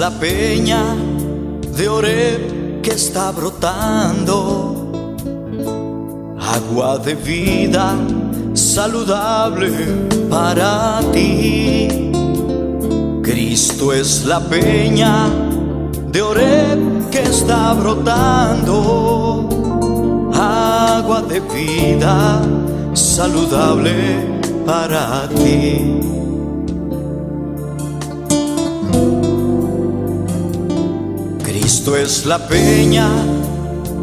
la peña de Oreb que está brotando, agua de vida saludable para ti. Cristo es la peña de Oreb que está brotando, agua de vida saludable para ti. Cristo es la peña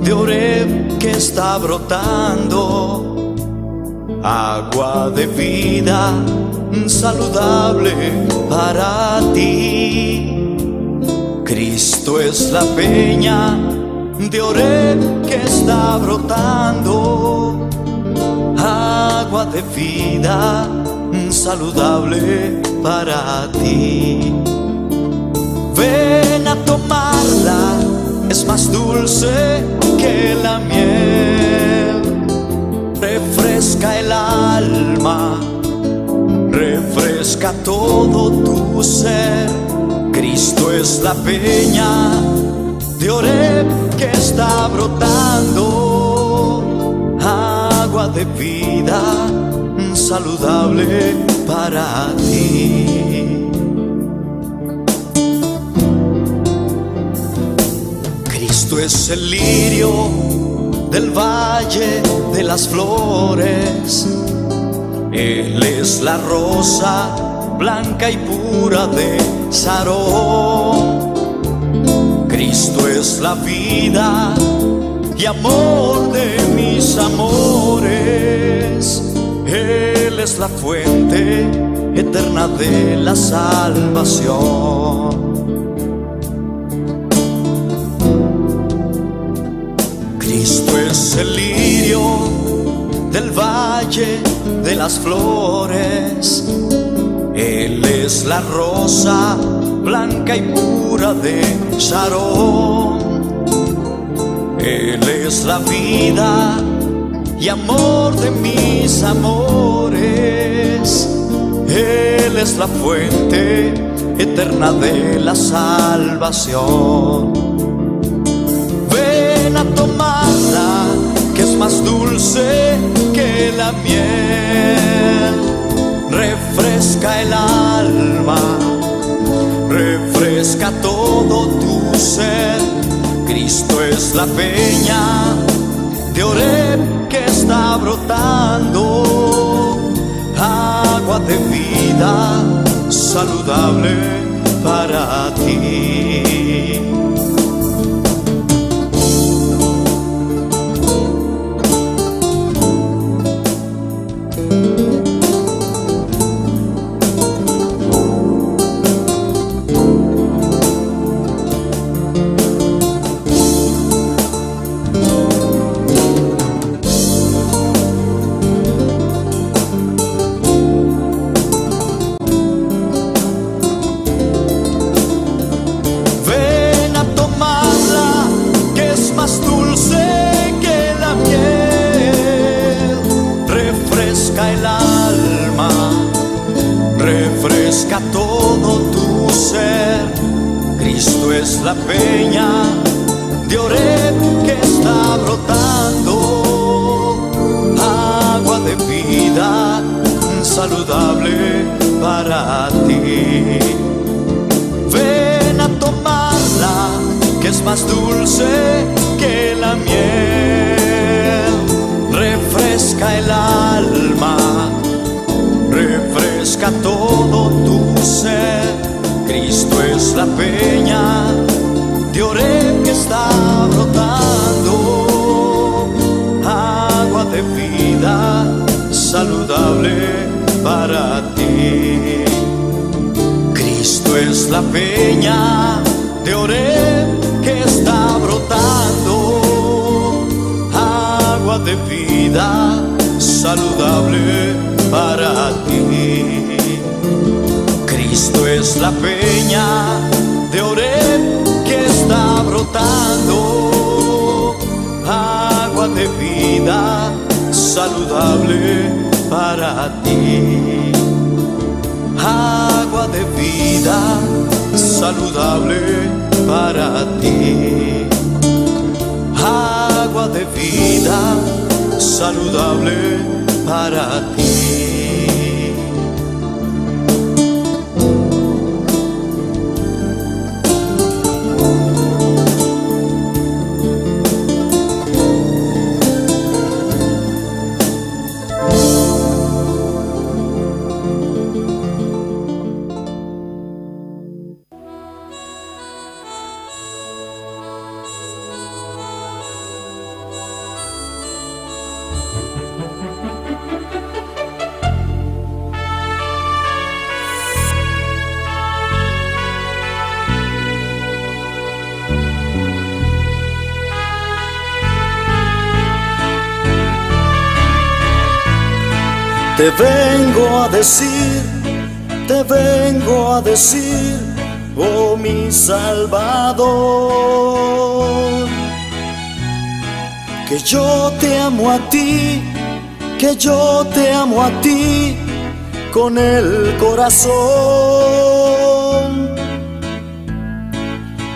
de Oreb que está brotando, agua de vida saludable para ti. Cristo es la peña de Oreb que está brotando, agua de vida saludable para ti. Ven a tomarla, es más dulce que la miel, refresca el alma, refresca todo tu ser. Cristo es la peña de Oreb que está brotando, agua de vida saludable para ti. Cristo es el lirio del valle de las flores, Él es la rosa blanca y pura de Sarón. Cristo es la vida y amor de mis amores, Él es la fuente eterna de la salvación. Cristo es el lirio del valle de las flores, Él es la rosa blanca y pura de Sarón. Él es la vida y amor de mis amores, Él es la fuente eterna de la salvación. Ven a tomarla, que es más dulce que la miel, refresca el alma, refresca todo tu ser. Cristo es la peña de Oreb que está brotando, agua de vida saludable para ti. Refresca todo tu ser. Cristo es la peña de Oreb que está brotando, agua de vida saludable para ti. Ven a tomarla, que es más dulce que la miel, refresca el alma, refresca todo tu ser. Cristo es la peña de Oreb que está brotando, agua de vida saludable para ti. Cristo es la peña de Oreb que está brotando, agua de vida saludable para ti. Cristo es la peña de Oreb que está brotando, agua de vida saludable para ti. Agua de vida saludable para ti. Agua de vida saludable para ti. Te vengo a decir, oh mi Salvador, que yo te amo a ti, que yo te amo a ti con el corazón.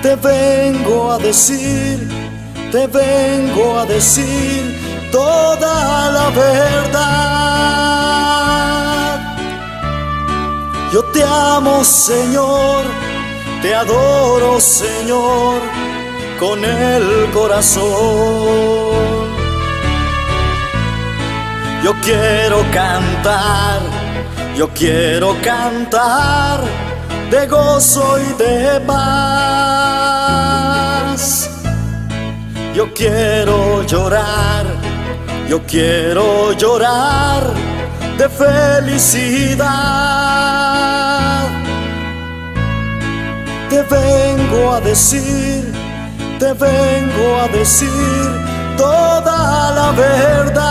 Te vengo a decir toda la verdad. Yo te amo, Señor, te adoro, Señor, con el corazón. Yo quiero cantar de gozo y de paz. Yo quiero llorar de felicidad. Te vengo a decir toda la verdad.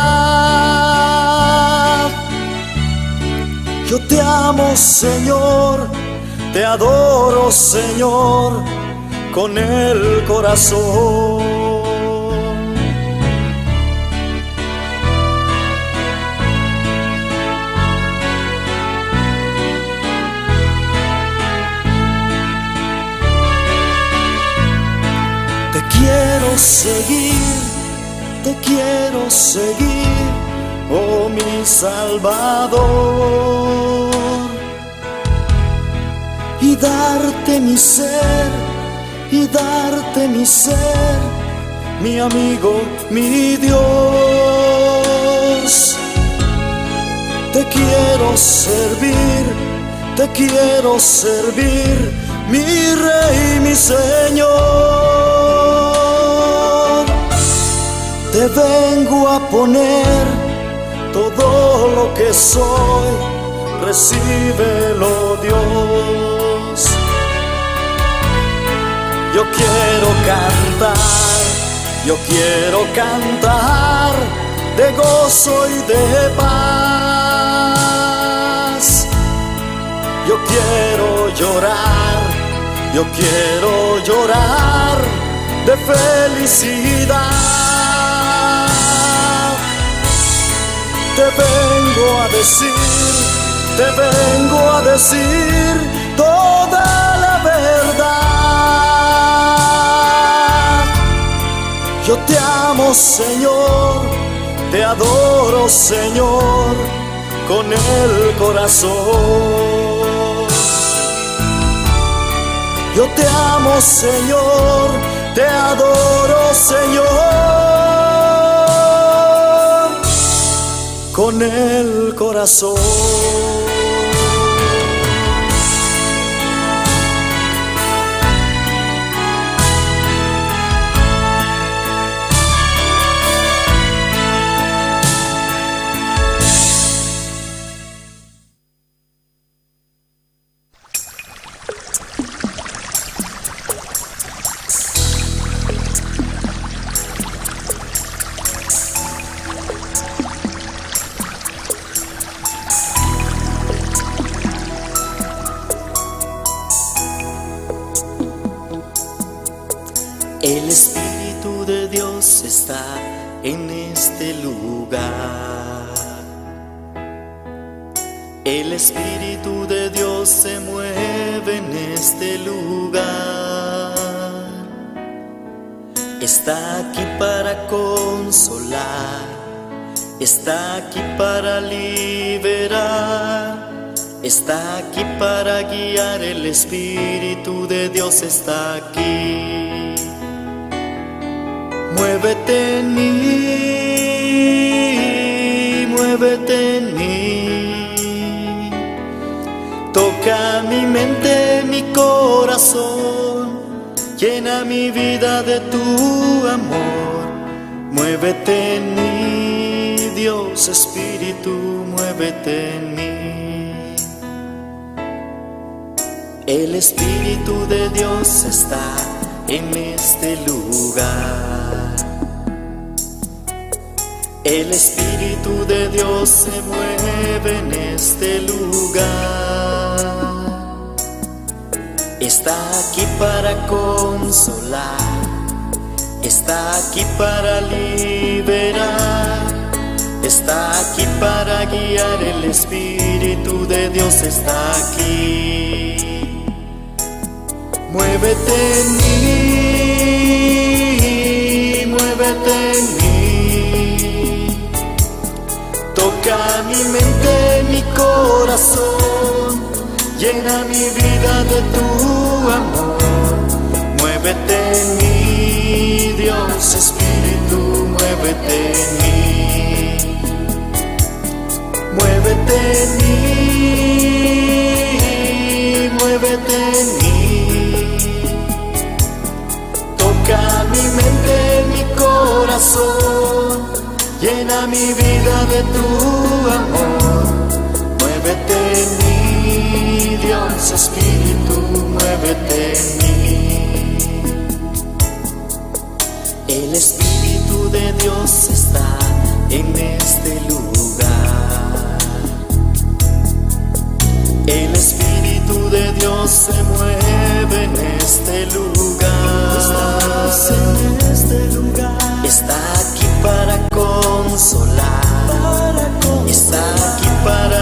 Yo te amo, Señor, te adoro, Señor, con el corazón. Te quiero seguir, oh mi Salvador, y darte mi ser, mi amigo, mi Dios. Te quiero servir, mi Rey, mi Señor. Te vengo a poner todo lo que soy, recíbelo, Dios. Yo quiero cantar de gozo y de paz. Yo quiero llorar de felicidad. Te vengo a decir toda la verdad. Yo te amo, Señor, te adoro, Señor, con el corazón. Yo te amo, Señor, te adoro, Señor, con el corazón. El Espíritu de Dios está en este lugar. El Espíritu de Dios Dios se mueve en este lugar. Está aquí para consolar, está aquí para liberar, está aquí para guiar. El Espíritu de Dios está aquí. Muévete en mí, muévete en mí. Toca mi mente, mi corazón, llena mi vida de tu amor. Muévete en mí, Dios Espíritu, muévete en mí. El Espíritu de Dios está en este lugar. El Espíritu de Dios se mueve en este lugar. Está aquí para consolar, está aquí para liberar, está aquí para guiar. El Espíritu de Dios está aquí. Muévete en mí, muévete en mí. Toca mi mente, mi corazón, llena mi vida de tu amor. Muévete en mí, Dios Espíritu, muévete en mí. Muévete en mí, muévete en mí. Toca mi mente, mi corazón, llena mi vida de tu amor. Muévete en mí, Dios Espíritu, muévete en mí. El Espíritu de Dios está en este lugar. El Espíritu de Dios se mueve en este lugar. Estamos en este lugar. Está aquí para consolar, está aquí para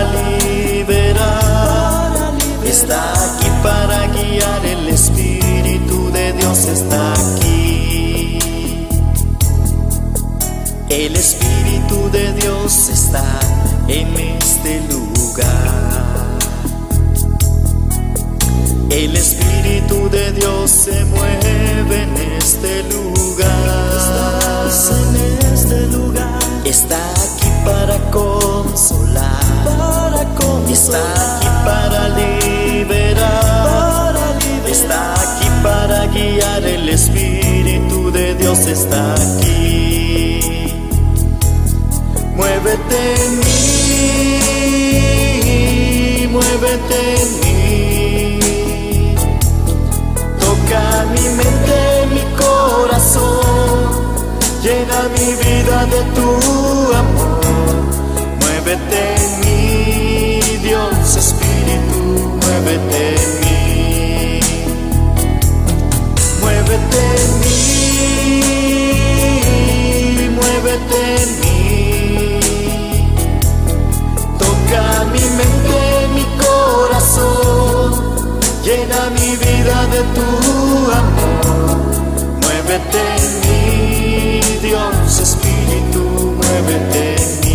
liberar, está aquí para guiar. El Espíritu de Dios está aquí. El Espíritu de Dios está en este lugar. El Espíritu de Dios se mueve en este lugar. Estamos en este lugar. Está aquí para consolar, está aquí para liberar, está aquí para guiar. El Espíritu de Dios está aquí. Muévete en mí, muévete en mí. Toca mi mente, mi corazón, llena mi vida de tu amor. Muévete en mí, Dios Espíritu, muévete en mí. Muévete en mí, muévete en mí. Toca mi mente, mi corazón, llena mi vida de tu amor. Muévete en mí, Dios Espíritu, muévete en mí.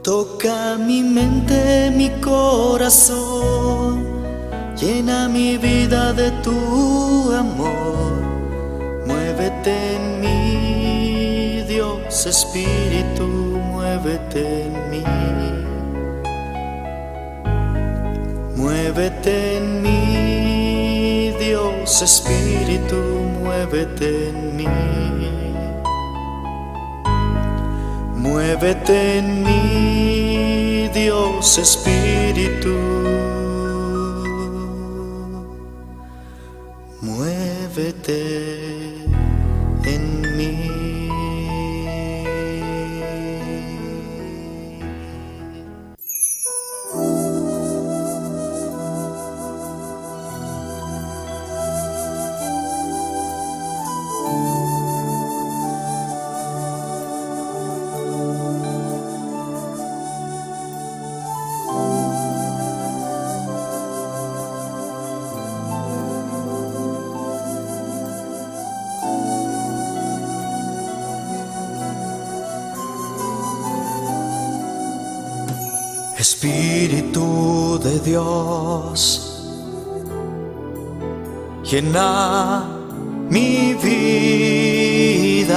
Toca mi mente, mi corazón, llena mi vida de tu amor. Muévete en mí, Dios Espíritu, muévete en mí. Muévete en mí, Dios Espíritu, muévete en mí. Muévete en mí, Dios Espíritu, muévete en mí. Espíritu de Dios, llena mi vida,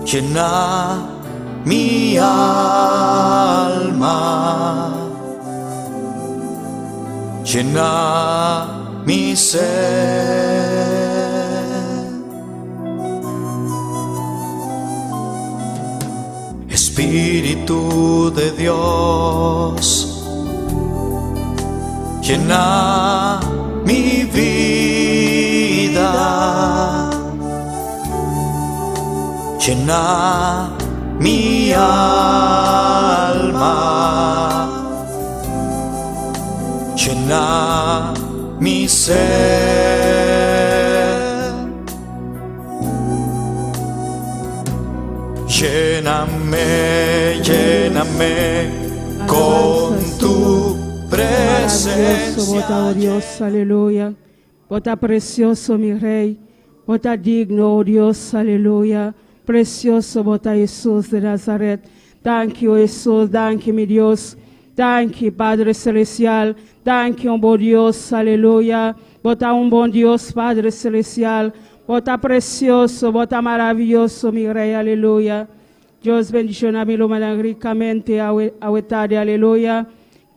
llena mi alma, llena mi ser. Espíritu de Dios, llena mi vida, llena mi alma, llena mi ser. Lléname, lléname con tu presencia. Bota, oh Dios, aleluya. Bota precioso, mi Rey. Bota digno, oh Dios, aleluya. Precioso, bota Jesús de Nazaret. Thank you, Jesús. Thank you, mi Dios. Thank you, Padre Celestial. Thank you, bom Dios, aleluya. Bota bom Dios, Padre Celestial. Bota precioso, bota maravilloso, mi Rey, aleluya. Dios bendicionar mi lo ricamente a tarde, aleluya.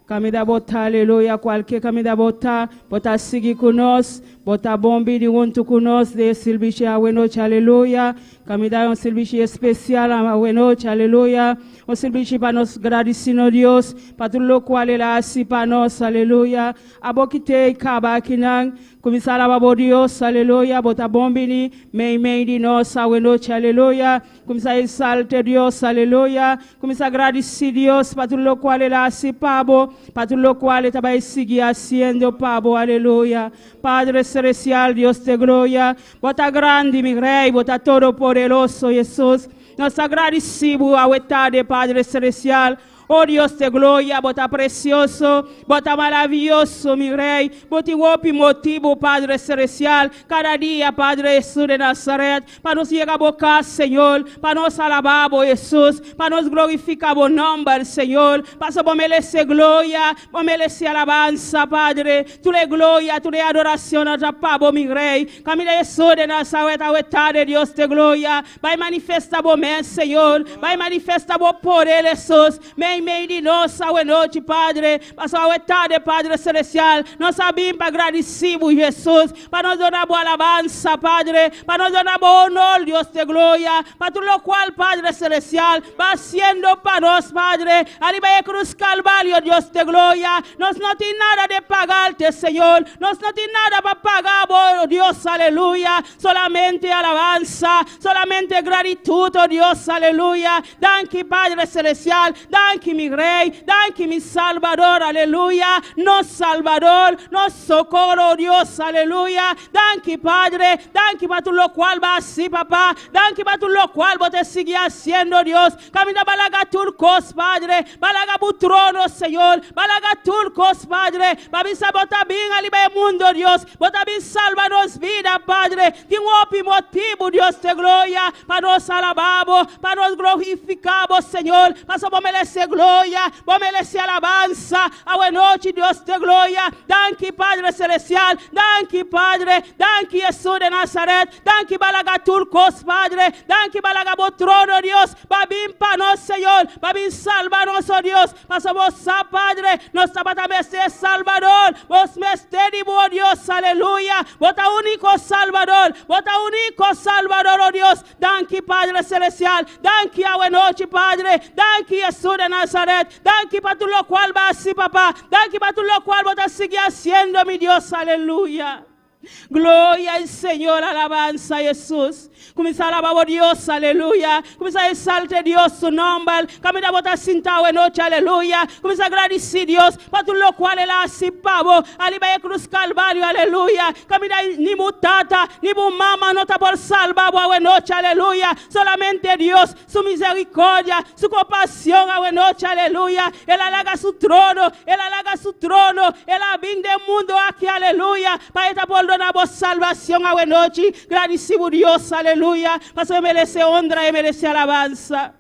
Camida bota, aleluya. Qualquer camida bota, bota seguir conosco, bota bombi de junto conosco, de serviço a noite, aleluya. Camida serviço especial a noite, aleluya. Serviço para nós agradecer a Deus, para tudo o qual Ele assim para nós, aleluya. A boca te acaba aqui não. Começar a babar Deus, aleluia, botar bombini, meio de nós, a noite, aleluia. Começar a exaltar Deus, aleluia. Começar a agradecer Deus para tudo o qual Ele assim pabo, para tudo o qual Ele vai seguir haciendo pabo, aleluia. Padre Celestial, Deus te glória, bota grande, mi Rei, bota todo poderoso, Jesus. Nós agradecemos a tarde, Padre Celestial. Oh Dios de gloria, bota precioso, bota maravilloso, mi Rey, bota igual motivo, Padre Celestial, cada día, Padre Jesús de Nazaret, para nos llegar a boca, Señor, para nos alabar, Jesús, para nos glorificar, buen nombre, Señor, para que merecer gloria, para merecer alabanza, Padre, tu le gloria, tu le adoración, a Pabo, mi Rey, Camila Jesús de Nazaret, a tarde, Dios de gloria, vai manifestar bom Señor, vai manifestar bom poder, Jesús, meio de nós, a noite, Padre, para a tarde, Padre Celestial, nós sabemos para agradecer, Jesus, para nós dar boa alabança, Padre, para nós dar bom honor, Deus de glória, para tudo o qual, Padre Celestial, vai sendo para nós, Padre, ali vai a cruz Calvário, Deus de glória, nós não temos nada de pagar-te, Senhor, nós não temos nada para pagar, oh Deus, aleluia, solamente alabança, solamente gratitude, oh Deus, aleluia, thank you, Padre Celestial, thank you, mi Rey, thank you, mi Salvador, aleluya, nos Salvador, nos socorro, Dios, aleluya, thank you, Padre, thank you para tu lo cual va así, papá, thank you para tu lo cual vos te sigue haciendo, Dios, camina balaga turcos, Padre, balaga butrono, Señor, balaga turcos, Padre, babisa bota bien al mundo, Dios, bota bien salvanos vida, Padre, tengo motivo, Dios de gloria, para nos alabamos, para nos glorificamos, Señor, para somos merecer gloria, vos merecer alabanza, a buena noche, Dios de gloria, thank you, Padre Celestial, thank you, Padre, thank you, Jesús de Nazaret, thank you, balaga turcos, Padre, thank you, balaga botrono, Dios, babim para nos, Señor, babim salvanos, oh Dios, para vos, Padre, nos tabatame ser Salvador, vos me estérimo, Dios, aleluya, vota único Salvador, oh Dios, thank you, Padre Celestial, thank you, a buena noche, Padre, thank you, Jesús de Nazaret, thank you para tu lo cual va así, papá, thank you para tu lo cual vos te sigue haciendo, mi Dios, aleluya. Gloria al Señor, alabanza a Jesús. Comienza a alabar a Dios, aleluya. Comienza a exaltar Dios su nombre. Comienza a botar cinta de noche, aleluya. Comienza a agradecer a Dios para todo lo cual Él hace, pavo. Aliba de cruz Calvario, aleluya. Comienza ni mutata, ni mu mama no está por salvar a noche, aleluya. Solamente Dios, su misericordia, su compasión a noche, aleluya. Él halaga su trono, Él halaga su trono. Él abinde el mundo aquí, aleluya. Para esta por donamos salvación a buena noche. Agradecido Dios, aleluya. Para que merece honra y merece alabanza.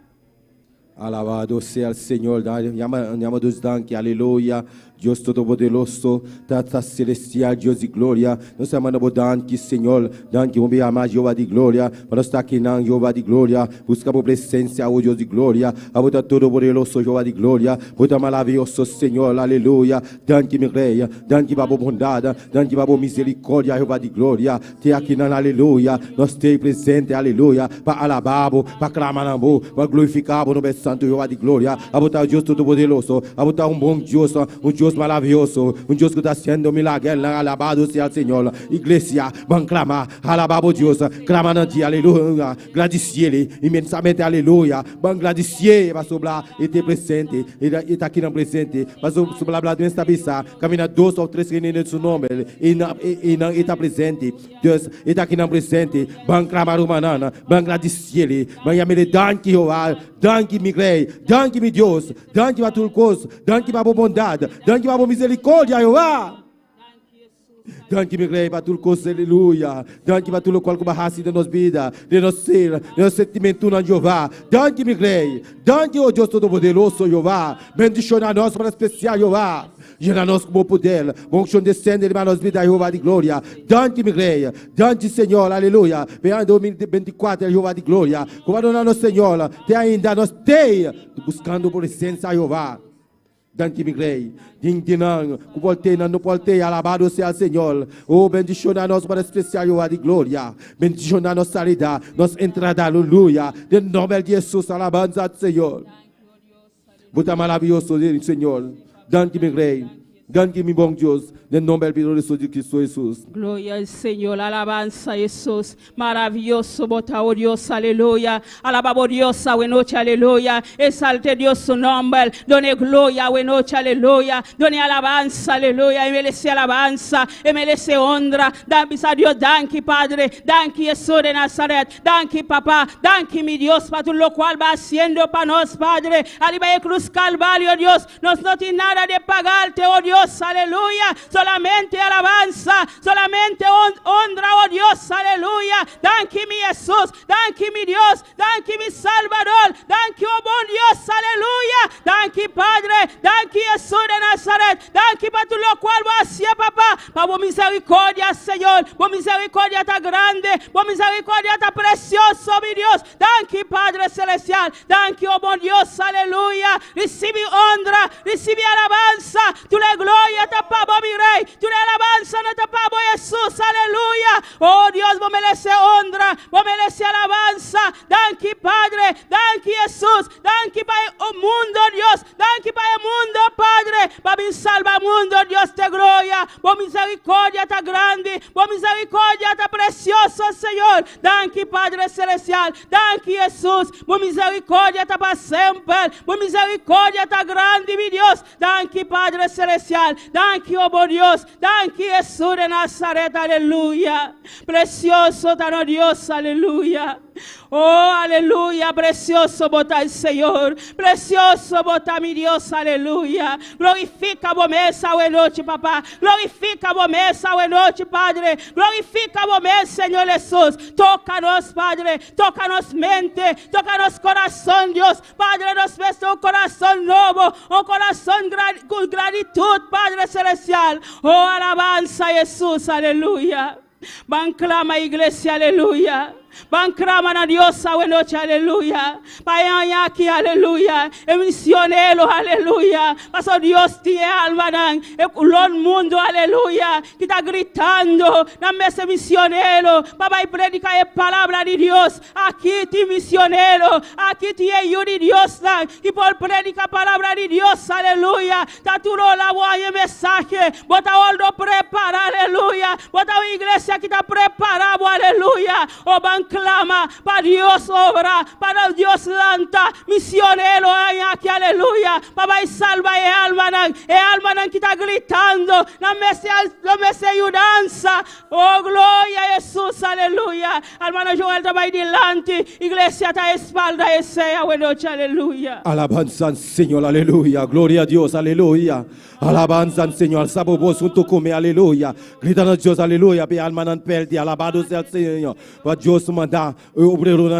Alabado sea el Señor, llamamos danke, aleluya. Dios Todopoderoso, Tata Celestial, Dios de glória. Nós amamos danke, Senhor. Danke, vamos amar Jeová de glória. Para estar aqui na Jeová de glória. Buscamos presença, oh Deus de glória. A botar Todopoderoso, Jeová de glória. Botar maravilhoso, Senhor, aleluia. Danke, meu rei. Danke, Babo bondade. Danke, Babo misericórdia, Jeová de glória. Te aqui na aleluia. Nós te presente, aleluia. Para alabar, para clamar, para glorificar, o nome santo, Jeová de glória. A botar Deus Todopoderoso. A botar bom Deus, Deus maravilhoso, Deus que está sendo milagre, alabado seja o Senhor. Igreja, vamos clamar, alabado Deus, clamando a Ti, aleluia, agradecer-lhe imensamente, aleluia, vamos agradecer, para sobrar e ter presente, e está aqui no presente, para sobrar a doença bisa, caminhar 2 ou 3 reuniões no seu nome, e não está presente, Deus está aqui no presente, vamos clamar o manana, vamos agradecer-lhe, vamos chamar-lhe, danke, Jeová, danke, meu rei, danke, meu Deus, danke para tudo coisa, danke para a bondade, danke para a misericórdia, Jeová. Danke, meu rei, para tudo coisa, aleluia. Danke para tudo qual que barrasse de nossa vida, de nosso ser, de nosso sentimento na Jeová. Danke, meu rei. Danke, oh Deus Todo-Poderoso, Jeová. Bendição a nós para especial, Jeová. Gera nós com o poder. Bom que descende de nossa vida, Jeová de glória. Danke, meu rei. Danke, Senhor, aleluia. Venha 2024, Jeová de glória. Como a nosso Senhor, te ainda nós te buscando por presença, Jeová. Danke, meu rei. Dindinan, não voltei, alabado seja o Senhor. Oh, bendição a nós para especial de glória. Bendição a nossa saída, nossa entrada, aleluia. De nome de Jesus, alabanza ao Senhor. Muito maravilhoso, Senhor. Danke, meu rei. Danke, meu bom Deus. De nome poderoso de Cristo Jesus. Gloria al Señor, alabanza a Jesús, maravilloso, bota, oh Dios, aleluya, alabamos Dios, a noche, aleluya, exalte Dios su nombre, done gloria, a noche, aleluya, done alabanza, aleluya, y merece alabanza, y merece honra, danke a Dios, danke Padre, danke Jesús de Nazaret, danke Papá, danke mi Dios, para todo lo cual va haciendo para nos, Padre, arriba de cruz Calvario, Dios, nos no tiene nada de pagarte, oh Dios, aleluya, solamente alabanza, solamente honra, oh Dios, aleluya. Danke mi Jesús, danke mi Dios, danke mi Salvador, danke, oh buen Dios, aleluya. Danke Padre, danke Jesús de Nazaret, danke para todo lo cual va hacia papá, para tu misericordia, Señor, tu misericordia está grande, tu misericordia está precioso, mi Dios. Danke Padre celestial, danke, oh buen Dios, aleluya. Recibe honra, recibe alabanza, tu la gloria te pago, mi rey, tu la alabanza no te pago, Jesús, aleluya. Oh Dios, vos merece honra, vos merece alabanza. Danke Padre, danke Jesús, danke para el mundo, Dios, danke para el mundo, Padre, para mi salva mundo, Dios te gloria. Vos misericordia está grande, vos misericordia está precioso, Señor. Danke Padre celestial, danke Jesús, vos misericordia está para siempre, vos misericordia está grande, mi Dios. Danke Padre celestial, danke, oh buen Dios, danke Jesús de Nazaret, aleluya. Precioso está Dios, aleluya. Oh, aleluya, precioso bota el Señor, precioso bota mi Dios, aleluya. Glorifica vos mesa hoy noche, papá, glorifica vos mesa hoy noche, Padre, glorifica vos mesa, Señor Jesús. Tócanos, Padre, tócanos mente, tócanos corazón, Dios, Padre, nos ves un corazón nuevo, un corazón con gratitud, Padre celestial. Oh, alabanza a Jesús, aleluya. Van clama, iglesia, aleluya. Van claman a Dios a noche, aleluya. Vayan aquí, aleluya. El misionero, aleluya. Pasó Dios tiene alma, el mundo, aleluya. Que está gritando, dame ese misionero. Papá, y predica la palabra de Dios. Aquí ti misionero, aquí ti ayuda de Dios. Y por predica palabra de Dios, aleluya. Taturo la voz y el mensaje. Bota algo preparado, aleluya. Bota una iglesia que está preparado, aleluya. O van clama para Dios obra, para Dios lanta, misionero aquí, aleluya. Papá y salva el alma que está gritando, la mesa ayudanza. Oh, gloria a Jesús, aleluya. Hermano Joel está ahí delante, iglesia está a espalda, sea buena noche, aleluya. Alabanza al Señor, aleluya. Gloria a Dios, aleluya. Alabanza al Señor, sabobo junto come, aleluya. Gritando a Dios, aleluya. Pe alma non perdi, alabado sea el Señor. Para Dios ce mandat,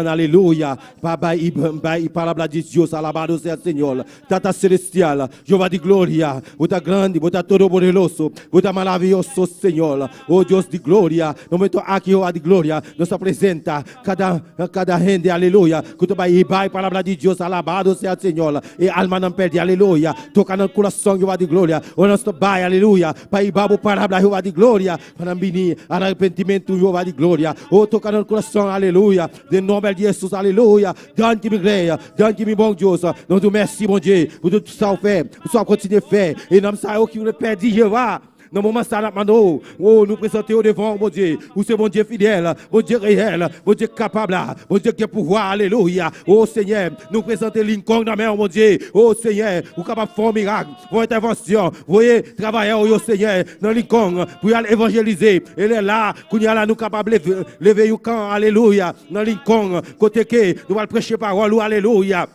alléluia. Papa, il parle de Dieu, alabado sea el Señor. Tata celestial, Jehová de gloria, vota grande, vota todo poderoso, vota maravilloso, Señor. Oh Dios de gloria, no me toca aquí, Jehová de gloria, nos apresenta cada gente, aleluya. Que tu vai palavra de Deus, alabado sea el Señor. E alma não perde, aleluia. Toca no coração, Jehová de glória. O nosso Pai, aleluia. Pai, babo palavra, Jehová de glória. Para venir, arrependimento, Jehová de glória. Oh, toca no coração, aleluia. De nome de Jesus, aleluia. Dante-me greia, dante-me bom Deus. Nós te merci, mon Dieu. Pour tout ça, fait. Pour ça, continuer faire. Et nous savons que nous perdons, Jehová. Dans le moment où nous présentons au devant, mon Dieu, où c'est mon Dieu fidèle, mon Dieu réel, mon Dieu capable, mon Dieu qui a pouvoir, alléluia. Oh Seigneur, nous présentons Lincoln dans la main, mon Dieu. Oh Seigneur, vous êtes capable de faire un miracle, une intervention. Vous voyez, travailler au Seigneur dans Lincoln pour aller évangéliser. Et là, nous sommes capables de lever le camp, alléluia, dans Lincoln, côté que nous allons prêcher parole, alléluia.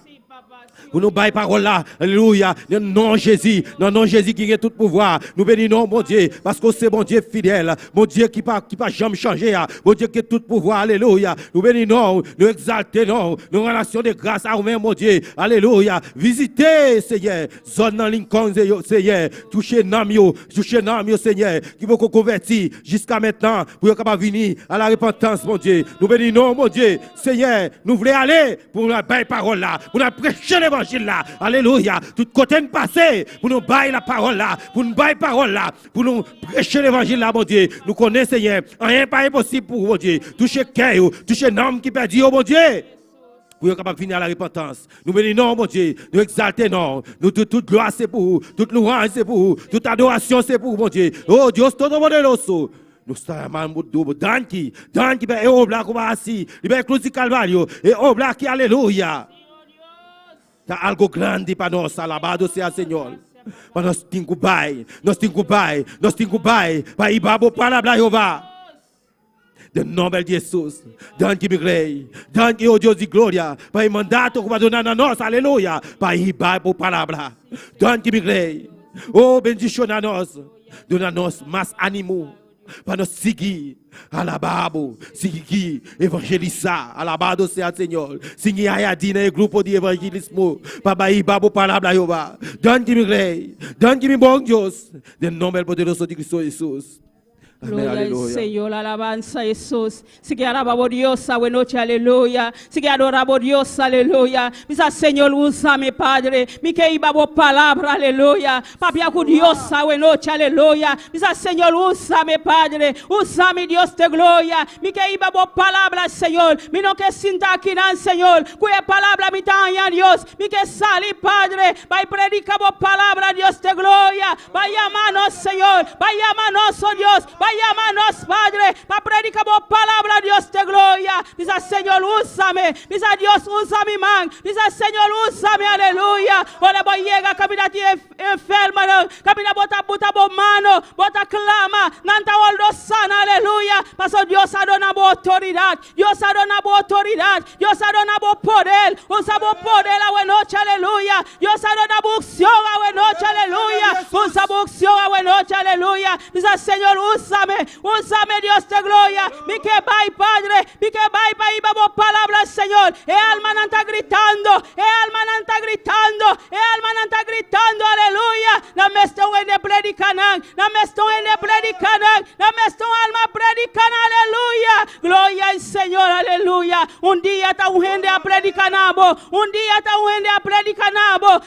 Pour nous bailler parole là, alléluia, non Jésus, non Jésus qui a tout pouvoir. Nous bénissons mon Dieu, parce que c'est mon Dieu fidèle, mon Dieu qui pas jamais changer, mon Dieu qui a tout pouvoir, alléluia. Nous bénissons, nous exaltons, nous relation de grâce à vous-même, mon Dieu, alléluia. Visitez, Seigneur, zone dans Lincoln, Seigneur, touchez Namio, Seigneur, qui vont convertir jusqu'à maintenant pour être capable de venir à la repentance, mon Dieu. Nous bénissons, mon Dieu, Seigneur, nous voulons aller pour la bailler parole là, pour la prêcher l'évangile là, alléluia, tout côté de passer pour nous bailler la parole là, pour nous bailler parole là, pour nous prêcher l'évangile là, mon Dieu. Nous connaissons, Seigneur, rien pas impossible pour vous, mon Dieu. Touchez cœur, touchez l'homme qui perdit, oh mon Dieu. Pour être capable de venir à la repentance. Nous bénissons, mon Dieu. Nous exaltons, non. Nous, toute gloire, c'est pour vous. Toute louange, c'est pour vous. Toute adoration, c'est pour vous, mon Dieu. Oh, Dieu, c'est tout poderoso. Nous sommes Danki, et obla comme assis. Il est cloué Calvario. Et obla qui, alléluia. T'as algo grande para nós, alabado seja Senhor. Mas nós temos que bai, para ir para a palavra de Jeová. De nome de Jesus, dante-me rei, dante o Deus de glória, para o mandato que vai dar a nós, aleluia, para ir para a palavra. Dante-me rei, oh, bendicionar nós, dona nós mais ânimo. Para nós seguir, alabado, seguir, evangelizar, alabado seja o Senhor, seguir a Yadina e grupo de evangelismo, para ir para a palavra de Jeová. Dante-me rei, dante-me bom Deus, de nome poderoso de Cristo Jesus. Gloria al Señor, alabanza a Jesús. Si que alabamos Dios, buenas noches, aleluya. Si que adoramos Dios, aleluya. Misa Señor, úsame, Padre. Mi que iba por palabra, aleluya. Papia con Dios, buenas noches, aleluya. Misa Señor, úsame, Padre. Úsame, Dios de gloria. Mi que iba por palabra, Señor. Mi no que sinta aquí, Señor. Cuya palabra mi taña, Dios. Mi que salí, Padre. Vai predicar por palabra, Dios de gloria. Vai llamarnos, Señor. Vai llamarnos, oh Dios. Vai llamarnos, Padre, para predicar por palabra, Dios de gloria. Dice Señor, úsame. Dice Dios, úsame, man. Dice Señor, úsame, aleluya. Ora voy llega, camina ti enferma, camina bota por mano, bota clama, nanta oldo sana, aleluya. Pasó Dios ha donado autoridad. Dios ha donado autoridad. Dios ha donado poder. Usamos poder a buena noche, aleluya. Dios ha donado unción a buena noche, aleluya. Usamos unción a buena noche, aleluya. Dice Señor, úsame Dios de gloria. Mi que vai, Padre, mi que vai, vamos palabra, Señor. Alma no está gritando, alma no está gritando, alma no está gritando, aleluya. No me estoy en predicar, no me estoy en predicar, no me estoy alma predicar, aleluya. Gloria al Señor, aleluya. Un día está un gente a predicar, un día está un gente a predicar,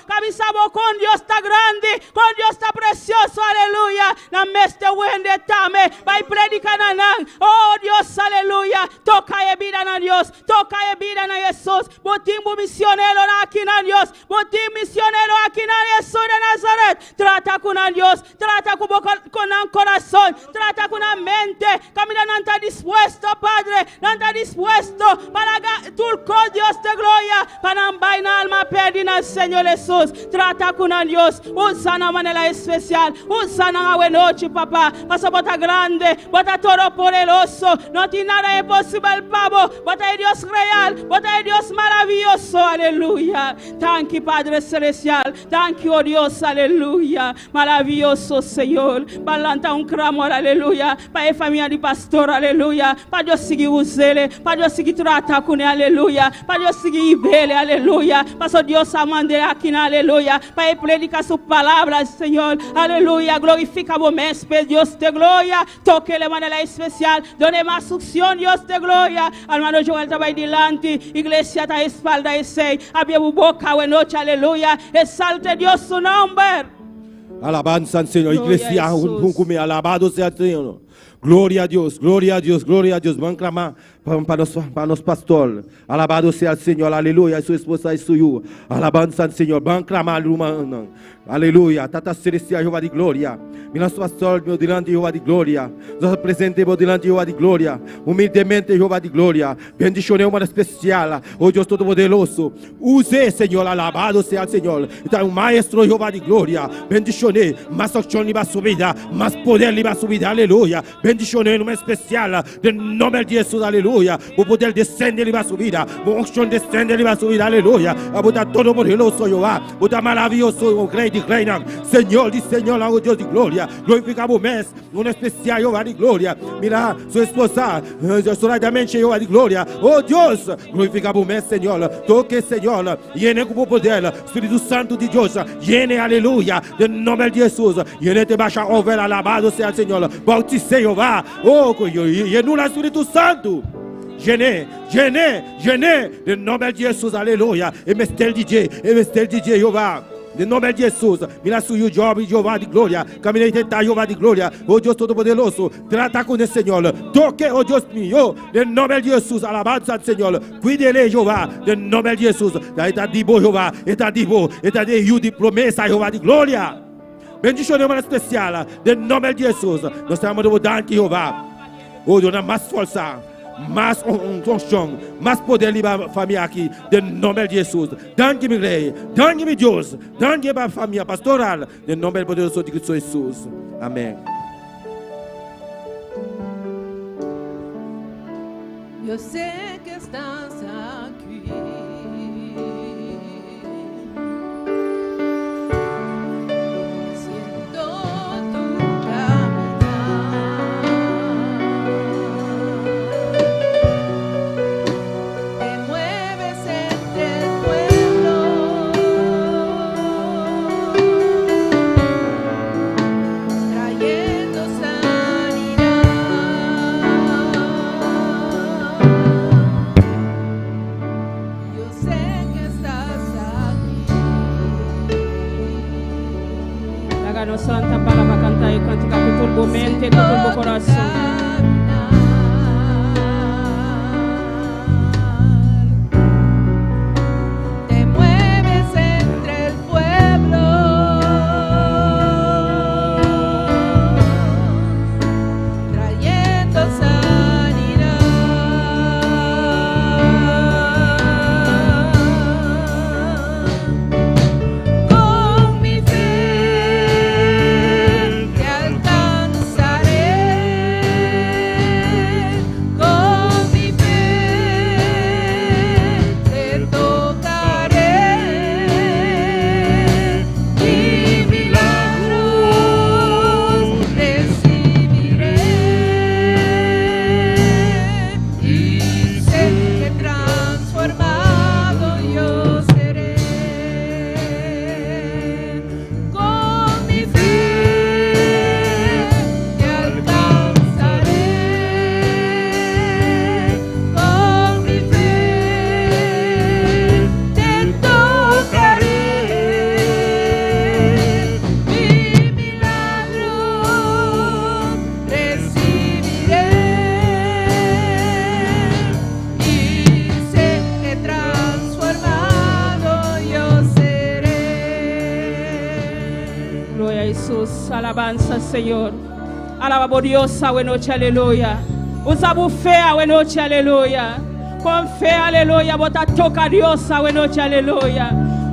cabizamos con Dios está grande, con Dios está precioso, aleluya. No me estoy en tame, vai predicar nan. Oh Dios, aleluya. Toca e vida na Dios, toca e vida na Jesus. Botimos misionero aqui na Dios, botimos misionero aqui na Jesus de Nazaret. Trata com a Dios, trata com o coração, trata com a mente. Camina não está dispuesto, Padre, não está dispuesto para turco Dios de gloria, para não vai na alma perdida, Senhor Jesus. Trata com a Dios, usa na maneira especial, usa na noite, papá. Pasa bota grande, bota todo poderoso. No tiene nada imposible, pavo. Bota Dios real. celestial. Bota Dios maravilloso, aleluya. Thank you, Padre celestial. Thank you, oh Dios, aleluya. Maravilloso, Señor. Balanta un clamor, aleluya. Para la familia de pastor, aleluya. Para Dios seguir usele. Para Dios seguir tratar con él, aleluya. Para Dios seguir ibele, aleluya. Para Dios amande aquí, aleluya. Para predicar su palabra, Señor, aleluya. Glorifica vos mespe, Dios de gloria. Toque de manera especial. Done más unción, Dios de gloria. Hermano Joel estaba ahí delante. Iglesia está espalda y sei. Abia bu boca, buena noche, aleluya. Exalte Dios su nombre. Alabanza al Señor. Gloria Iglesia, a Jesús. alabado sea el Señor. Gloria a Dios, gloria a Dios, gloria a Dios. Vamos a clamar para nuestro pastor. Alabado sea el Señor, aleluya. Y su esposa y suyo. Alabanza al Señor. Vamos a clamar, aleluya. Tata celestial, Jehová de gloria. Mi nosso pastor, meu delante, Jehová de glória. Nós apresentamos delante, Jehová de glória. Humildemente, Jehová de glória. Bendicionemos uma especial. Oh Deus Todo-Poderoso. Use, Senhor, alabado seja o Senhor. Então, o Maestro, Jehová de glória. Bendicionei. Mas unção lhe vai subir. Mas poder lhe vai subir. Aleluia. Bendicionei numa especial. Em nome de Jesus, aleluia. O poder descende, lhe vai subir. O unção descende, lhe vai subir. Aleluia. A botar Todo-Poderoso, Jehová. Botar maravilhoso, o Rei de Reis. Senhor de Senhor, o Deus de glória. Glorificamos o mês, um especial, Jeová de glória. Mira, sua esposa, soradamente, Jeová de glória. Oh Deus, glorificamos o mês, Senhor. Toque, Senhor, llene com o poder, Espírito Santo de Deus, llene, aleluia, em nome de Jesus. Llene te baixa over, alabado seja o Senhor. Bautize, Jeová, oh, llene o Espírito Santo. Llene, em nome de Jesus, aleluia. Emestel DJ, Jeová. Em nome de Jesus, mira suyo job, Jeová de glória. Caminhei tentar, Jeová de glória. Oh Deus Todo-Poderoso, trata com o Senhor. Toque, oh Deus meu. Em nome de Jesus, alabado ao Senhor. Cuide-lhe, Jeová. Em nome de Jesus. Está dibo, Jeová. Está dibo. Está de rio de promessa, Jeová de glória. Bendicionemos uma especial. Em nome de Jesus. Nós estamos mudando, Jeová. Oh Deus, mais força. Mais unção, mais poder para a família aqui, em nome de Jesus. Danke, meu Rei, danke, meu Deus, danke para a família pastoral, em nome poderoso de Cristo Jesus. Amém. Eu sei que estás aqui. Santa para cantar e cantar com todo o mente e com todo o coração. Alabanza, Señor. Alaba por Dios, buenas noches, aleluya. Usa bufea, buenas noches, aleluya. Con fe, aleluya. Bota toca a Dios, buenas noches, aleluya.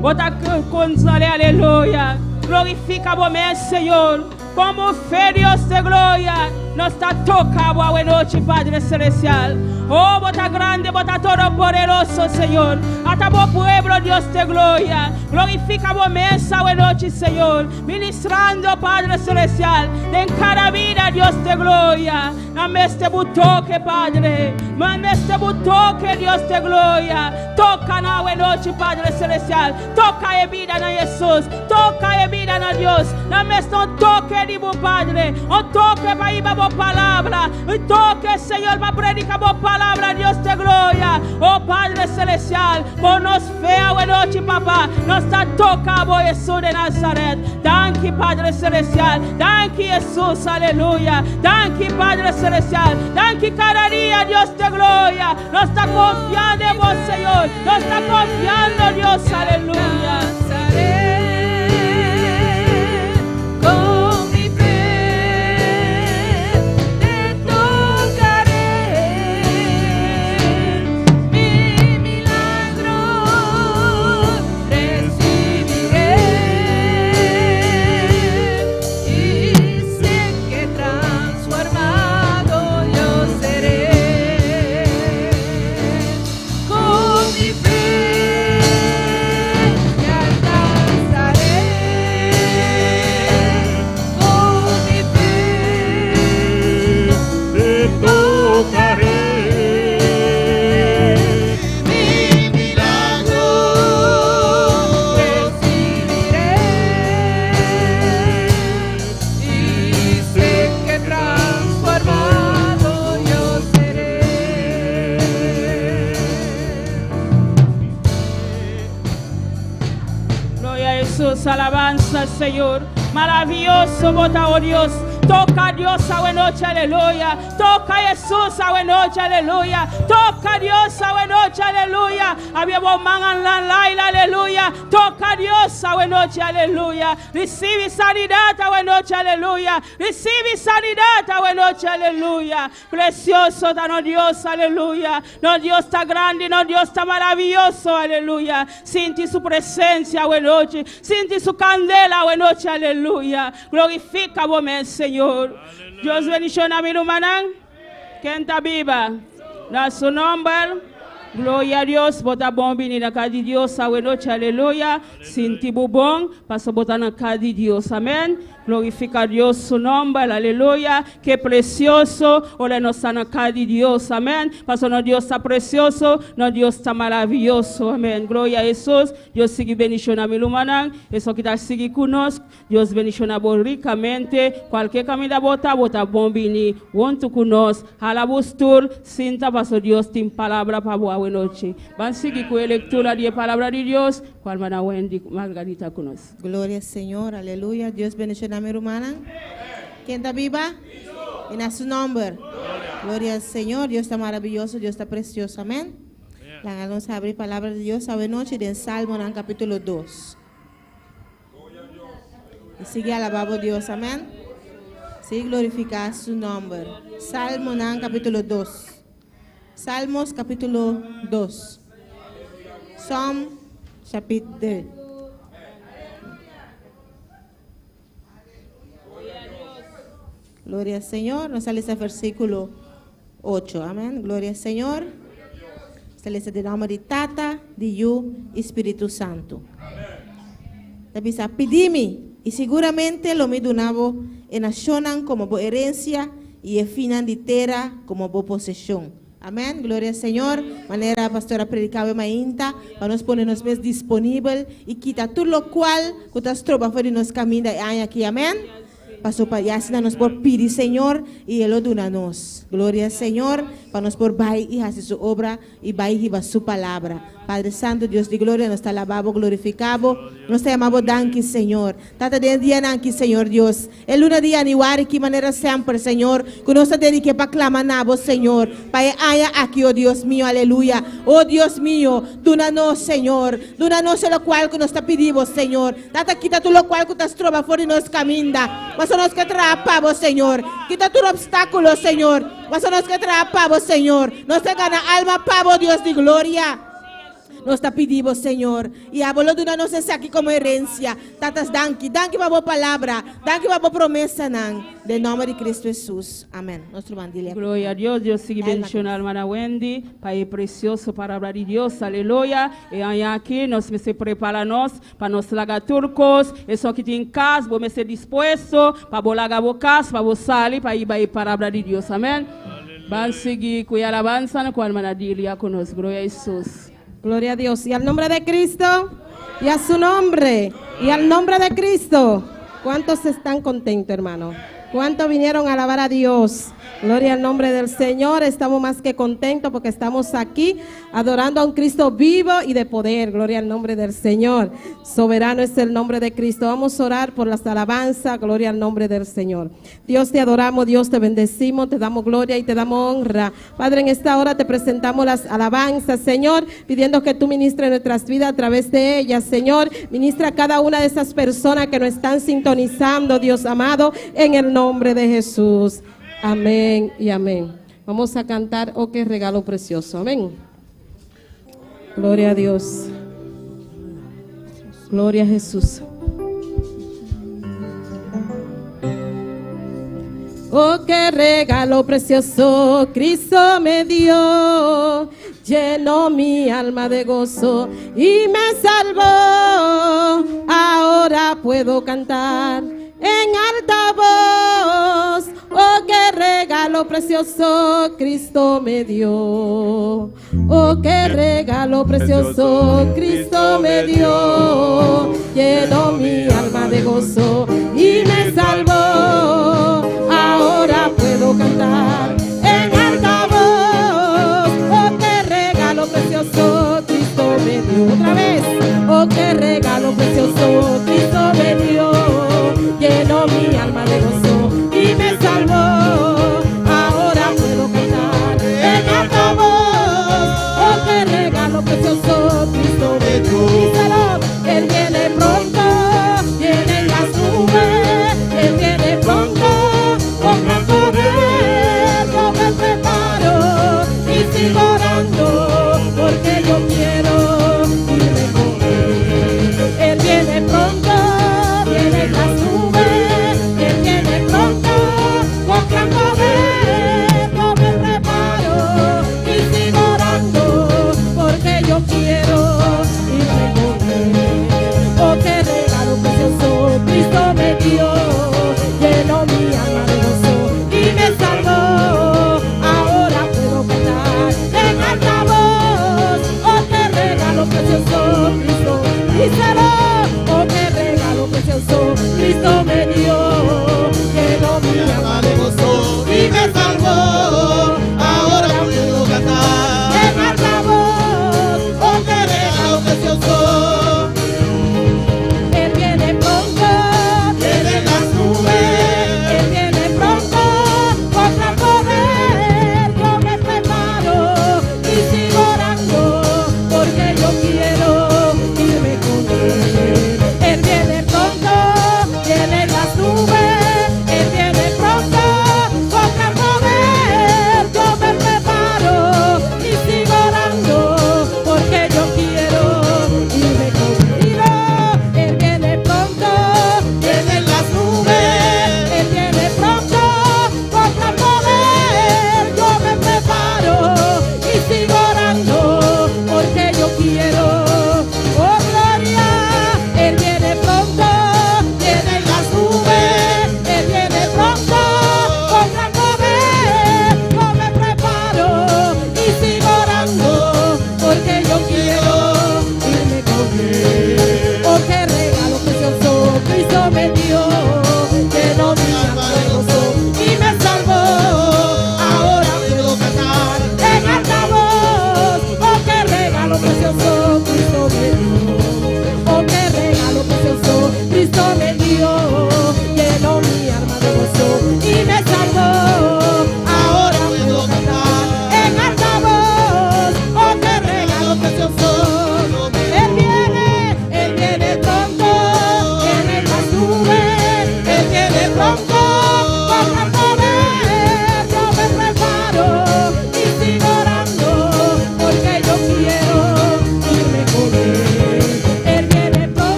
Bota console, aleluya. Glorifica vos, Señor. Como fe, Dios de gloria. nos está tocando a noche, Padre Celestial. Oh, bota grande, bota todo poderoso, Señor. Hasta vos pueblo, Dios de gloria. Glorifica vos mesa a noche, Señor. Ministrando, Padre Celestial, de en cada vida, Dios de gloria. Dame este butoque, Padre. Manda este butoque, Dios de gloria. Toca na noche, Padre Celestial. Toca en vida na Jesús. Toca en vida na Dios. Dame este toque de vos, Padre. Un toque para ir a vos palabra. Un toque, Señor, para predicar vos palabra, Dios de gloria. Oh, Padre Celestial, por nos fea a noche, papá. Nos está tocando Jesús de Nazaret. Thank you, Padre Celestial. Thank you, Jesús, aleluya. Thank you, Padre Celestial. Thank you, cada día, Dios de gloria. Nos está confiando en vos, Señor. Nos está confiando, Dios, aleluya. Con mi fe te tocaré, mi milagro recibiré y sé que transformado yo seré. Con mi fe te alcanzaré, con mi fe te tocaré. mi milagro recibiré y sé que transformado yo seré. Gloria a Jesús, alabanza al Señor. Maravilloso, bota, oh Dios. Toca a Dios a noche, aleluya. Toca a Jesús a noche, aleluya. Toca a Dios a noche, aleluya. Había man la laila, aleluya. Toca a Dios a noche, aleluya. Recibe sanidad a noche, aleluya. Recibe sanidad a noche, aleluya. Precioso está Dios, aleluya. No Dios está grande, no Dios está maravilloso, aleluya. Siente su presencia a noche. Siente su candela a noche, aleluya. Glorifica vos, Señor. Dios bendición a mi hermana. ¿Quién está viva? Da su nombre. Gloria a Dios. Bota bom venir a cada Dios. A noche, aleluya. Sinti bubón. Paso botar na cada Dios. Amén. Glorifica a Dios su nombre, aleluya. Qué precioso. Ora nos está na cada Dios. Amén. Paso no Dios está precioso. No Dios está maravilloso. Amén. Gloria a Jesús. Dios sigue bendición a mi hermana. Eso que está sigue conosco. Dios bendición vos ricamente. Cualquier camino bota bom venir. Junto conosco. Alabustur. Sinta paso Dios tem palabra para vos. Buenas noches. Van a seguir con la lectura de la palabra de Dios. Cual hermana Wendy Margarita conoce. Gloria al Señor, aleluya. Dios bendiga a mi hermana. ¿Quién está viva? En a su nombre. Gloria al Señor. Dios está maravilloso, Dios está precioso. Amén. Vamos a abrir palabra de Dios a noche en Salmo en capítulo 2. Y sigue alabando a Dios. Amén. Sigue glorificar su nombre. Salmo en capítulo 2. Salmos capítulo 2. Psalm chapitre 2. Gloria al Señor. Nos sale ese versículo 8. Amén. Gloria al Señor. Sale ese de nombre de Tata, de Yu, Espíritu Santo. Tapi sa pedime y seguramente lo me donavo en acionan como bo herencia y finan de tierra como bo posesión. Amén, gloria al Señor. Manera pastora predicaba mainta, para nos ponernos más disponible y quita todo lo cual que te tropa fuera de nos camino aquí. Amén. Pasó para allá, si nos por pedir Señor y Él lo dona nos. Gloria al Señor, para nos por bair y hacer su obra y bair y su palabra. Padre Santo, Dios de gloria, nos está alabado, glorificado, nos está llamado danki, Señor. Tata de día danki, Señor Dios. El luna día ni wari que manera siempre, Señor, que nos está dedique para clamar nabo, Señor. Para allá aquí, oh Dios mío, aleluya. Oh Dios mío, dúnanos, Señor. Dúnanos lo cual que nos está pidiendo, Señor. Tata quita tú lo cual que te trova fuera y nos camina. Mas nos que atrapamos, Señor. Quita tu obstáculo, Señor. Mas nos que atrapamos, Señor. Nos te gana alma, pavo, Dios de gloria. Nós te pedimos, Senhor. E a bola do nós é aqui como herança. Tatas danke para a boa palavra. Danke para a boa promessa, não. De nome de Cristo Jesus. Amém. Nosso bandilha. Glória a Deus. Deus siga bendicionando a irmã Wendy. Pai precioso, palavra de Deus. Aleluia. E aqui nós me se prepara nós para nós lagar turcos. E só que tem em casa, vou me ser disposto para bolagar o casa, para sair, para ir para a palavra de Deus. Amém. Vamos seguir com a alabanza com a irmã Dilia conosco. Glória a Jesus. Gloria a Dios. Y al nombre de Cristo, y a su nombre, y al nombre de Cristo. ¿Cuántos están contentos, hermano? ¿Cuántos vinieron a alabar a Dios? Gloria al nombre del Señor. Estamos más que contentos porque estamos aquí adorando a un Cristo vivo y de poder. Gloria al nombre del Señor. Soberano es el nombre de Cristo. Vamos a orar por las alabanzas. Gloria al nombre del Señor. Dios, te adoramos, Dios, te bendecimos, te damos gloria y te damos honra. Padre, en esta hora te presentamos las alabanzas, Señor, pidiendo que tú ministres nuestras vidas a través de ellas, Señor. Ministra a cada una de esas personas que nos están sintonizando, Dios amado, en el nombre de Jesús. Amén y amén. Vamos a cantar, oh, qué regalo precioso. Amén. Gloria a Dios. Gloria a Jesús. Oh, qué regalo precioso Cristo me dio. Llenó mi alma de gozo y me salvó. Ahora puedo cantar en alta voz. Oh, qué regalo precioso Cristo me dio. Oh, qué regalo precioso Cristo me dio. Llenó mi alma de gozo y me salvó. Ahora puedo cantar en alta voz. Oh, qué regalo precioso Cristo me dio. Otra vez. Oh, qué regalo precioso Cristo me dio. Llenó mi alma de gozo y me salvó. Ahora puedo cantar en alta voz. Oh, qué regalo precioso Cristo me dio. Díselo, Él viene pronto, viene en las nubes. Él viene pronto, con gran poder, yo me preparo y sigo orando, porque yo quiero irme.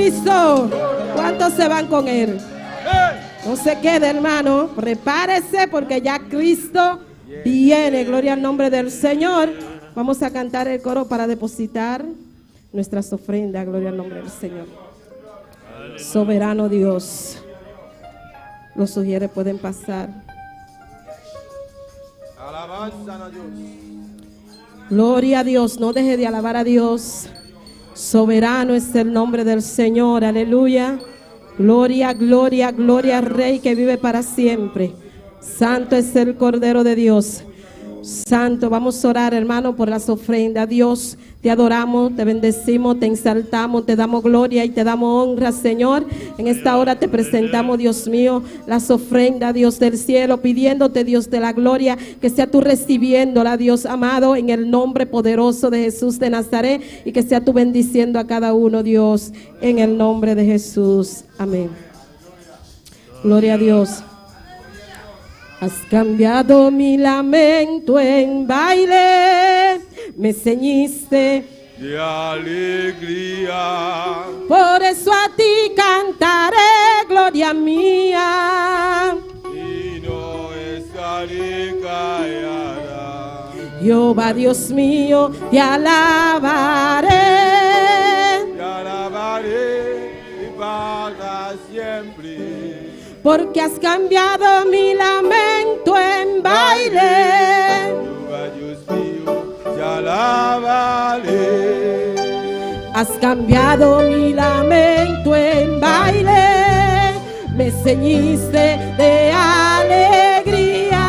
Cristo? ¿Cuántos se van con Él? No se quede, hermano. Prepárese porque ya Cristo viene. Gloria al nombre del Señor. Vamos a cantar el coro para depositar nuestras ofrendas. Gloria al nombre del Señor. Soberano Dios. Los sugieres pueden pasar. Alabanza a Dios. Gloria a Dios. No deje de alabar a Dios. Soberano es el nombre del Señor. Aleluya. Gloria, gloria, gloria al Rey que vive para siempre. Santo es el Cordero de Dios. Santo, vamos a orar, hermano, por las ofrendas. Dios, te adoramos, te bendecimos, te exaltamos, te damos gloria y te damos honra, Señor. En esta hora te presentamos, Dios mío, las ofrendas, Dios del cielo, pidiéndote, Dios de la gloria, que sea tú recibiéndola, Dios amado, en el nombre poderoso de Jesús de Nazaret, y que sea tú bendiciendo a cada uno, Dios, en el nombre de Jesús. Amén. Gloria a Dios. Has cambiado mi lamento en baile, me ceñiste De alegría. por eso a ti cantaré, gloria mía. Y no estaré callada. Jehová Dios mío, te alabaré, Te alabaré y para siempre. porque has cambiado mi lamento en baile. Jehová Dios mío, te alabaré. Has cambiado mi lamento en baile, me ceñiste de alegría,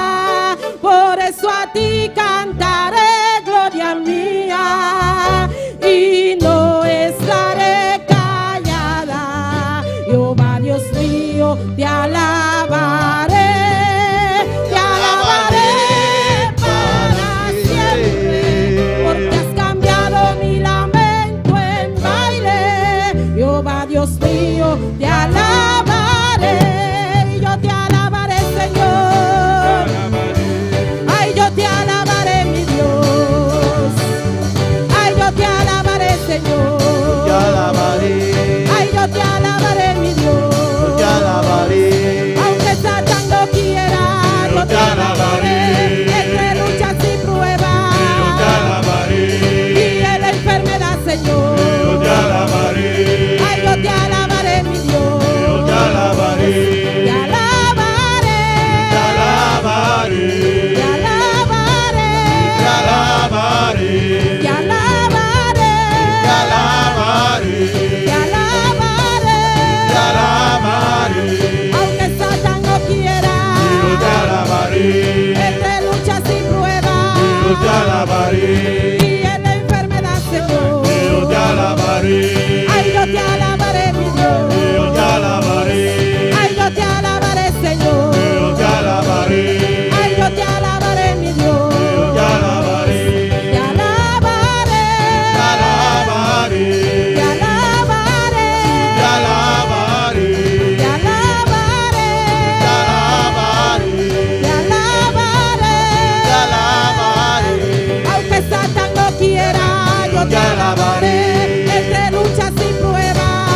por eso a ti cantaré, gloria mía, y no estaré callada. Jehová Dios mío, te alabaré para siempre, porque has cambiado mi lamento en baile. Jehová Dios mío, te alabaré, y yo te alabaré, Señor. Ay, yo te alabaré, mi Dios. Ay, yo te alabaré, Señor. Te alabaré, Ay, yo te alabaré, mi Dios. te alabaré, Aunque Satán no quiera, yo te alabaré. Entre luchas y pruebas, te alabaré, y en la enfermedad, Señor. te alabaré, Ay, yo te alabaré, mi Dios. te alabaré, Te alabaré. te alabaré, Te alabaré. te alabaré, Te alabaré. te alabaré, Te alabaré. te alabaré, Aunque Satán no quiera, te alabaré, entre luchas y pruebas, te alabaré, y en la enfermedad, Señor. te alabaré, Ay, yo te alabaré, mi Dios. te alabaré, Ay, yo te alabaré, Señor. te alabaré, Ay, yo te alabaré, mi Dios. te alabaré, Te alabaré. te alabaré, Te alabaré. te alabaré, Te alabaré. te alabaré, Te alabaré. te alabaré, Aunque Satán no quiera, yo te alabaré. Entre luchas y te pruebas,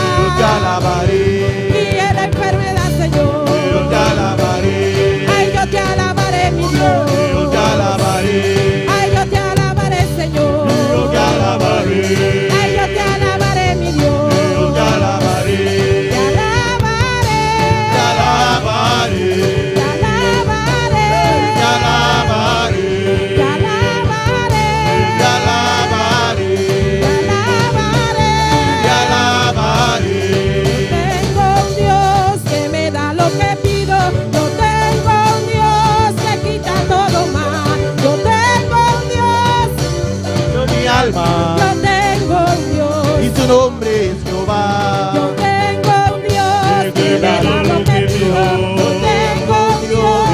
alabaré, y en la enfermedad, Señor. te alabaré, Ay, yo te alabaré, mi Dios. te alabaré, Ay, yo te alabaré, Señor. te alabaré, Ay, yo te alabaré, mi Dios. te alabaré, Te alabaré. te alabaré, Te alabaré. te alabaré, Te alabaré. te alabaré, Te alabaré. te alabaré. Tengo un Dios que me da lo que pido. Yo tengo un Dios que quita todo mal. Yo tengo un Dios. Mi alma Yo tengo un y Dios. su nombre es Jehová. Yo tengo un Dios que me da lo que pido. Yo tengo un Dios.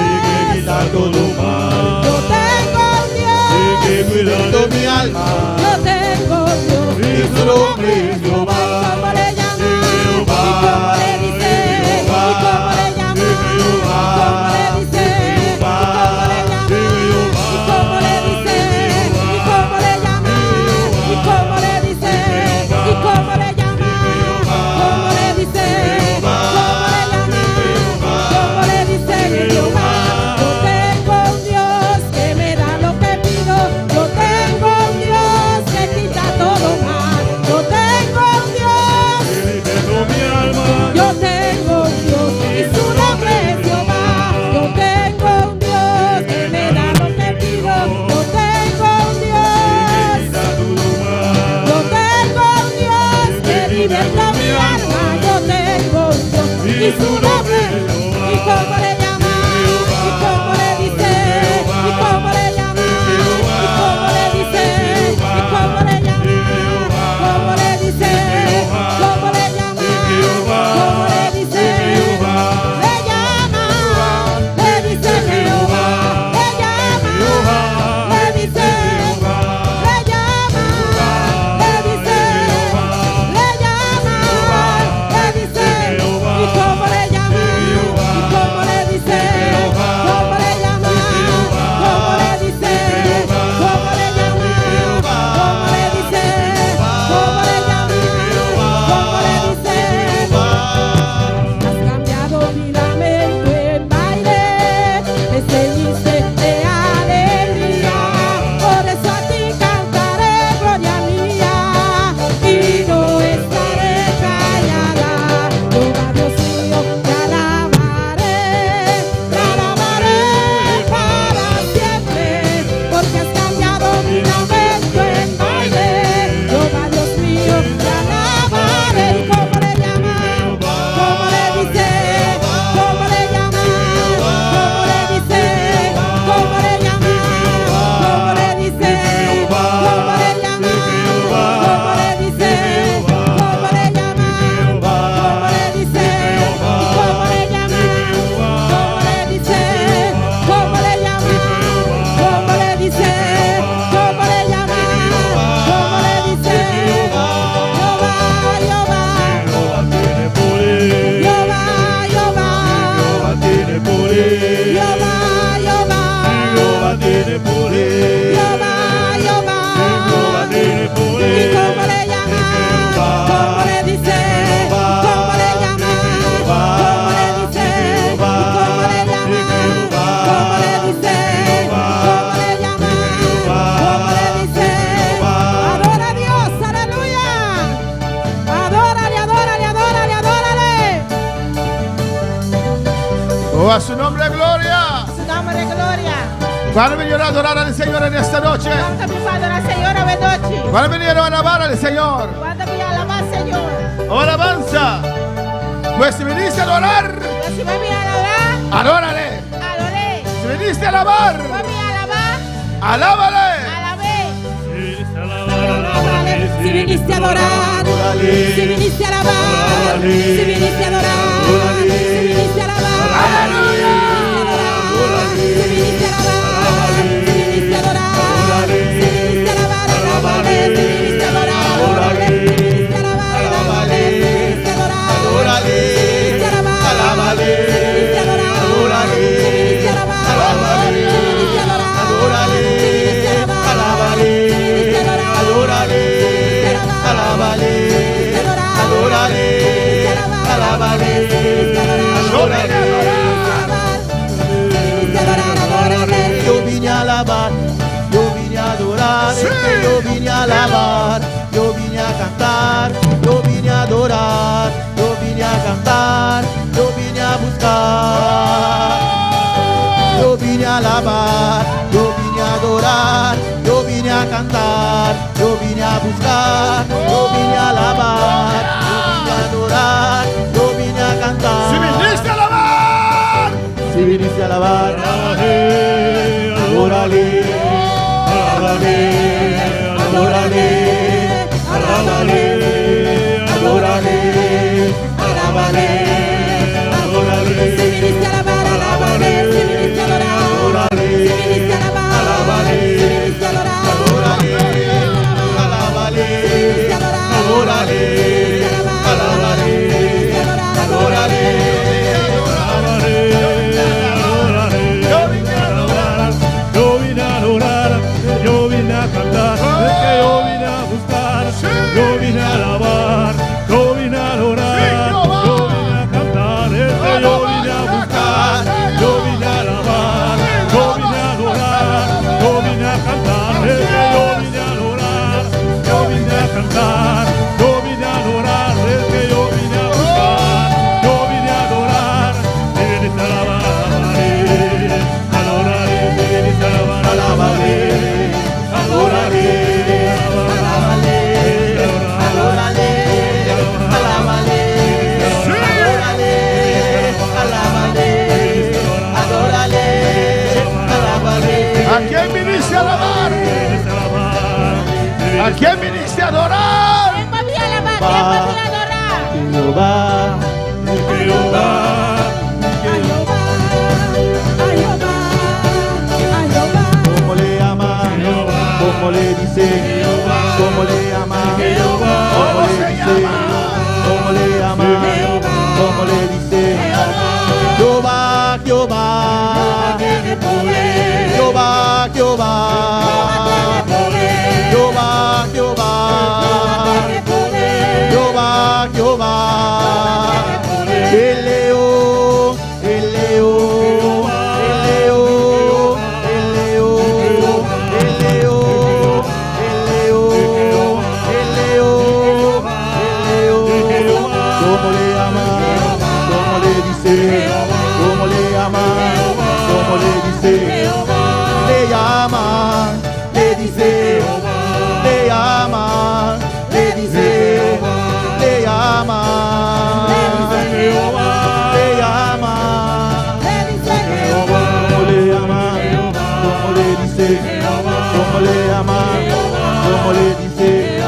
Quita todo mal. Yo tengo un Dios. Cuidando mi alma Yo tengo un Dios. y su nombre es Jehová. ¿Cómo le llaman? Jehová. ¿Y cómo le dicen? ¿Y cómo le llaman? Jehová. ¿Y cómo le dicen? ¿Y Jehová. cómo le llaman? ¿Y cómo le dicen? ¿Y cómo le llaman? ¿Y cómo le dicen? ¿Y cómo le Oh, a su nombre, gloria. Su nombre de gloria. Van a venir a adorar al Señor en esta noche. Vamos a empezar a la Señora Bedochi. Van a venir a alabar al Señor. Cuando voy a alabar, Señor. Oh, alabanza. Pues si viniste a adorar, Pero si voy a alabar, adórale. adoré. Si viniste a alabar, Voy a alabar, alábale. alabé. Si viniste a adorar, si viniste a alabar, si viniste a adorar, si viniste a alabar, ¡Aleluya! si viniste a alabar, si viniste a adorar, si viniste a alabar, alábale, si viniste a adorar, si viniste a alabar, alábale, si viniste a adorar, si viniste a alabar, alábale, si viniste a adorar, si viniste a alabar, alábale, si viniste a adorar, Adórale, si viniste a alabar, alábale, si viniste a adorar, adórale, alábale, adórale, alábale, adórale. Yo vine a alabar, yo vine a adorar, es que yo vine a alabar, yo vine a cantar, yo vine a adorar, yo vine a cantar, yo vine a buscar. Yo vine a alabar, yo vine a adorar, yo vine a cantar, yo vine a buscar, yo vine a alabar, yo vine a adorar, yo vine a cantar. Si viniste a alabar, Si viniste a alabar, adórale, adórale, adórale, adórale, adórale, adórale, adórale. Si viniste a alabar, alábale, si viniste a adorar, si viniste a alabar, si viniste a adorar, Adórale, alábale, adórale, alábale, adórale, yo vine a adorar, Yo vine a adorar, yo vine a cantar, es que yo vine a buscar, yo vine a alabar, yo vine a adorar, yo vine a cantar, es que yo vine a buscar, yo vine a alabar, yo vine a adorar, yo vine a cantar, es que yo vine a adorar, yo vine a cantar, yo vine a adorar, es que yo vine a buscar, yo vine a adorar, si viniste a alabar, adoraré, si viniste a alabar, alábale, adórale, alábale, adórale, alábale, adórale, alábale, adórale, alábale. ¿A quién viniste a alabar? ¿A quién viniste a adorar? ¿Quién voy a alabar? ¿Quién voy a adorar? Jehová, como le ama, como le dice, como le ama, como le dice, como le ama, como le dice. Jehová, Jehová, Jehová, Jehová, Jehová, Jehová, Jehová, Jehová. El león, el león, el león, el león, el león, el león, el león, el león. Como le ama, como le dice, como le ama, como le dice. Le llama, le dice, le llama, le dice, le llama. Le llama, como le ama, como le dice, como le ama, como le dice.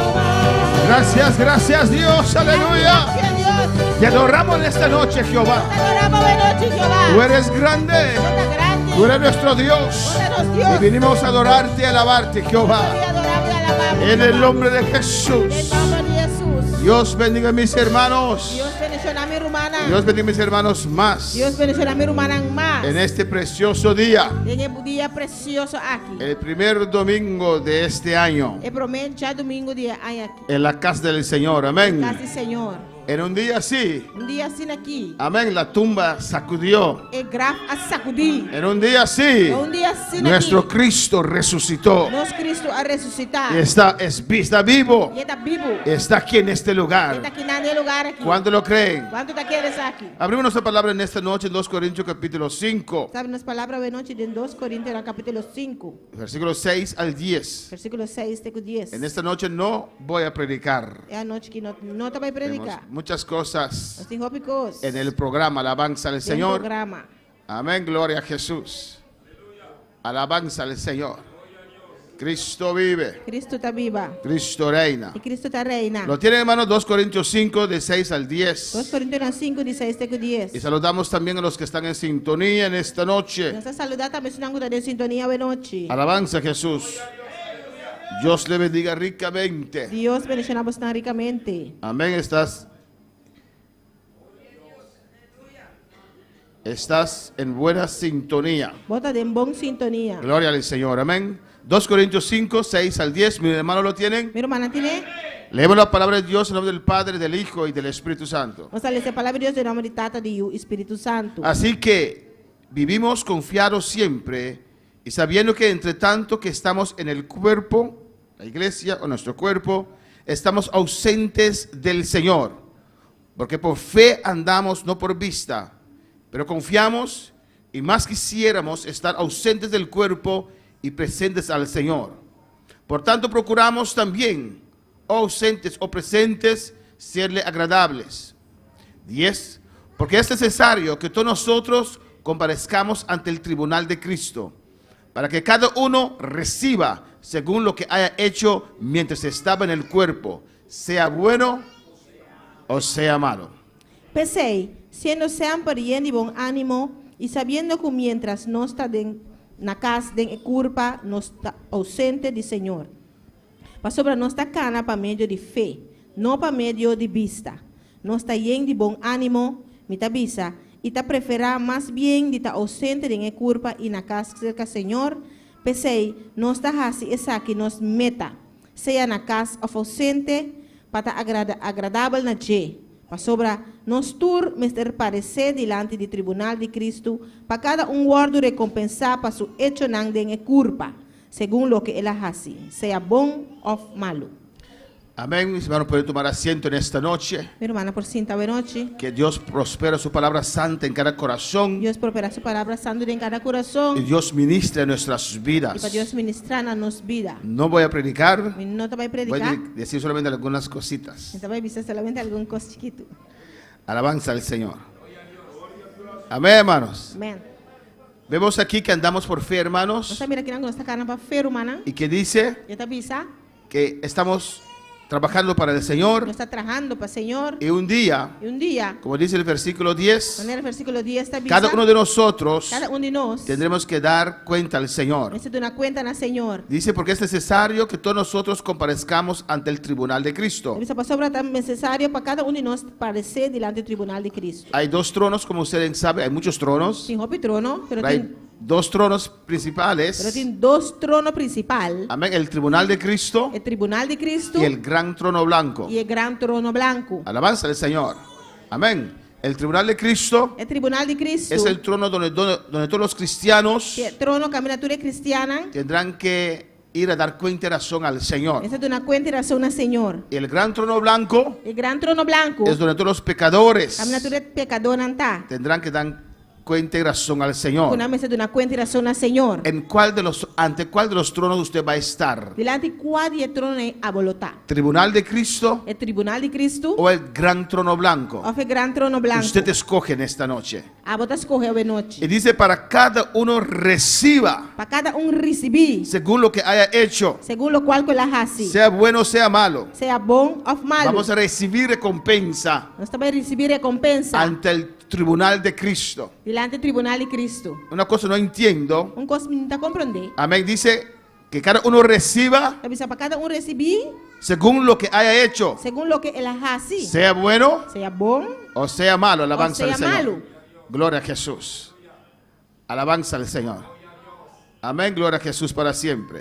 Gracias, gracias Dios, aleluya. Gracias, Dios. Te adoramos en esta noche, Jehová. Te adoramos de noche, Jehová. Tú eres grande, Tú eres grande. tú eres nuestro Dios. Tú eres Y Dios. vinimos a adorarte y alabarte, Jehová. Te adoramos y alabamos. En el nombre de En Jesús. el nombre de Jesús. Dios bendiga a mis hermanos. Dios bendiga a mi hermana. Dios bendiga a mis hermanos más. Dios bendiga a mi hermana más. En este precioso día, En el día precioso aquí. el primer domingo de este año, El primer domingo de año aquí. en la casa del Señor. Amén. Casi Señor. En un día así, Um dia assim aqui, amén, la tumba sacudió. é grave a sacudir. En un día así, Um dia assim nuestro aqui, Cristo resucitó. nosso Cristo a ressuscitar. Y está vivo. E está vivo. Está aquí en este Ele está lugar. aqui nesse lugar aqui. ¿Cuánto lo creen? Quanto está aqueles aqui? Abrimos nuestra palabra en esta noche en 2 Corintios capítulo 5, Sabe, nas palavras de noite de 2 Coríntios, no capítulo 5, versículos 6 al 10. versículo 6 até 10. En esta noche no voy a predicar. É a noite que não está vai Tenemos predicar. muchas cosas Nós temos tópicos en el programa Alabanza al do Señor. programa. Amén, gloria a Jesús. Alabanza al Señor. Cristo vive, Cristo está viva. Cristo reina. E Cristo está reina. Lo tienen, hermanos, 2 Corintios 5, de 6 al 2 10. Coríntios 5, de 6 até 10. Y saludamos también a los que están en sintonía en esta noche. Nós saludamos também se não está de sintonia de noite. Alabanza a Jesús. Dios le bendiga ricamente. Deus bendicionamos tão ricamente. Amén. Estás en buena sintonía. Bota de bom sintonia. Gloria al Señor. Amén. 2 Corintios 5, 6 al 10. Mi hermano lo tienen. Meu irmão, tiene? Leemos la palabra de Dios en nombre del Padre, del Hijo y del Espíritu Santo. Vamos a leer a palavra de Deus em nome de Tata, de Espírito Santo. Así que vivimos confiados siempre y sabiendo que entre tanto que estamos en el cuerpo, la iglesia o nuestro cuerpo, estamos ausentes del Señor. Porque por fe andamos, no por vista. Pero confiamos y más quisiéramos estar ausentes del cuerpo y presentes al Señor. Por tanto, procuramos también, o ausentes o presentes, serle agradables. 10. Porque es necesario que todos nosotros comparezcamos ante el tribunal de Cristo, para que cada uno reciba según lo que haya hecho mientras estaba en el cuerpo, sea bueno o sea malo. Pensei, sendo sempre de bom ânimo e sabendo que mientras não está na casa de culpa, não está ausente do Senhor. Para sobre nossa cana para meio de fé, não para meio de vista. Não está de bom ânimo, me avisa, e está preferir mais bem de estar ausente de culpa e na casa do Senhor. Pensei, não está assim, essa que nos meta, seja na casa ou ausente, para estar agradável na dia. Para sobra, nós tur mestre parecer diante do tribunal de Cristo, para cada guardo recompensar para su hecho não de culpa, segundo lo que ele hace, seja bom ou malo. Amén, mis hermanos, pueden tomar asiento en esta noche. Mi hermana, por cinta de noche, Que Dios prospera su palabra santa en cada corazón Deus prospera su palabra santa en cada y coração Dios ministra en nuestras e para vidas. Deus ministrar na nossa vida. No voy a predicar, Não te vai voy predicar, a decir solamente algunas cositas. não te vai dizer solamente algum coisa chiquito. Alabanza al Señor. Amén, hermanos. Amém. Vemos aquí que andamos por fe, hermanos, Nós mira aqui na nossa cara para fer humana, y que dice eu te avisa, que estamos trabajando para el Señor nós está trabalhando para o Senhor y un día, e dia, como dice el versículo 10, no versículo 10 está avisa, cada uno de nosotros cada de nós tendremos que dar cuenta al Señor. necessita uma conta na Senhor. Dice porque es necesario que todos nosotros comparezcamos ante el tribunal de Cristo. Avisa para sobra também necessário para cada de nós parecer diante do tribunal de Cristo. Hay dos tronos, como ustedes saben, hay muchos tronos. Tem roupa e trono, pero Hay dos tronos principales. tem dois tronos principais. Amén. El tribunal de Cristo O tribunal de Cristo y el gran trono blanco. e o grande trono branco. Alabanza al Señor. Amén. El tribunal de Cristo O tribunal de Cristo es el trono donde todos los cristianos que é trono caminatura cristiana. tendrán que ir a dar cuenta y razón al Señor. Essa é uma conta e razão ao Senhor. Y el gran trono blanco O grande trono branco, es donde todos los pecadores caminatura pecador não está. tendrán que dar cuenta y razón al Señor. Kuna mesa de uma conta e razão ao Senhor. ¿Ante cuál de los tronos usted va a estar? Delante qual é trono a voltar? ¿Tribunal de Cristo O tribunal de Cristo o el gran trono blanco? ou o grande trono branco? Usted escoge en esta noche. A botar escorreu de noite. Y dice, para cada uno reciba Para cada receber, según lo que haya hecho, segundo o qual que ela hace, sea bueno o sea malo. seja bom ou malo. Vamos a recibir recompensa Nós também receber recompensa ante el tribunal de Cristo. delante do tribunal de Cristo. Una cosa no entiendo. Coisa que não está compreender. Amén. Dice que cada uno reciba Avisa para cada receber, según lo que haya hecho, segundo o que ela hace, sea bueno seja bom o sea malo. Alabanza sea al Señor. malo. Gloria a Jesús. Alabanza al Señor. Amén. Gloria a Jesús para siempre.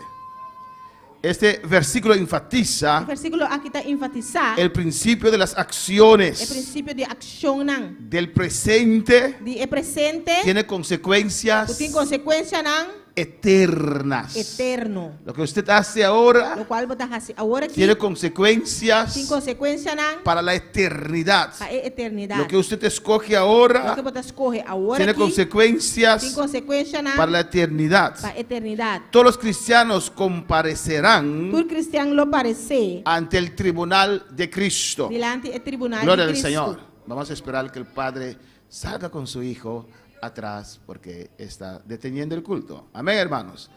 Este versículo O enfatiza versículo aqui está enfatizar el principio de las o acciones princípio de ação não. del presente. De presente, Tiene tu consecuencias tem consequência não eternas. eterno. Lo que usted hace ahora Lo qual você faz agora aqui tiene tem consecuencias consequência não para la eternidad. para a eternidade. Lo que usted escoge Lo ahora que você escorre agora tiene aqui tem consecuencias consequência não para la eternidad. para a eternidade. Todos los cristianos comparecerán Todo cristiano lo parecer ante el tribunal de Cristo. delante do tribunal Gloria de al Cristo. Señor. Vamos a esperar que el Padre salga con su Hijo atrás porque está deteniendo el culto. Amén, hermanos.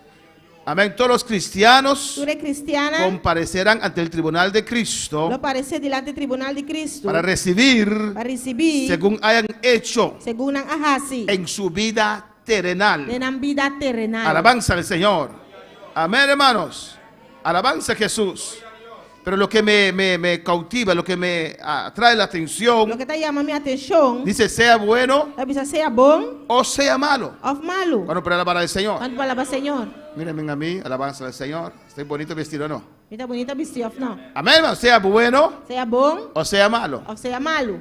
Amén. Todos los cristianos Tu eres cristiana, comparecerán ante el tribunal de Cristo lo parecer delante do tribunal de Cristo para recibir para receber según hayan hecho segundo a hasi en su vida terrenal. de na vida terrenal. Alabanza al Señor. Amén, hermanos. Alabanza a Jesús. Pero lo que me cautiva, lo que me atrae la atención, Lo que está llamando minha atenção dice sea bueno é precisa ser bom o sea malo. ou malo. Cuando para alabar al Señor. Quando palavra Senhor, Mírenme a mí, alabanza al Señor. Estoy bonito vestido o no. me tá bonita vestir ou não. Amén, hermanos. Sea bueno Seja bom o sea malo. ou seja malo.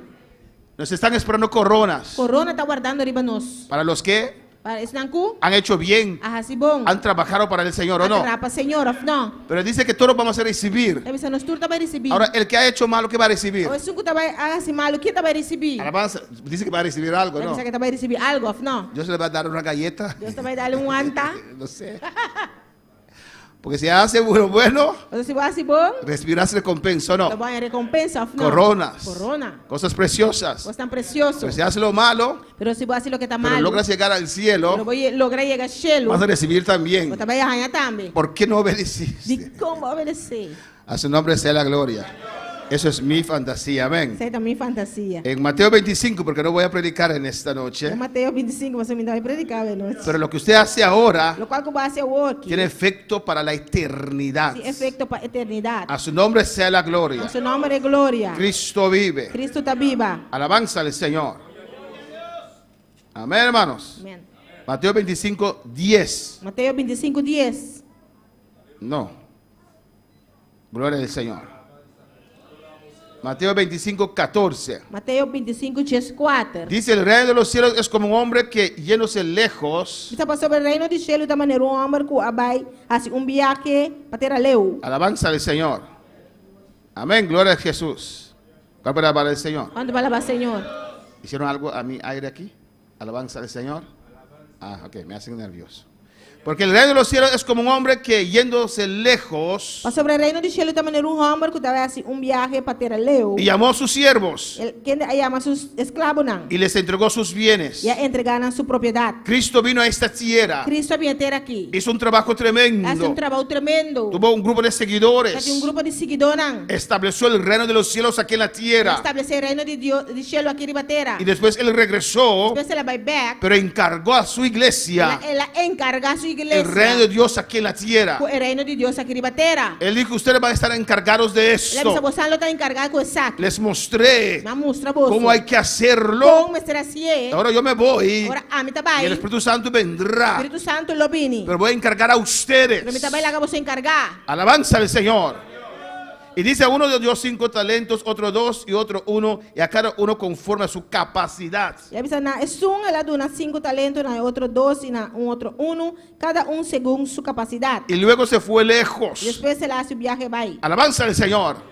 Nos están esperando coronas. Corona está guardando riba nós. Para los que Para esse nanku, han hecho bien, a hasi bom. han trabajado para el Señor o no. Atrapa Senhor ou não. Pero dice que todos vamos a recibir. Deve ser nós tudo vai receber. Ahora, el que ha hecho malo, ¿qué va a recibir? O esse que vai hasi malo, que vai receber? Alabanza, dice que va a recibir algo, Deve ¿no? ser que vai receber algo ou não. Dios le va a dar una galleta. Deus vai dar um anta. No sé. Porque si hace bueno, Ou se vai hasi bom, recibirás recompensa o lo no. vai recompensa ou não. Coronas. Corona. Cosas preciosas. Coisa tão precioso. Pero si hace lo malo, Pero se vai hasi lo que está pero malo, logras llegar al pero cielo, vai lograr chegar ao cielo, vas a recibir también. você vai ganhar também. ¿Por qué no obedeciste? De como obedecer. A su nombre sea la gloria. Eso es mi fantasía, amén. Essa é também fantasia. En Mateo 25, porque no voy a predicar en esta noche, Em Mateus 25, você me dá vai predicar à noite. pero lo que usted hace ahora Lo qual que vai ser o aqui. tiene efecto para la eternidad. Tem efeito para a eternidade. A su nombre sea la O gloria. seu nome é glória. Cristo vive. Cristo está viva. Alabanza al Señor. Amén, hermanos. Amém. Mateo 25, 10. Mateus 25, 10. No. Gloria al Señor. Mateo 25, 14. Mateus 25, 10, 4. Dice, el reino de los cielos es como un hombre que yéndose lejos. Está passando sobre o reino de cielo da maneira homem que abai assim viaje para ter a leu. Alabanza al Señor. Amén, gloria a Jesús. ¿Cuál para alabar al Señor? Quando vai lavar Senhor? ¿Hicieron algo a mi aire aquí? Alabanza al Señor. Ah, ok, me hacen nervioso. Porque el reino de los cielos es como un hombre que yéndose lejos Para sobre o reino de cielo da maneira homem que abai assim viaje para ter a leu. y llamó a sus siervos Quem chama seus escravos não. y les entregó sus bienes. E entregaram sua propriedade. Cristo vino a esta tierra, Cristo vem ter aqui. hizo un trabajo tremendo, Hace trabalho tremendo. tuvo un grupo de seguidores, Tem grupo de seguidores. estableció el reino de los cielos aquí en la tierra Estabelecer o reino de Deus, de cielo aqui em terra. y después él regresó, Depois ela vai back. pero encargó a su iglesia Ela encarga a sua igreja. el reino de Dios aquí en la tierra. O reino de Deus aqui em terra. Él dijo, ustedes van a estar encargados de Ela esto. disse, você não está encarregado com isso aqui. Les mostré Mas mostra você. cómo hay que hacerlo. Como será assim? Ahora yo me voy Agora, a mim y também. el Espíritu Santo vendrá, Espírito Santo lo vini. pero voy a encargar a ustedes. Pero mim também lá você encargar. Alabanza al Señor. Y dice, a uno dio 5 talentos, otro 2 y otro 1, y a cada uno conforme a su capacidad. E a bisa na ela dona 5 talentos, na outro 2 e na outro 1, cada segundo sua capacidade. Y luego se fue lejos. Depois ela hace o viaje vai. Alabanza al Señor.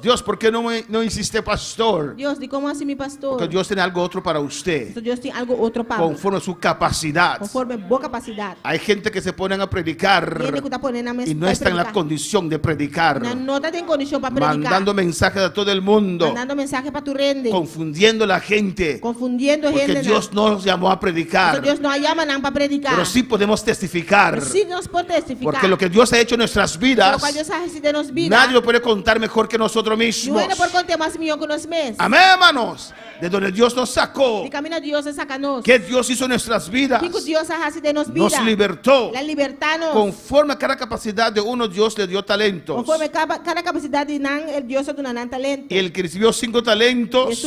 Dios, ¿por qué no hiciste pastor? Deus, de como assim, mi pastor? Porque Dios tiene algo otro para usted, Então, Deus tem algo outro para. conforme a su capacidad. Conforme boa capacidade. Hay gente que se ponen a predicar Ele que está ponendo a y no está en la condición de predicar, Não está em condição para predicar. mandando mensajes a todo el mundo, Mandando mensaje para tu rende. confundiendo a la gente, Confundindo porque gente. Dios no nos llamó a Então, predicar, Deus não chama não para predicar. pero sí podemos testificar, Pero sí nos pode testificar. porque lo que Dios ha hecho en nuestras vidas, Lo cual Deus ha recebido nos vida. nadie lo puede contar mejor que nosotros nosotros mismos. Não é por conta mais melhor que nós mesmos. Amén, hermanos. De donde Dios nos sacó. De caminho Deus saca-nos. Que Dios hizo en nuestras vidas. Que Deus hace de nos Nos vida. libertó. La libertad-nos. Conforme a cada capacidad de uno, Dios le dio talentos. Conforme cada capacidade nan, Deus dá um talento. Y el que recibió 5 E talentos,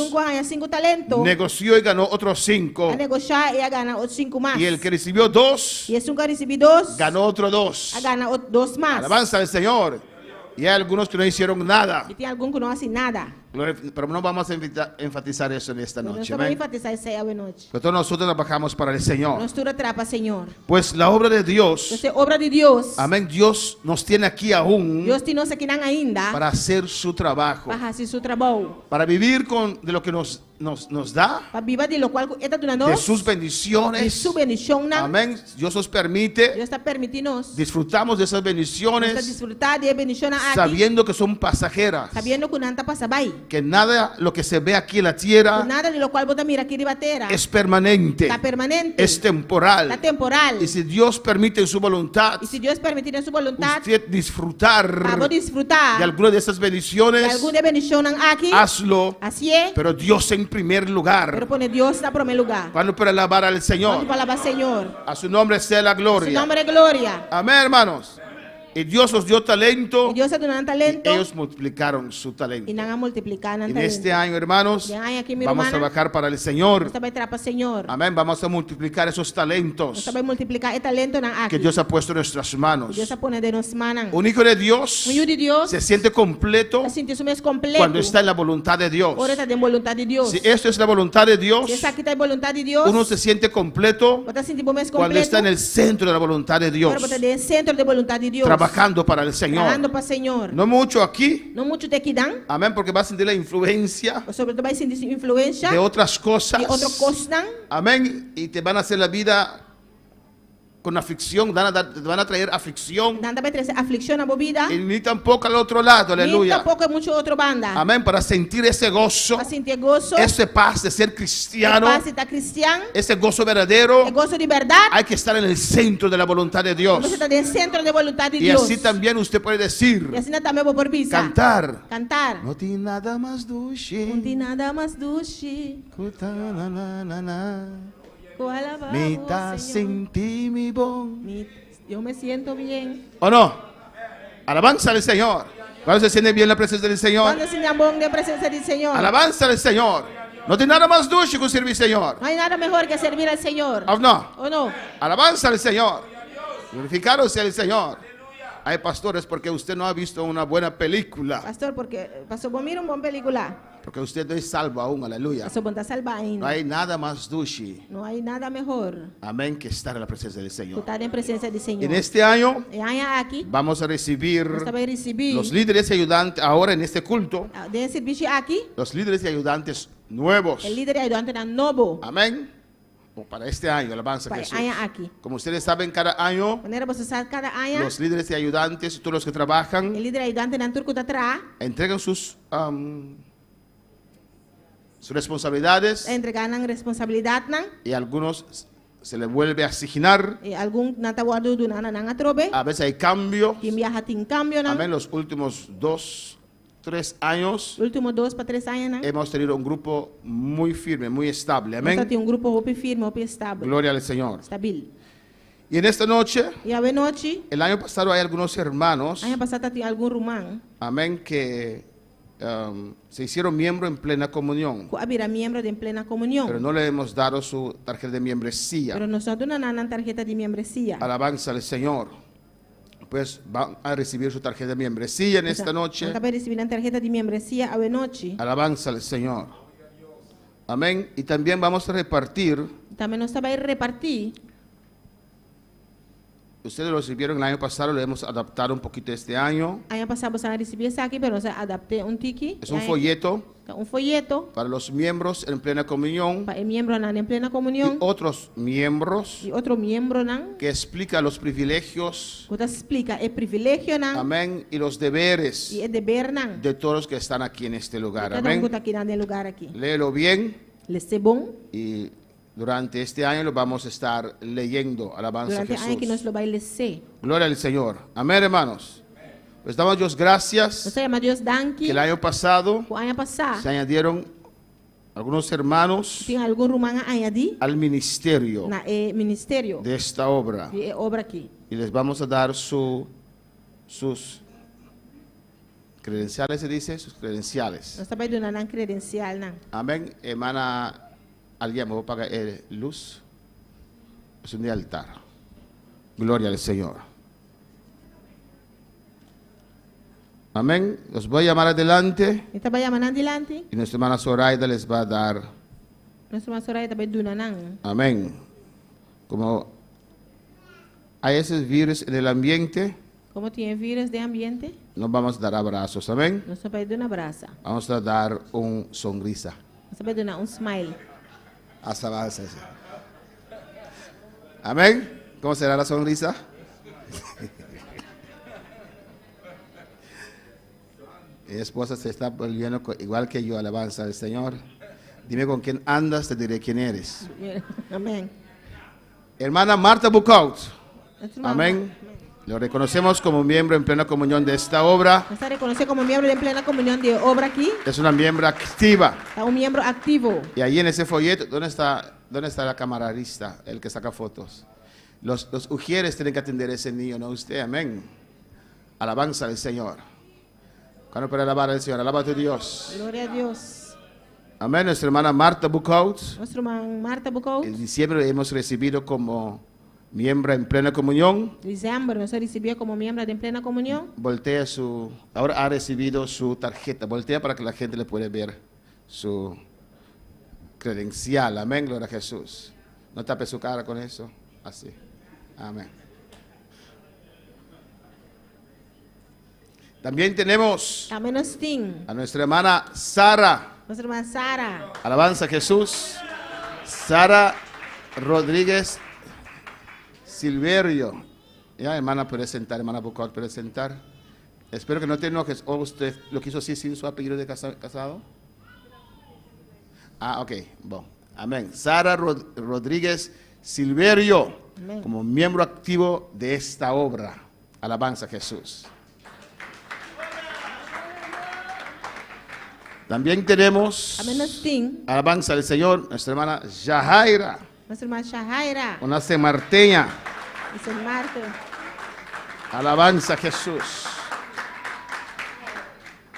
5 talentos. negoció y ganó otros 5. A negociar e a ganhar outros 5 mais. Y el que recibió 2, E esse que recebido 2. ganó otros 2. A ganhar 2 mais. Alabanza al Señor. Y hay algunos que no hicieron nada. E tem algum que não faz nada. Pero no vamos a enfatizar eso en esta Nós noche. estamos a Amén. enfatizar isso aí à noite. Pero todos nosotros trabajamos para el Señor. Nós tudo atrapa, Senhor. Pues la obra de Dios, Essa é obra de Deus. amén, Dios nos tiene aquí aún Deus tem nós aqui não ainda para hacer su trabajo. para fazer seu trabalho. Para vivir de lo que nos da, Para viver de lo qual está dando de nós. sus De bendiciones. sua bendição. Amén. Dios nos permite, Deus está permitindo nós. disfrutamos de esas Está bendiciones desfrutar de bendição aqui. sabiendo que son pasajeras. Sabendo que não está para saber. Que nada lo que se ve aquí en la tierra Nada de lo qual você mira aqui de batera. es permanente, Está permanente. es temporal. Está temporal. Y si Dios permite en su voluntad, E se Deus permitir em sua vontade, usted disfrutar para desfrutar de alguna de esas de bendiciones, alguma bendição aqui, hazlo, assim é. pero Dios en primer lugar. Pero pone Deus na primeiro lugar. Cuando para alabar al Quando Señor, palavra Senhor. a su nombre sea la Su gloria. nome é glória. Amén, hermanos. Y Dios os dio talento. E Deus está dando talento. Y ellos multiplicaron su E talento. não a multiplicar En talento. este año, hermanos, Y en aquí, mi vamos a hermana, trabajar para el Señor. Nós também trapa Senhor. Amén. Vamos a multiplicar esos Nós talentos também multiplicar o talento na que aqui. Dios ha puesto en nuestras manos. Deus está pondo de nos manos. Un hijo de Dios O filho de Deus se siente completo se sente mesmo completo. cuando está en la voluntad de Dios. Ora está de vontade de Deus. Si esto es la voluntad de Dios, Se essa aqui está em vontade de Deus, uno se siente completo você sente mesmo cuando completo. está en el centro de la voluntad de Dios, Agora você está no centro de vontade de Deus. trabajando para el Señor. Trabajando para o Senhor. No mucho aquí, Não muito te quitam. amén, porque va a sentir la influencia Sobre todo vai sentir influência de otras cosas, de outras coisas. amén, y te van a hacer la vida con aflicción, te van a traer aflicción, Nada vai trazer aflição na vida. y ni tampoco al otro lado, Nem aleluya, tampouco é muito outra banda. amén, para sentir ese gozo, Para sentir gozo. ese paz de ser cristiano, Paz de estar cristiano. ese gozo verdadero. É gozo de verdade. Hay que estar en el centro de la voluntad de Dios. Você está no centro de vontade de Y Deus. así también usted puede decir, E assim também vou por visa. cantar. Cantar. No tiene nada más dulce. Não tem nada mais doce. Alabamos, Me da Senhor. sentir mi bon. Eu me siento bem. ¿O no? Alabanza al Señor. ¿Cuándo se siente bien la presencia del Señor? Quando se bom de presença do Senhor. Alabanza al Señor. No tiene nada más dulce que servir al Señor. Não há nada melhor que servir ao Senhor. ¿O no? Ou não? Alabanza al Señor. Glorificado sea el Señor. Hay pastores porque usted no ha visto una buena película. Pastor, porque pastor, bom mira bom película. Porque usted no es salvo aún, aleluya. Pastor, bom tá salva No ainda. hay nada más dulce, Não há nada melhor. amén, que estar en la presencia del Tu Señor. estar em presença do Senhor. En este año E aí aqui, vamos a recibir nós também receber los líderes y ayudantes, ahora en este culto, de serviço aqui, los líderes y ayudantes nuevos. o líder ajudante da novo. Amén. O para este año, alabanza a Para Jesús. aí aqui. Como ustedes saben, cada año Maneira você sabe cada ano, los líderes y ayudantes, todos los que o trabajan, líder ajudante da turco da atrás, entregan sus responsabilidades entregando responsabilidade nan, y algunos se les vuelve a asignar. e algum nata guardo do nana nan atrobe, A veces hay cambios. que viaja tem cambio nan. Amén. Los últimos 2-3 años Último 2 para 3 anos nan. hemos tenido un grupo muy firme, muy estable. Nós Amén. tem grupo hope firme, hope estável, Gloria al Señor. estabil. Y en esta noche, E a noite, el año pasado hay algunos hermanos, ano passado tinha algum rumão, amén, que se hicieron miembro en plena comunión, que había miembro de plena comunhão. pero no le hemos dado su tarjeta de membresía. Pero nós não temos tarjeta de membresía. Alabanza al Señor. Pues van a recibir su tarjeta de membresía en esta noche. Acabei de receber a tarjeta de membresía a noite. Alabanza al Señor. Amén. Y también vamos a repartir. Também nós também repartir. Ustedes lo recibieron el año pasado, lo hemos adaptado un poquito este año. Ano passado você recebeu isso aqui, pero nós adaptei tiki. Es un folleto folheto para los miembros en plena comunión para el miembro nan em plena y comunhão otros miembros e outro miembro nan que explica los privilegios, que explica o privilégio nan amén, y los deberes e o dever nan. de todos los que están aquí en este lugar. Cada que Amén. está aqui nesse lugar aqui. Léelo bien Leste bom. y durante este año lo vamos a estar leyendo. Alabanza a Durante o ano que nós Jesús. lo vai lecer. Gloria al Señor. Amén, hermanos. Pues damos a Dios gracias Nós chamamos Deus que danke. el año pasado O ano passado, se añadieron algunos hermanos tinha algum rumanga añadi al ministerio na ministério de esta obra. de obra aqui. Y les vamos a dar sus credenciales, se dice, sus credenciales. Nós também dando nan credencial nan. Amén. Hermana, alguien me va a pagar luz. Es un altar. Gloria al Señor. Amén. Los voy a llamar adelante Então vai chamar nan dilante. y nuestra hermana Zoraida les va a dar. Nós vamos orar também dando nan. Amén. Como hay esos virus en el ambiente, Como tinha vírus de ambiente, no vamos a dar abrazos. Amén. nós também dando abraça. Vamos a dar un sonrisa. Nós também dando smile. Hasta avanza. Amén. ¿Cómo será la sonrisa? Mi esposa se está volviendo igual que yo, alabanza al Señor. Dime con quién andas, te diré quién eres. Amém. Hermana Marta Bucaut. Nossa irmã, Amén. Lo reconocemos como miembro en plena comunión de esta obra. Nós está reconhecido como membro de plena comunhão de obra aqui. Es una miembro activa. Está miembro ativo. Y ahí en ese folleto, ¿dónde está la camarista, el que saca fotos? Los ujieres tienen que atender a ese niño, no usted. Amén. Alabanza al Señor. Cuando para alabar al Señor, alaba a tu Dios. Glória a Deus. Amén. Nuestra hermana Marta Bucaut. Nossa irmã Marta Bucou. En diciembre hemos recibido como miembro en plena comunión. Dezembro, nós recebia como membro de plena comunhão. Voltea ahora ha recibido su tarjeta. Voltea para que la gente le pueda ver su credencial. Amén, gloria a Jesús. No tape su cara con eso. Así. Amén. También tenemos Também nós temos a nuestra hermana Sara. nossa irmã Sara. Alabanza a Jesús. Sara Rodríguez Silverio. Ya, hermana, puede sentar, hermana Bucaut, puede sentar. Espero que no te enojes. ¿O usted lo quiso así sin su apellido de casado? Ah, ok. Bueno. Amén. Sara Rodríguez Silverio, Amén. como miembro activo de esta obra. Alabanza a Jesús. También tenemos, Também nós temos alabanza al Señor, nuestra hermana Yahaira, nossa irmã Shahaira. una semarteña. Nossa Marta. Alabanza a Jesús.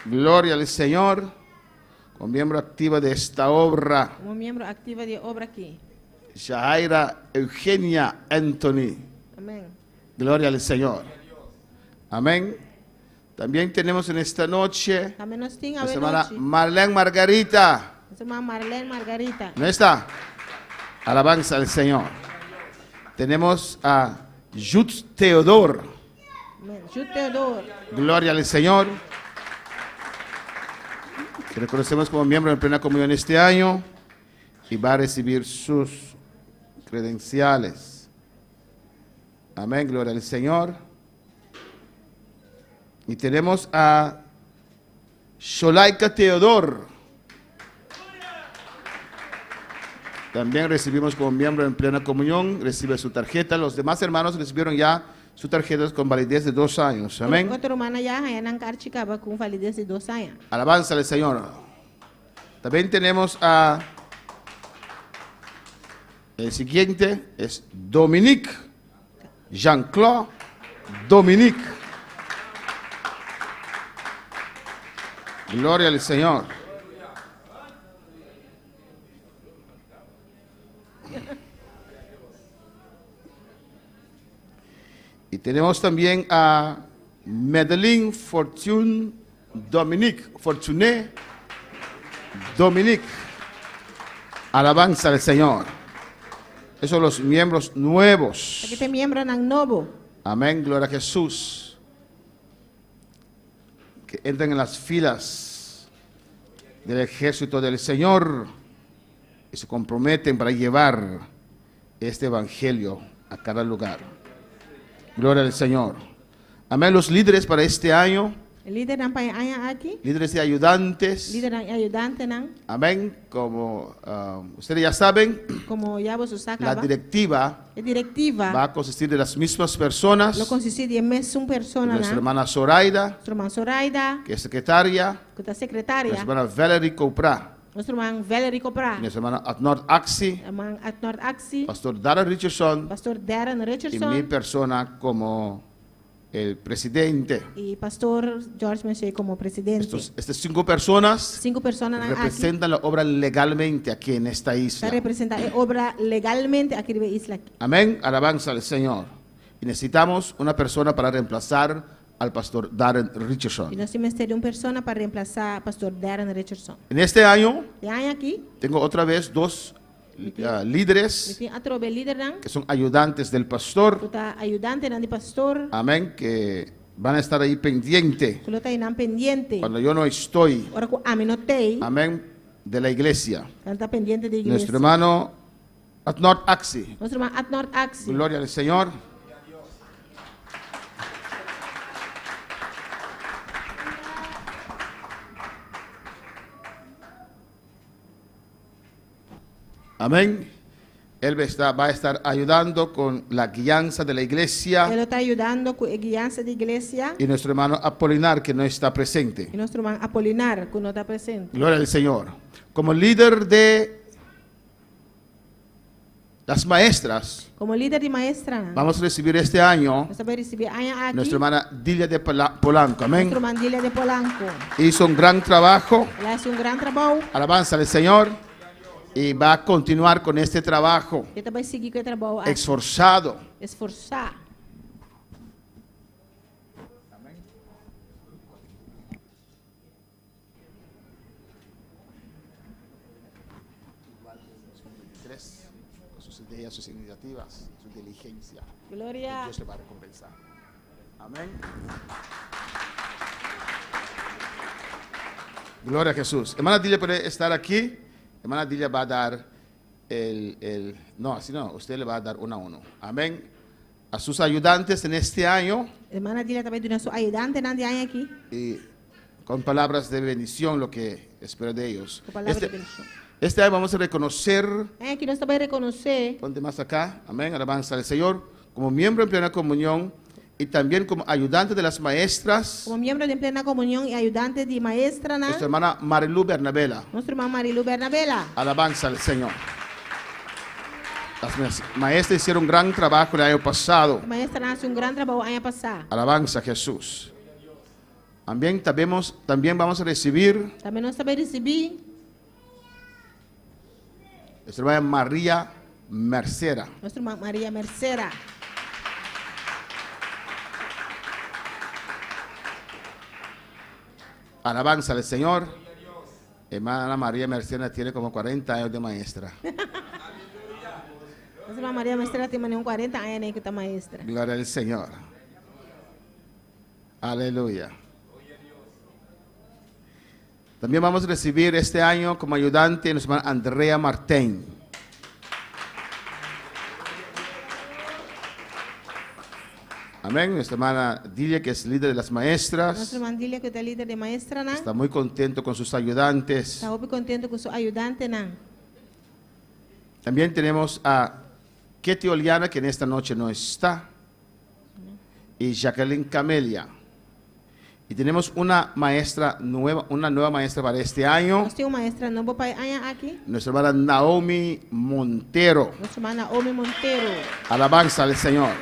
Gloria al Señor, como miembro activa de esta obra. Como membro ativa de obra aqui. Yahaira Eugenia Anthony. Amém. Gloria al Señor. Amén. También tenemos en esta noche Também nós temos a nuestra hermana noite. Marlene Margarita. Nossa irmã Marlene Margarita. ¿No está? Alabanza al Señor. Tenemos a Jud Teodor. Amém. Jude Teodoro. Gloria al Señor. Que reconocemos como miembro en plena comunión este año y va a recibir sus credenciales. Amén, gloria al Señor. Y tenemos a Sholaika Teodor. También recibimos como miembro en plena comunión, recibe su tarjeta. Los demás hermanos recibieron ya sus tarjetas con validez de 2 años. Amén. Outra irmã já é na carticaba com validez de 2 anos. Alabanza al Señor. También tenemos a el siguiente es Dominique Jean-Claude Dominique. Gloria al Señor. Y tenemos también a Medellín Fortune Fortuné Dominique. Alabanza al Señor. Esos son los miembros nuevos. Aqui tem membro nang novo. Amén, gloria a Jesús. Que entran en las filas del ejército del Señor y se comprometen para llevar este evangelio a cada lugar. Gloria al Señor. Amén, los líderes para este año El líder nang pay aya aquí. líderes y ayudantes. Líder nang ayudante nang. Amén. Como ustedes ya saben, Como ya vos la usaka directiva la directiva va a consistir de las mismas personas. lo consiste de mesma persona Nuestra nang. hermana Zoraida, Nuestra hermana Zoraida, que es secretaria. que está Nuestra secretaria. hermana Valerie Copra. Nuestra hermana Valerie Copra. Nuestra hermana Atnord Axi. Hermana Atnord Axi. Pastor Dara Richardson. Pastor Darren Y mi Richardson. persona como el presidente. Y Pastor George Meshe como presidente. Estas 5 personas 5 personas nang aquí. representan la obra legalmente aquí en esta Está isla. representada obra legalmente aquí en la isla. Amén. Alabanza al Señor. Y necesitamos una persona para reemplazar al pastor Darren Y Richardson. nós temos que ter uma pessoa para reemplazar a Pastor Darren Richardson. En este año De año aquí, tengo otra vez 2 líderes tem a trobe líder nang, que son ayudantes del pastor. que está ayudante nang de pastor, Amén. Que van a estar ahí pendiente que lo está nang pendiente. cuando yo no estoy. Ora ko ami no tei, Amén. De la iglesia. está pendiente de Nuestro iglesia. hermano Atnord Axi. Nosso irmão Atnord Axi. Gloria al Señor. Amén. Él va a estar ayudando con la guianza de la iglesia. Ele está ajudando com a guiança da igreja. Y nuestro hermano Apolinar, que no está presente. E nosso irmão Apolinar, que não está presente. Gloria al Señor. Como líder de las maestras, Como líder de maestra, nang, vamos a recibir este año nós vamos receber año aqui. nuestra hermana Dilia de Polanco. Amén. Nosso irmão Dília de Polanco. Hizo un gran trabajo. Ela faz grande trabalho. Alabanza al Señor. Y va a continuar con este trabajo Ele também seguir com o trabalho. aqui. esforzado. Esforçar. Con sus ideas, sus iniciativas, su diligencia. Glória. Dios le va a recompensar. Amén. Gloria a Jesús. Hermana Dilia puede estar aquí. Hermana Dilia va a dar no, así no, usted le va a dar 1 a 1. Amén. A sus ayudantes en este año Hermana Dília também do nosso ajudante nang de año aqui. y con palabras de bendición lo que espero de ellos. Com palavra de bênção. Este año vamos a reconocer, Año aqui nós também reconhecer ponte más acá, amén, alabanza al Señor, como miembro en plena comunión y también como ayudante de las maestras, como membro de plena comunhão e ajudante de maestra nang. nuestra hermana Marilu Bernabela. Nosso irmão Marilu Bernabela. Alabanza al Señor. Las maestras hicieron un gran trabajo el año pasado. A maestra nasce grande trabalho ano passado. Alabanza a Jesús. También vamos a recibir Também nós também recebi nuestra hermana María Mercera. nossa irmã Maria Mercera. Alabanza al Señor. Hermana María Mercera tiene como 40 años de maestra. Nossa irmã Maria Mercera tem mais 40 anos aí que está maestra. Gloria al Señor. Aleluya. También vamos a recibir este año como ayudante a nuestra hermana Andrea Martín. Amén. Nuestra hermana Dilia, que es líder de las Nossa maestras, irmã Dília, que é líder de maestra, não? está muy contento con sus ayudantes. Está muito contente com seu ajudante, não? También tenemos a Ketty Oliana, que en esta noche no está, y Jacqueline Camelia. Y tenemos una nueva maestra para este año, Nós temos uma maestra nova para ano aqui. nuestra hermana Naomi Montero. Nossa irmã Naomi Monteiro, Alabanza al Señor,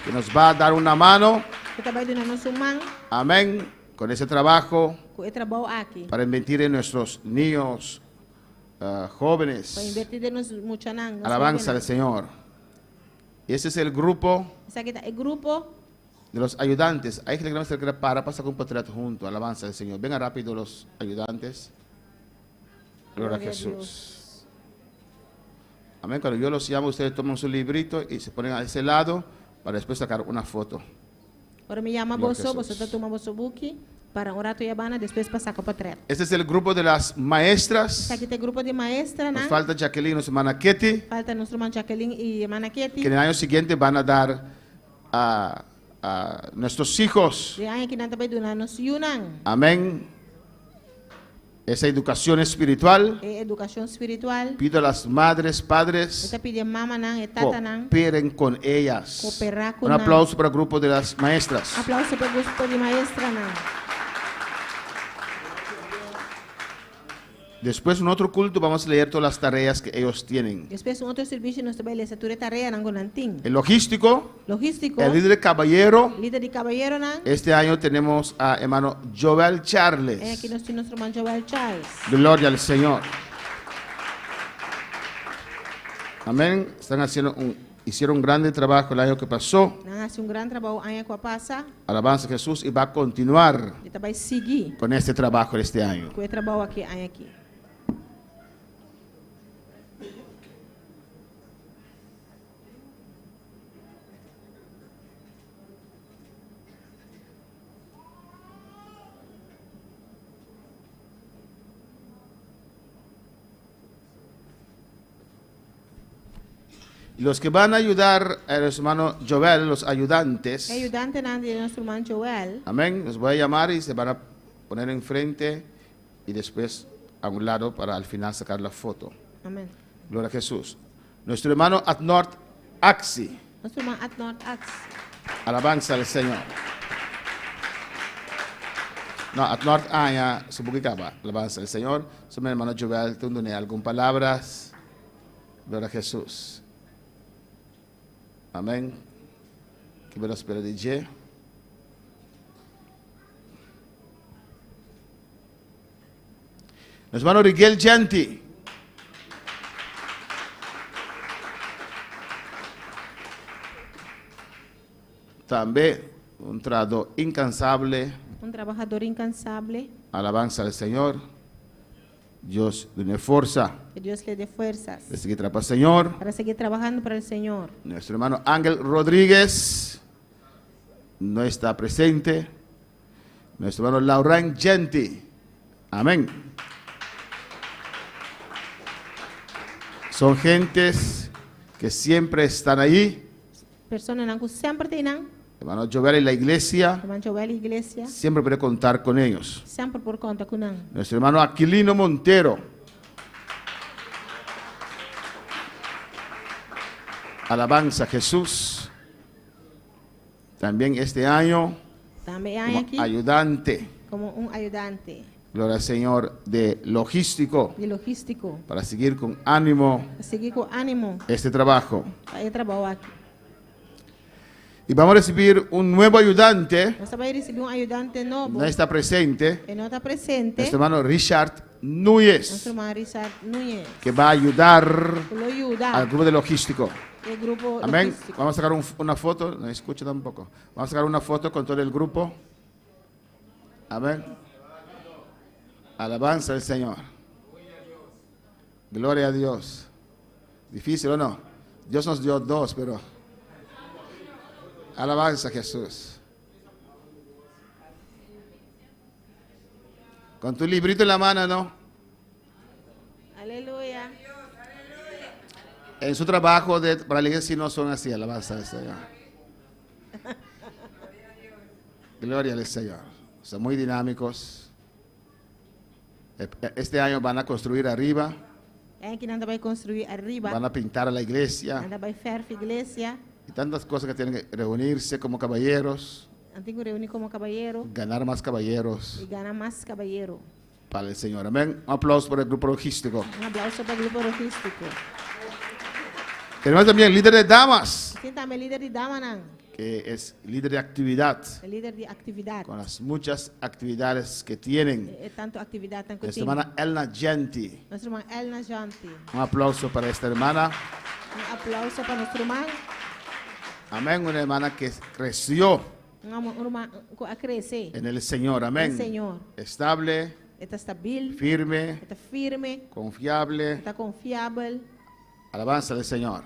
que nos va a dar una mano, que também do nosso mão, amén, con ese trabajo com o trabalho aqui. para invertir en nuestros niños, jóvenes. Para invertir de nós muito, não? Alabanza al Señor. Ese es el grupo Esse aqui é o grupo de los ayudantes. Hay que le queremos acercar para pasar con un patriarca junto. Alabanza al Señor. Vengan rápido los ayudantes. Gloria a Gloria a Jesús. Amén. Cuando yo los llamo, ustedes toman su librito y se ponen a ese lado para después sacar una foto. Agora me chama Glória a você, Jesus. você toma o book para orar tua yabana, depois passar com o portrait. Este es el grupo de las maestras. Esse aqui tem grupo de maestra, Nos né? falta Jacqueline y nuestra hermana Ketty, Falta nossa irmã Jacqueline e irmã Ketty. que en el año siguiente van a dar a nuestros hijos. Di ang kinantabay doon na yunang. Amén. Esa educación espiritual. Edukasyon spiritual. Pido a las madres, padres, Ita pidi mama nang, tata nang. cooperen con ellas. Coopera con Un nang. aplauso para el grupo de las maestras. Aplauso pa gusto di maestra nang. Después en otro culto vamos a leer todas las tareas que ellos tienen. Después un otro servicio nos trae la satura tarea nang gonanting. El logístico, Logístico. el líder caballero. Líder de caballero nang. Este año tenemos a hermano Joel Charles. Aquí nos tiene nuestro hermano Joel Charles. Gloria al Señor. Amén. Hicieron un grande trabajo el año que pasó. Nang hace un gran trabajo año que pasa. Alabanza a Jesús y va a continuar Kita vai seguir con este trabajo este año. com o trabalho aqui año aqui. Y los que van a ayudar al hermano Joel, los ayudantes, Ajudante nang de nosso irmão Joel. amén, los voy a llamar y se van a poner enfrente y después a un lado para al final sacar la foto. Amém. Gloria a Jesús. Nuestro hermano Atnort Axi, Nosso irmão Atnort Ax. alabanza al Señor. No, Atnort Aya, supongo que alabanza al Señor. Soy mi hermano Joel, tú no algunas palabras. Gloria a Jesús. Amén. Que me lo espera DJ. Nuestro hermano Rigel Genti. También un trato incansable. Um trabalhador incansável. Alabanza al Señor. Dios tiene fuerza Que Deus lhe dê forças de seguir tras el Señor. para seguir trabalhando para o Senhor. Nuestro hermano Ángel Rodríguez no está presente. Nuestro hermano Laurent Genti. Amén. Son gentes que siempre están ahí. Pessoas que sempre têm, Hermano Joel y la iglesia irmão Joel Igreja, siempre puede contar con ellos. sempre por conta com nós. Nuestro hermano Aquilino Montero. Alabanza a Jesús. También este año Também há como aqui ayudante. como ajudante Gloria al Señor de logístico. de logístico. Para seguir con ánimo Para seguir com ânimo este trabajo. para trabalho aqui. Y vamos a recibir un nuevo ayudante. Nós vamos receber ajudante novo. No está presente. Ele não está presente. Nuestro hermano Richard Nosso Núñez. irmão Richard Núñez. Que va a ayudar Lo ajuda. al grupo de logístico. El grupo Amén. logístico. Vamos a sacar una foto. No escucho tampoco. Vamos a sacar una foto con todo el grupo. Amén. Alabanza al Señor. Gloria a Dios. Difícil o no. Dios nos dio dos, pero alabanza a Jesús. Con tu librito en la mano, ¿no? Aleluya. En su trabajo para la iglesia no son así, alabanza al Señor. Gloria al Señor. Son muy dinámicos. Este año van a construir arriba, É que nada vai construir arriba. van a pintar a la iglesia Nada vai fer igreja. y tantas cosas que tienen que reunirse como caballeros, Antigo reunir como caballero ganar más caballeros e ganhar mais caballero. para el Señor. Amén. Un aplauso por el grupo logístico. Um aplauso para o grupo logístico. Tenemos también el líder de damas, Tem também líder de dama, não? que es líder de actividad, Líder de atividade. con las muchas actividades que tienen. É tanto atividade tanto Nuestra tem. hermana Elna Genti. Nossa irmã Elna Jante. Un aplauso para esta hermana. Um aplauso para nosso irmão. Amén. Una hermana que creció Uma irmã a crescer. en el Señor. Amén. El Señor. Estable, Está estável. firme, Está firme. confiable. Está confiável. Alabanza del Señor.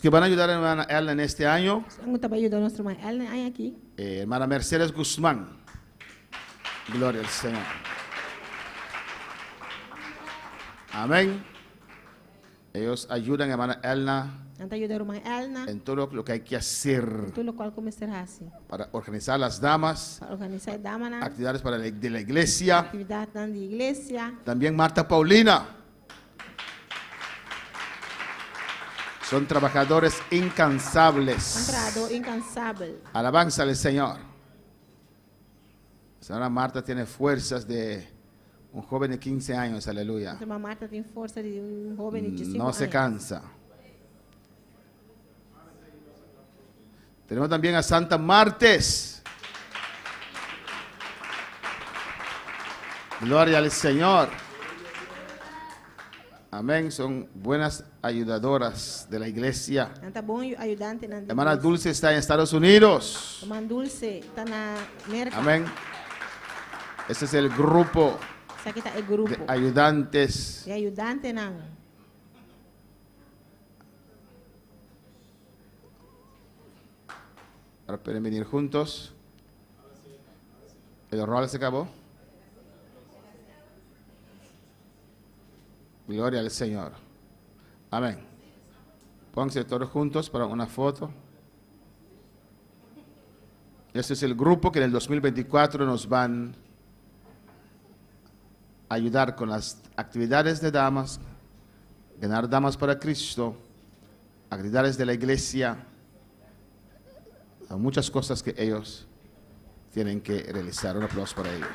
que van a ayudar a hermana Elna en este año, Ang tabayo daw nosso irmã Elna ay aqui. hermana Mercedes Guzmán. Gloria al Señor. Amén. Ellos ayudan a hermana Elna Ang tayo daw irmã Elna. en todo lo que hay que hacer Tulo qual começar assim. para organizar las damas, Para organizar a dama na actividades para de la iglesia. atividade na igreja. También Marta Paulina. Son trabajadores incansables. Entrado incansável. Alabanza al Señor. Señora Marta tiene fuerzas de un joven de 15 años, aleluya. A irmã Marta tem força de jovem de 15 No anos. se cansa. Tenemos también a Santa Martes. Gloria al Señor. Amén. Son buenas ayudadoras de la iglesia. Ang tá bom ajudante na Hermana Dulce está en Estados Unidos. Irmã Dulce está na América. Amén. Este es el grupo Essa aqui tá é grupo de ayudantes. de ajudante na Ahora pueden venir juntos. El rol se acabó. Gloria al Señor. Amén. Pónganse todos juntos para una foto. Este es el grupo que en el 2024 nos van a ayudar con las actividades de damas, ganar damas para Cristo, actividades de la iglesia, muchas cosas que ellos tienen que realizar. Un aplauso para ellos.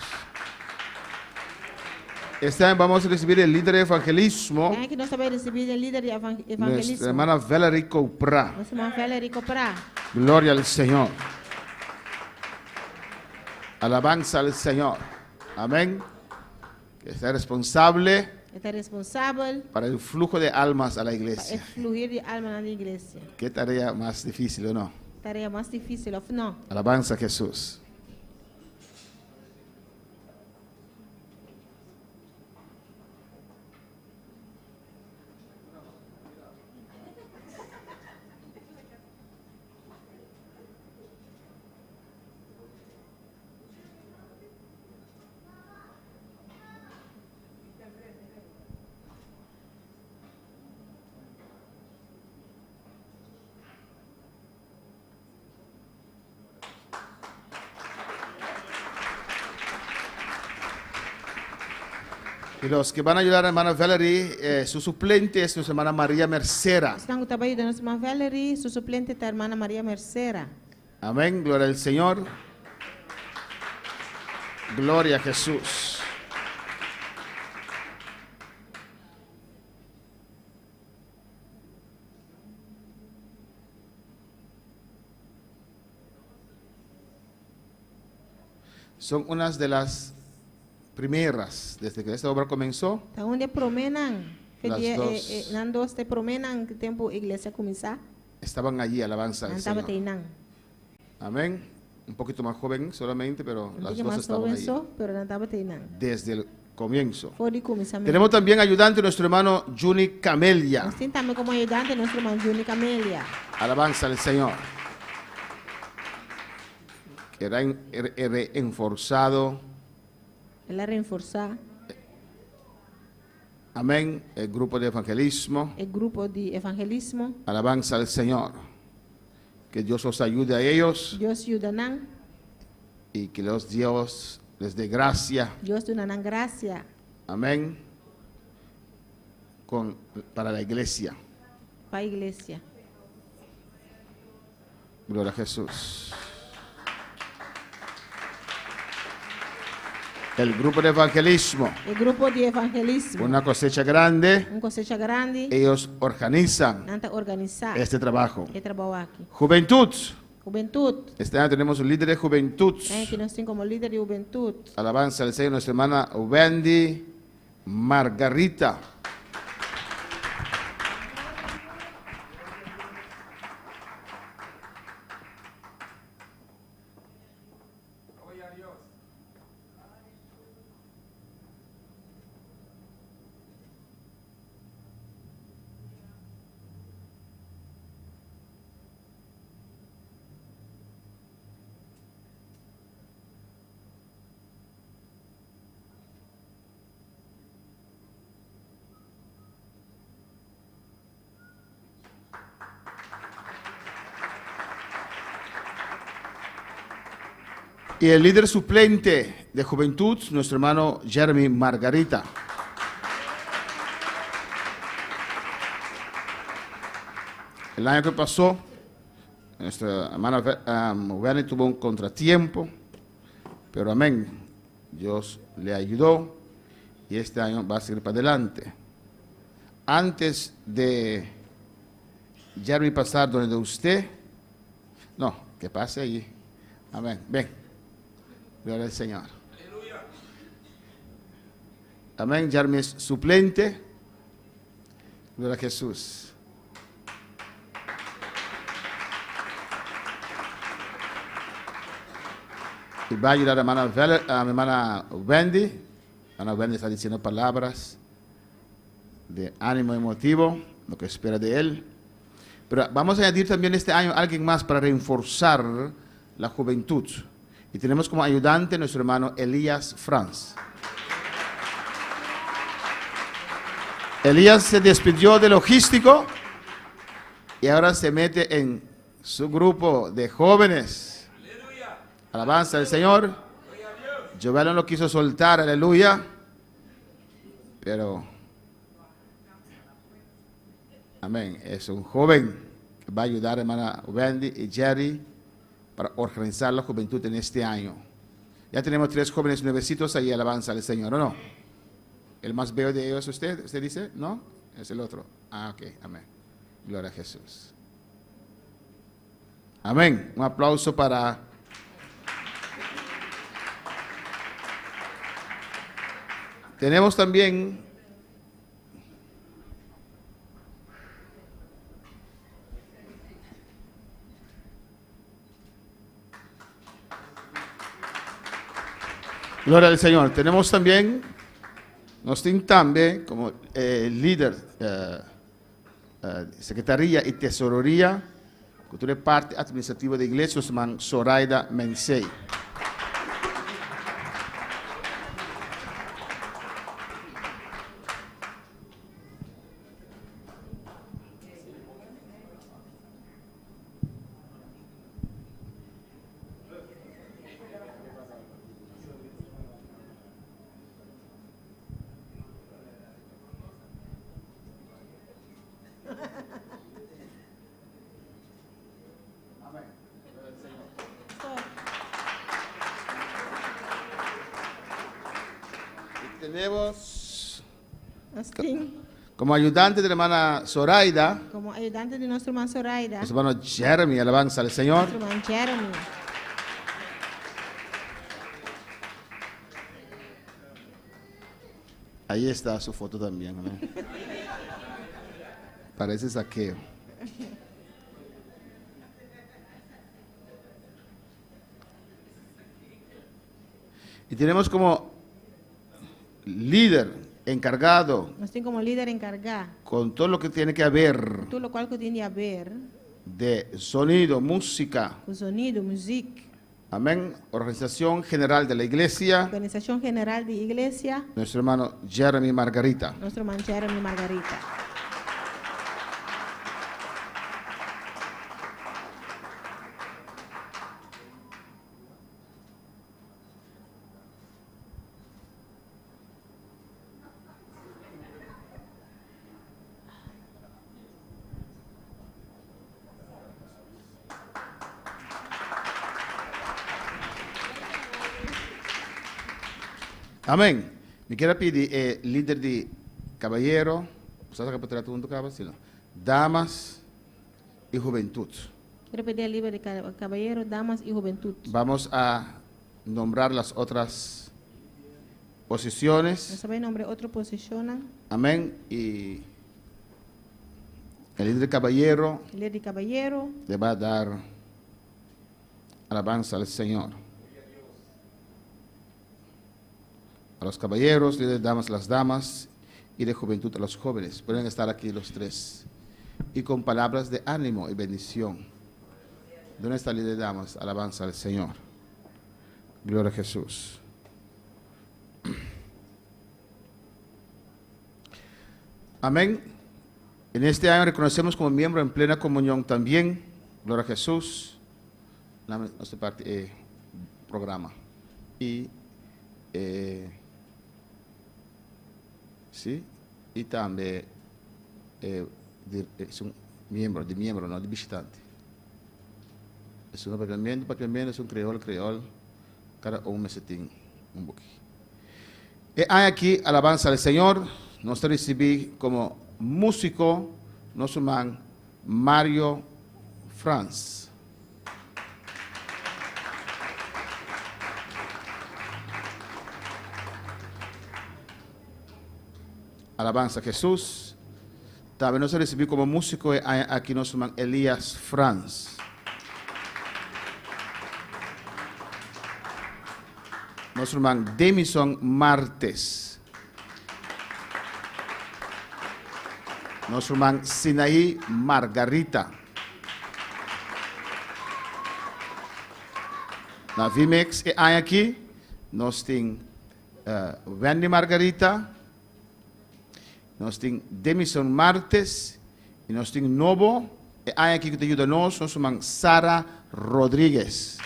Este año vamos a recibir el líder de evangelismo, é que nós também recebemos o líder de nuestra evangelismo. hermana Valerie Coupra. Nossa irmã Félix Prá. Gloria al Señor. Alabanza al Señor. Amén. Que está responsable Ele é responsável para el flujo de almas a la para iglesia. fluir de alma na igreja. Qué tarea más difícil, ¿o no? Tarefa mais difícil, ou não? Alabanza a Jesús. Y los que van a ayudar a hermana Valerie, su suplente es nuestra hermana María Mercera. Estão com o trabalho da nossa irmã Valerie, sua suplente é a irmã Maria Mercera. Amén, gloria al Señor. Gloria a Jesús. Son unas de las primeras, desde que esta obra comenzó, Então, onde promenam, Las dos. nando este promenam que tempo a igreja começar, estaban allí, alabanza al não estava Señor. teinam. Amén. Un poquito más joven solamente, pero Não las tinha dos mais estaban jovem allí só, pero não estava teinam. desde el comienzo. Foi de começamento. Tenemos también ayudante nuestro hermano Juni Camelia. Nós temos também como ajudante nosso irmão Júnior Camélia. Alabanza al Señor. Que era enforzado. Ela reforçar Amén. El grupo de evangelismo. o grupo de evangelismo. Alabanza al Señor. Que Dios os ayude a ellos Deus ajuda nan, y que Dios les dé gracia. Deus dá nan graça Amén. Para la iglesia. para a igreja. Gloria a Jesús. El grupo de evangelismo. O grupo de evangelismo, Una cosecha grande. cosecha grande, Ellos organizan não está organizar este trabajo. e trabalhar aqui. Juventud. Juventude, Este año tenemos un líder de juventud. que nós temos como líder de juventude. Alabanza al Señor, nuestra hermana Wendy Margarita. Y el líder suplente de juventud, nuestro hermano Jeremy Margarita. El año que pasó, nuestra hermana Wendy tuvo un contratiempo, pero amén, Dios le ayudó y este año va a seguir para adelante. Antes de Jeremy pasar donde usted, no, que pase allí. Amén, ven, gloria al Señor. Amén, Jeremy es suplente, gloria a Jesús. Y va a ayudar a mi hermana Wendy. Hermana Wendy está diciendo palabras de ánimo emotivo, lo que espera de él. Pero vamos a añadir también este año a alguien más para reforzar la juventud. Y tenemos como ayudante nuestro hermano Elías Franz. Elías se despidió de logístico y ahora se mete en su grupo de jóvenes. Alabanza al Señor. Jovel no lo quiso soltar, aleluya. Pero, amén, es un joven que va a ayudar a hermana Wendy y Jerry para organizar la juventud en este año. Ya tenemos 3 jóvenes nuevecitos ahí, alabanza al Señor, ¿o no? ¿El más bello de ellos es usted? ¿Usted dice? ¿No? Es el otro. Ah, ok, amén. Gloria a Jesús. Amén. Un aplauso para tenemos también gloria al Señor. Tenemos también Nostin Tambe como líder, secretaría y tesorería, cultura parte administrativa de iglesia, hermano Zoraida Mensei. Tenemos como ayudante de la hermana Zoraida, Como ayudante de nuestro hermano Zoraida, nuestro hermano Jeremy, alabanza al Señor. nuestro hermano Jeremy. Ahí está su foto también, amén. Parece Saqueo. Y tenemos como líder encargado Nos tiene como líder encargado, con todo lo que tiene que ver todo lo cual que tiene a ver de sonido, música, con sonido, música, amén, organización general de la iglesia, organización general de iglesia, nuestro hermano Jeremy Margarita. nuestro hermano Jeremy Margarita. Amén. Me quiero pedir líder de caballero, damas y juventud. Quiero pedir al líder de caballero, damas y juventud. Vamos a nombrar las otras posiciones. No sabe el nombre, otro posicionan. Amén. Y el líder de caballero El líder de caballero le va a dar alabanza al Señor. A los caballeros, líder de damas, las damas, y de juventud a los jóvenes. Pueden estar aquí los 3. Y con palabras de ánimo y bendición. ¿Dónde está el líder de damas? Alabanza al Señor. Gloria a Jesús. Amén. En este año reconocemos como miembro en plena comunión también. Gloria a Jesús. programa. Y, sí, y también es un miembro, no de visitante. Es un paqueamiento, es un creol, cada un mesetín, un poquito. Hay aquí alabanza al Señor, nos recibí como músico, nuestro man Mario Franz. Alabanza a Jesús. También nos recibí como músico aquí nuestro man Elías Franz. Nuestro man Demison Martes. Nuestro man Sinaí Margarita. Na Vimex hay aquí, nos tem Wendy Margarita, nos tem Demison Martes, e nós tem novo, e hay aqui que te ajuda nós man Sara Rodrigues.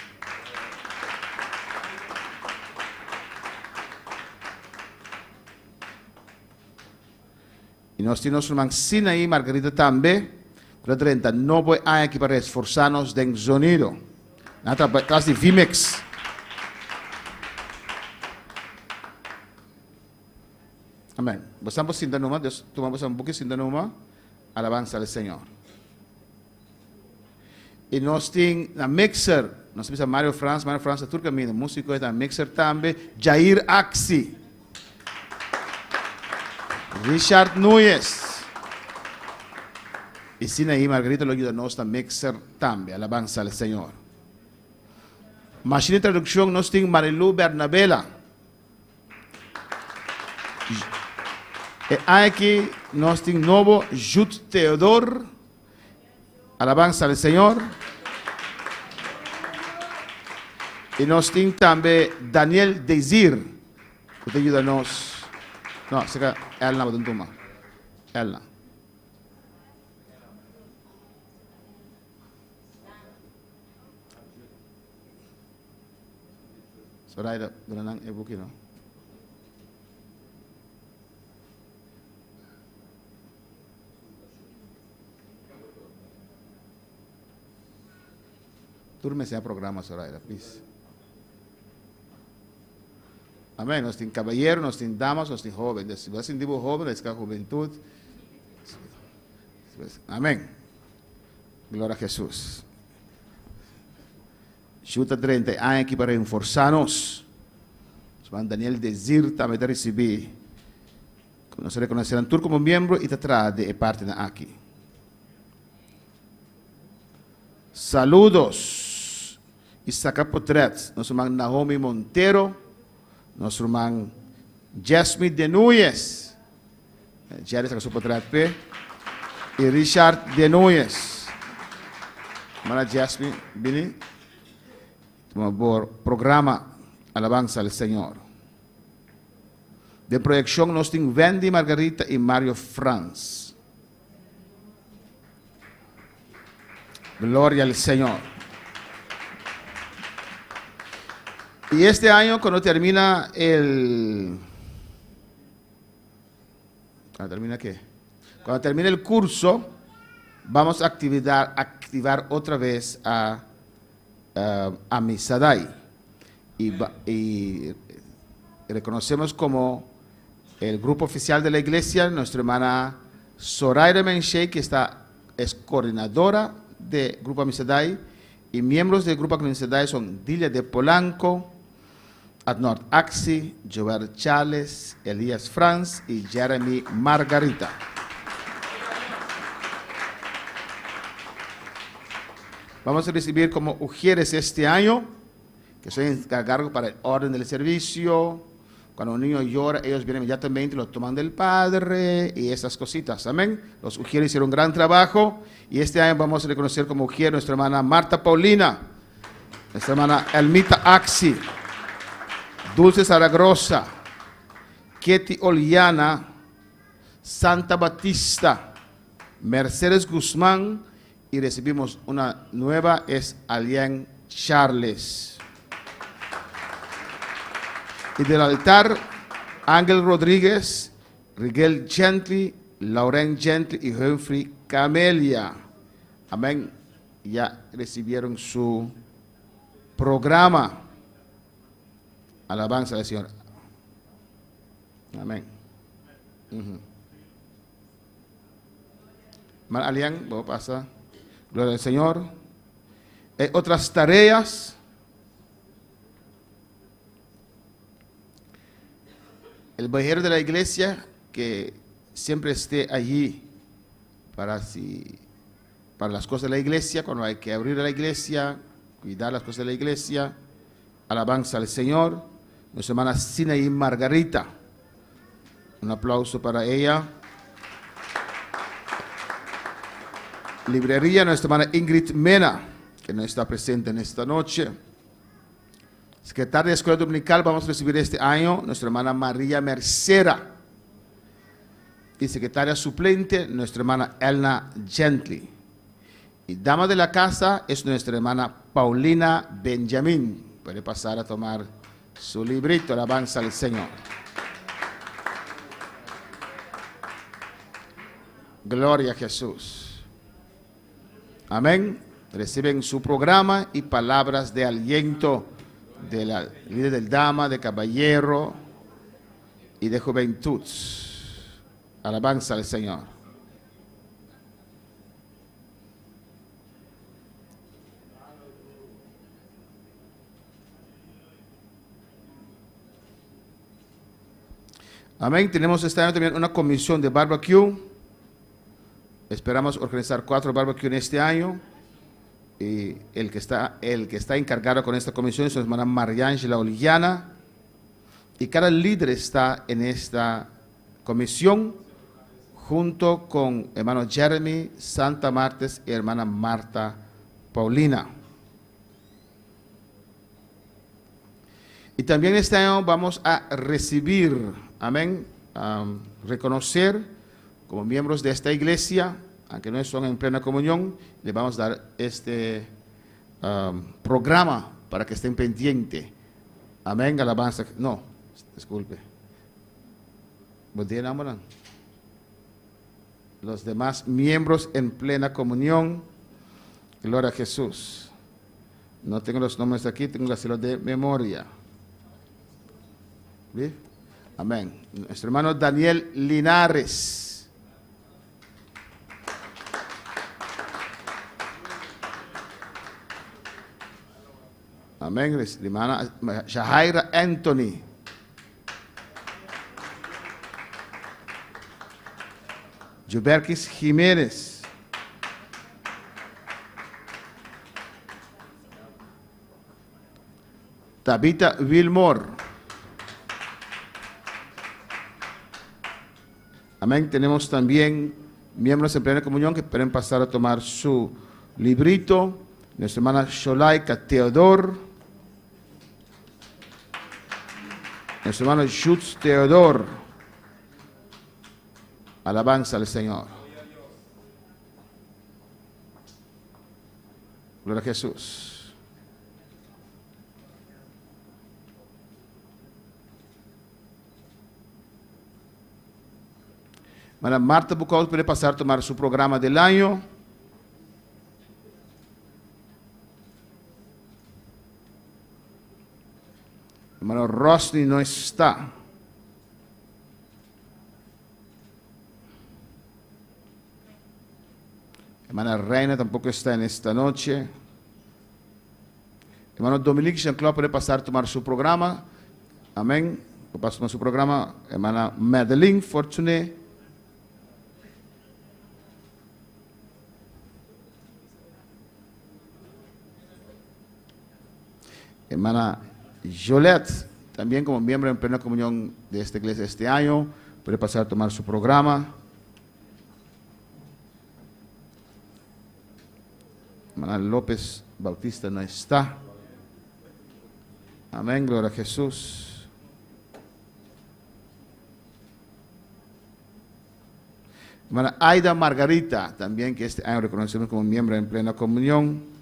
E nós temos nosso irmão Sinaí Margarita também, para 30 novo hay aqui para esforzarnos de sonido. Atrás de Vimex. Amén. Vamos sin numa, tomamos um pouquinho sin numa, alabanza al Senhor. E nós temos na mixer, nós temos a Mario Franz é turco caminho, músico é da mixer também, Jair Axi, Richard Núñez. E Sinaí Margarita lo ajuda nós na mixer também, alabanza al Senhor. Machine de tradução, nós temos Marilu Bernabela. E aqui nós temos novo Jude Teodor. Alabanza al Senhor. E nós temos também Daniel Desir, que te ajuda nós. Não, se calhar ela não vai tomar. Ela. Soraya, doon e buki, no? Turme sea programa, Soraya, please. Amén. Nós temos caballero, nós temos damas, nós temos jovens. Se você tem jovem, é a juventude. Amém. Glória a Jesus. Chuta 30 anos aqui para reforçar-nos. Daniel Desir também te recebi. Nós reconhecerão tudo como membro e te traz parte aqui. Saludos. Isaac Potret, nosso irmão Naomi Monteiro, nosso irmão Jasmine de Núñez, Jerry Isaac Potret P, e Richard de Núñez. Mana Jasmine, Bini. Por programa Alabanza al Senhor. De proyección nós temos Wendy Margarita e Mario Franz. Gloria al Senhor. Y este año, cuando termina el... Cuando termine el curso, vamos a activar otra vez a Amisadai y reconocemos como el grupo oficial de la iglesia nuestra hermana Soraya Menche, que es coordinadora del grupo Amisadai, y miembros del grupo Amisadai son Dilia de Polanco, Adnord Axi, Joel Chales, Elías Franz y Jeremy Margarita. Vamos a recibir como ujieres este año, que soy encargado para el orden del servicio. Cuando un niño llora, ellos vienen inmediatamente, lo toman del padre y esas cositas. Amén. Los ujieres hicieron un gran trabajo y este año vamos a reconocer como ujier nuestra hermana Marta Paulina, nuestra hermana Elmita Axi, Dulce Zaragrosa, Ketty Oliana, Santa Batista, Mercedes Guzmán, y recibimos una nueva, es Alien Charles. Y del altar, Ángel Rodríguez, Rigel Gently, Lauren Gently y Humphrey Camelia. Amén. Ya recibieron su programa. Alabanza al Señor. Amén. Hermana Alian, vos pasa. Gloria al Señor. Otras tareas. El bajero de la iglesia que siempre esté allí para las cosas de la iglesia, cuando hay que abrir la iglesia, cuidar las cosas de la iglesia. Alabanza al Señor. Nuestra hermana Sinaí Margarita. Un aplauso para ella. Librería, nuestra hermana Ingrid Mena, que no está presente en esta noche. Secretaria de Escuela Dominical, vamos a recibir este año nuestra hermana María Mercera. Y secretaria suplente, nuestra hermana Elna Gently. Y dama de la casa es nuestra hermana Paulina Benjamín. Puede pasar a tomar su librito, alabanza al Señor. Gloria a Jesús. Amén. Reciben su programa y palabras de aliento de la líder del dama, de caballero y de juventud. Alabanza al Señor. Amén. Tenemos este año también una comisión de barbecue. Esperamos organizar 4 barbecues en este año. Y el que está encargado con esta comisión es su hermana Mariángela Oliana. Y cada líder está en esta comisión junto con hermano Jeremy Santa Martes y hermana Marta Paulina. Y también este año vamos a recibir, amén, reconocer como miembros de esta iglesia, aunque no son en plena comunión, le vamos a dar este programa para que estén pendientes. Amén, alabanza. No, disculpe. Buen día, hermano. Los demás miembros en plena comunión, gloria a Jesús. No tengo los nombres aquí, tengo las células de memoria. ¿Sí? Amén. Nuestro hermano Daniel Linares. Amén. Hermana Shahaira Anthony. Juberkis Jiménez. Tabitha Wilmore. Amén. Tenemos también miembros en plena comunión que pueden pasar a tomar su librito. Nuestra hermana Sholaika Teodor. Nuestro hermano Schutz Teodor. Alabanza al Señor. Gloria a Jesús. Hermana Marta Bucaus puede pasar a tomar su programa del año. Hermano Rosny no está. Hermana Reina tampoco está en esta noche. Hermano Dominique Jean-Claude puede pasar a tomar su programa. Amén. Pasa a tomar su programa. Hermana Madeline Fortuné. Hermana Jolette, también como miembro en plena comunión de esta iglesia este año, puede pasar a tomar su programa. Hermana López Bautista no está. Amén, gloria a Jesús. Hermana Aida Margarita, también que este año reconocemos como miembro en plena comunión.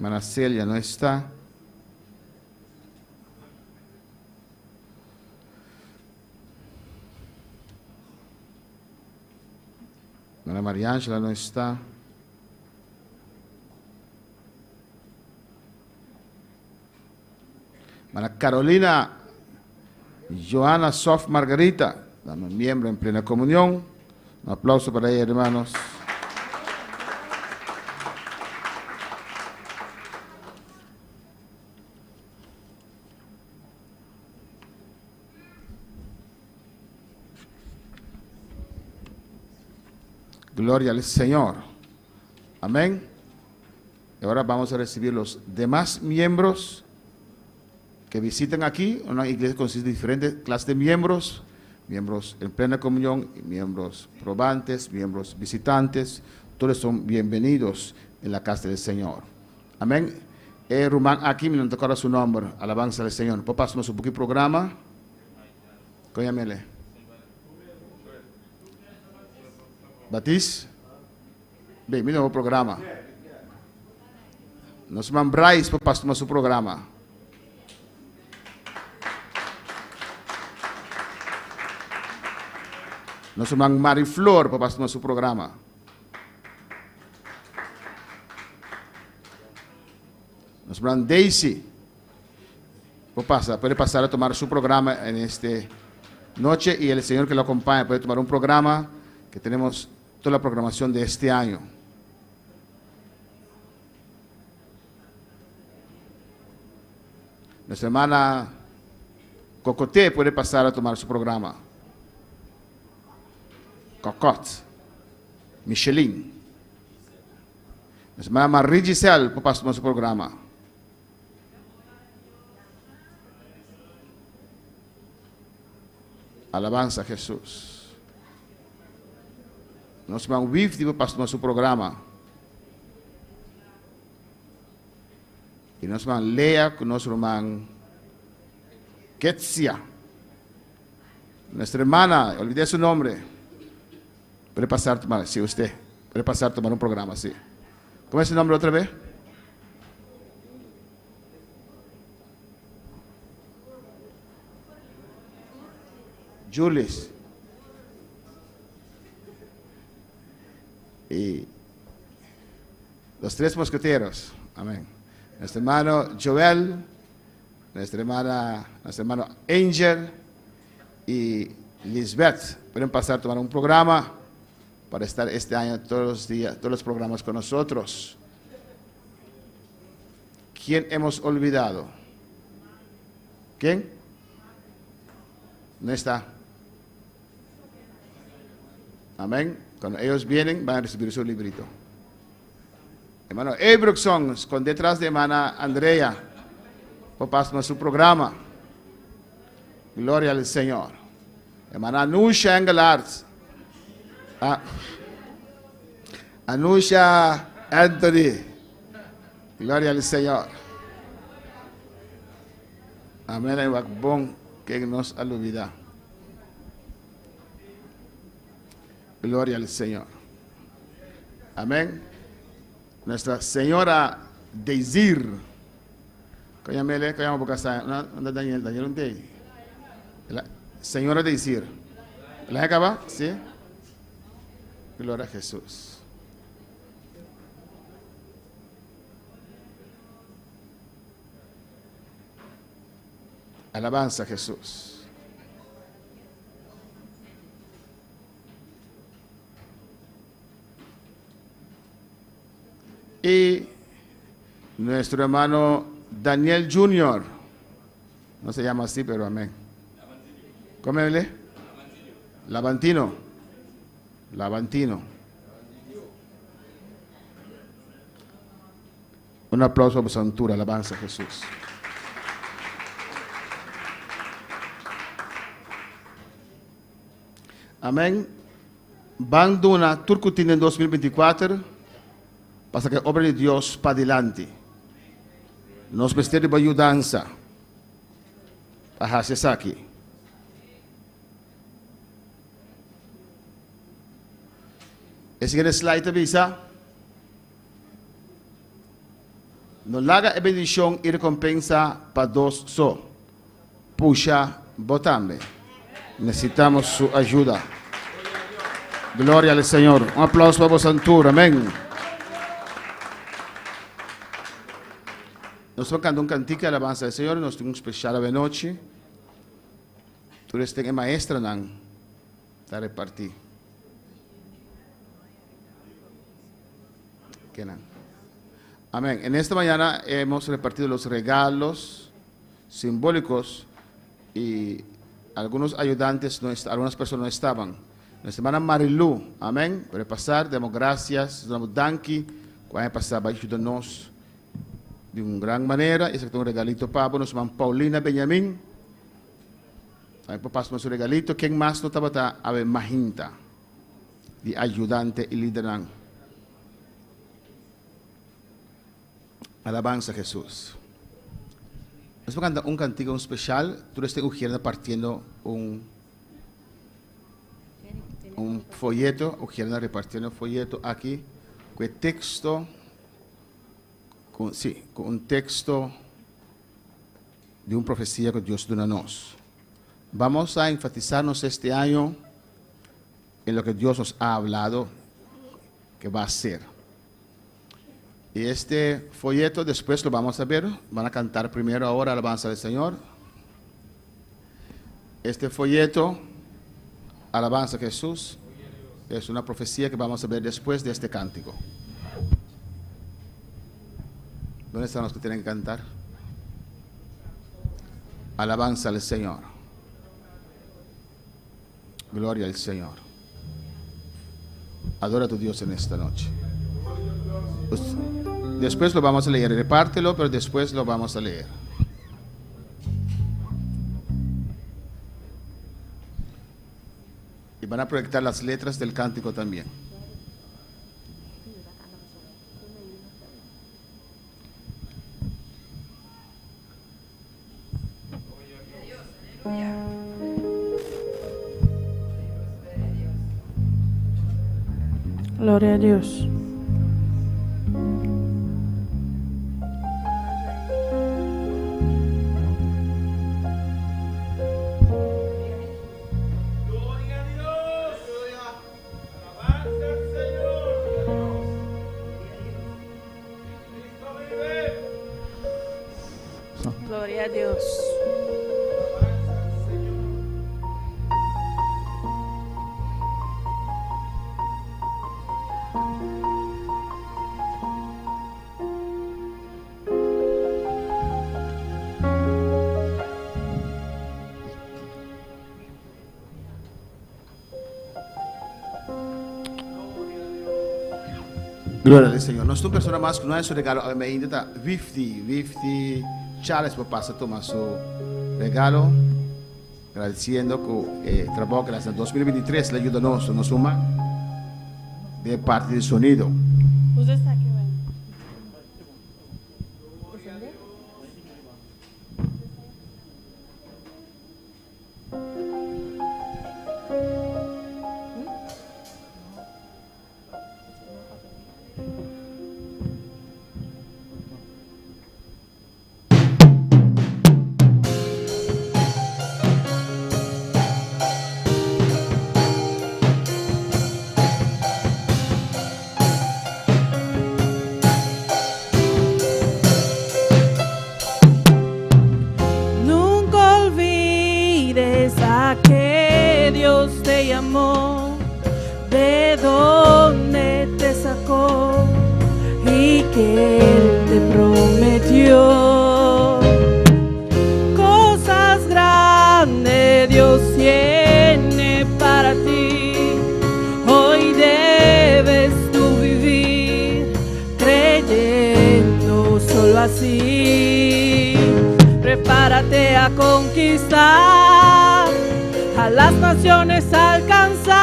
Hermana Celia no está. Hermana María Ángela no está. Hermana Carolina Joana Sof Margarita, dame miembro en plena comunión. Un aplauso para ella, hermanos. Gloria al Señor. Amén. Y ahora vamos a recibir los demás miembros que visiten aquí. Una iglesia consiste de diferentes clases de miembros. Miembros en plena comunión, miembros probantes, miembros visitantes. Todos son bienvenidos en la casa del Señor. Amén. Rumán aquí, me tocará su nombre. Alabanza al Señor. Pues pasamos un poquito programa. Cóñamele. Batis, bem, meu programa. Nós chamamos Braz para passar nosso programa. Nós chamamos Mariflor para passar nosso programa. Nós chamamos Daisy puede pasar a tomar su programa en esta noche y el Señor que lo acompaña puede tomar un programa que tenemos toda la programación de este año. Nuestra hermana Cocoté puede pasar a tomar su programa. Cocot, Michelin. Nuestra hermana Marie Giselle puede pasar a tomar su programa. Alabanza a Jesús. Nós vamos viver para o nosso programa. E nós vamos ler com nosso irmão Ketsia. Nuestra hermana, olvidé su nombre. Puede pasar a tomar, sí, usted. Puede pasar a tomar un programa, sí. ¿Cómo es su nombre otra vez? Julius. Y los tres mosqueteros, amén. Nuestro hermano Joel, nuestra hermano Angel y Lisbeth pueden pasar a tomar un programa para estar este año todos los días, todos los programas con nosotros. ¿Quién hemos olvidado? ¿Quién? No está. Amén. Cuando ellos vienen, van a recibir su librito. Hermano Abroxson, con detrás de hermana Andrea, papás nuestro programa. Gloria al Señor. Hermana Anusha Engelhardt. Anusha Anthony. Gloria al Señor. Amén. El bakbong que nos olvida. Gloria al Señor. Amén. Nuestra señora Daisir. Cállame, cállame porque está. ¿Dónde Daniel? Daniel, ¿dónde? Señora Daisir. ¿La acaba? Sí. Gloria a Jesús. Alabanza a Jesús. Y nuestro hermano Daniel Jr. No se llama así, pero amén. ¿Cómo es? Lavantino. Lavantino. Un aplauso por su altura, alabanza a Jesús. Amén. Banduna Turcutina en 2024. Para que a obra de Deus para adelante. Nós precisamos de ajudança para fazer isso aqui. Esse slide avisa. Nos laga bendición y recompensa para dos so. Puxa botambe. Necesitamos su ayuda. Gloria al Señor. Un aplauso para vosotros. Amén. Nos tocando un cantico de alabanza del Señor. Nos tenemos un especial de noche. Tú eres en maestra, nan. Te repartí. ¿Qué nan? Amén. En esta mañana hemos repartido los regalos simbólicos y algunos ayudantes, algunas personas no estaban. Nuestra hermana Marilu, amén. Para pasar, damos gracias, damos danki. Cuando pasar, va a ayudarnos de una gran manera. Ese es un regalito para nuestra hermana Paulina Benjamín. Ahí pasamos un regalito. ¿Quién más no estaba? A ver, Majinta, de ayudante y liderazgo. Alabanza a Jesús. Nos vamos a cantar un cantico especial. Tú estás partiendo un folleto, repartiendo un folleto aquí, con texto, con un texto de una profecía que Dios dio a nosotros. Vamos a enfatizarnos este año en lo que Dios nos ha hablado que va a hacer. Y este folleto después lo vamos a ver, van a cantar primero ahora alabanza del Señor. Este folleto, alabanza a Jesús, es una profecía que vamos a ver después de este cántico. ¿Dónde están los que tienen que cantar? Alabanza al Señor. Gloria al Señor. Adora a tu Dios en esta noche. Después lo vamos a leer, repártelo, pero después lo vamos a leer. Y van a proyectar las letras del cántico también. Gloria a Dios. Gloria a Dios. Gloria al Señor. Nuestra persona más que no es su regalo, a mí está 50 Charles por pasar tomar su regalo, agradeciendo que el trabajo que en 2023 le ayuda a nosotros, nos suma de parte del sonido. De dónde te sacó y que Él te prometió. Cosas grandes Dios tiene para ti. Hoy debes tú vivir creyendo solo así. Prepárate a conquistar, a las naciones alcanzar,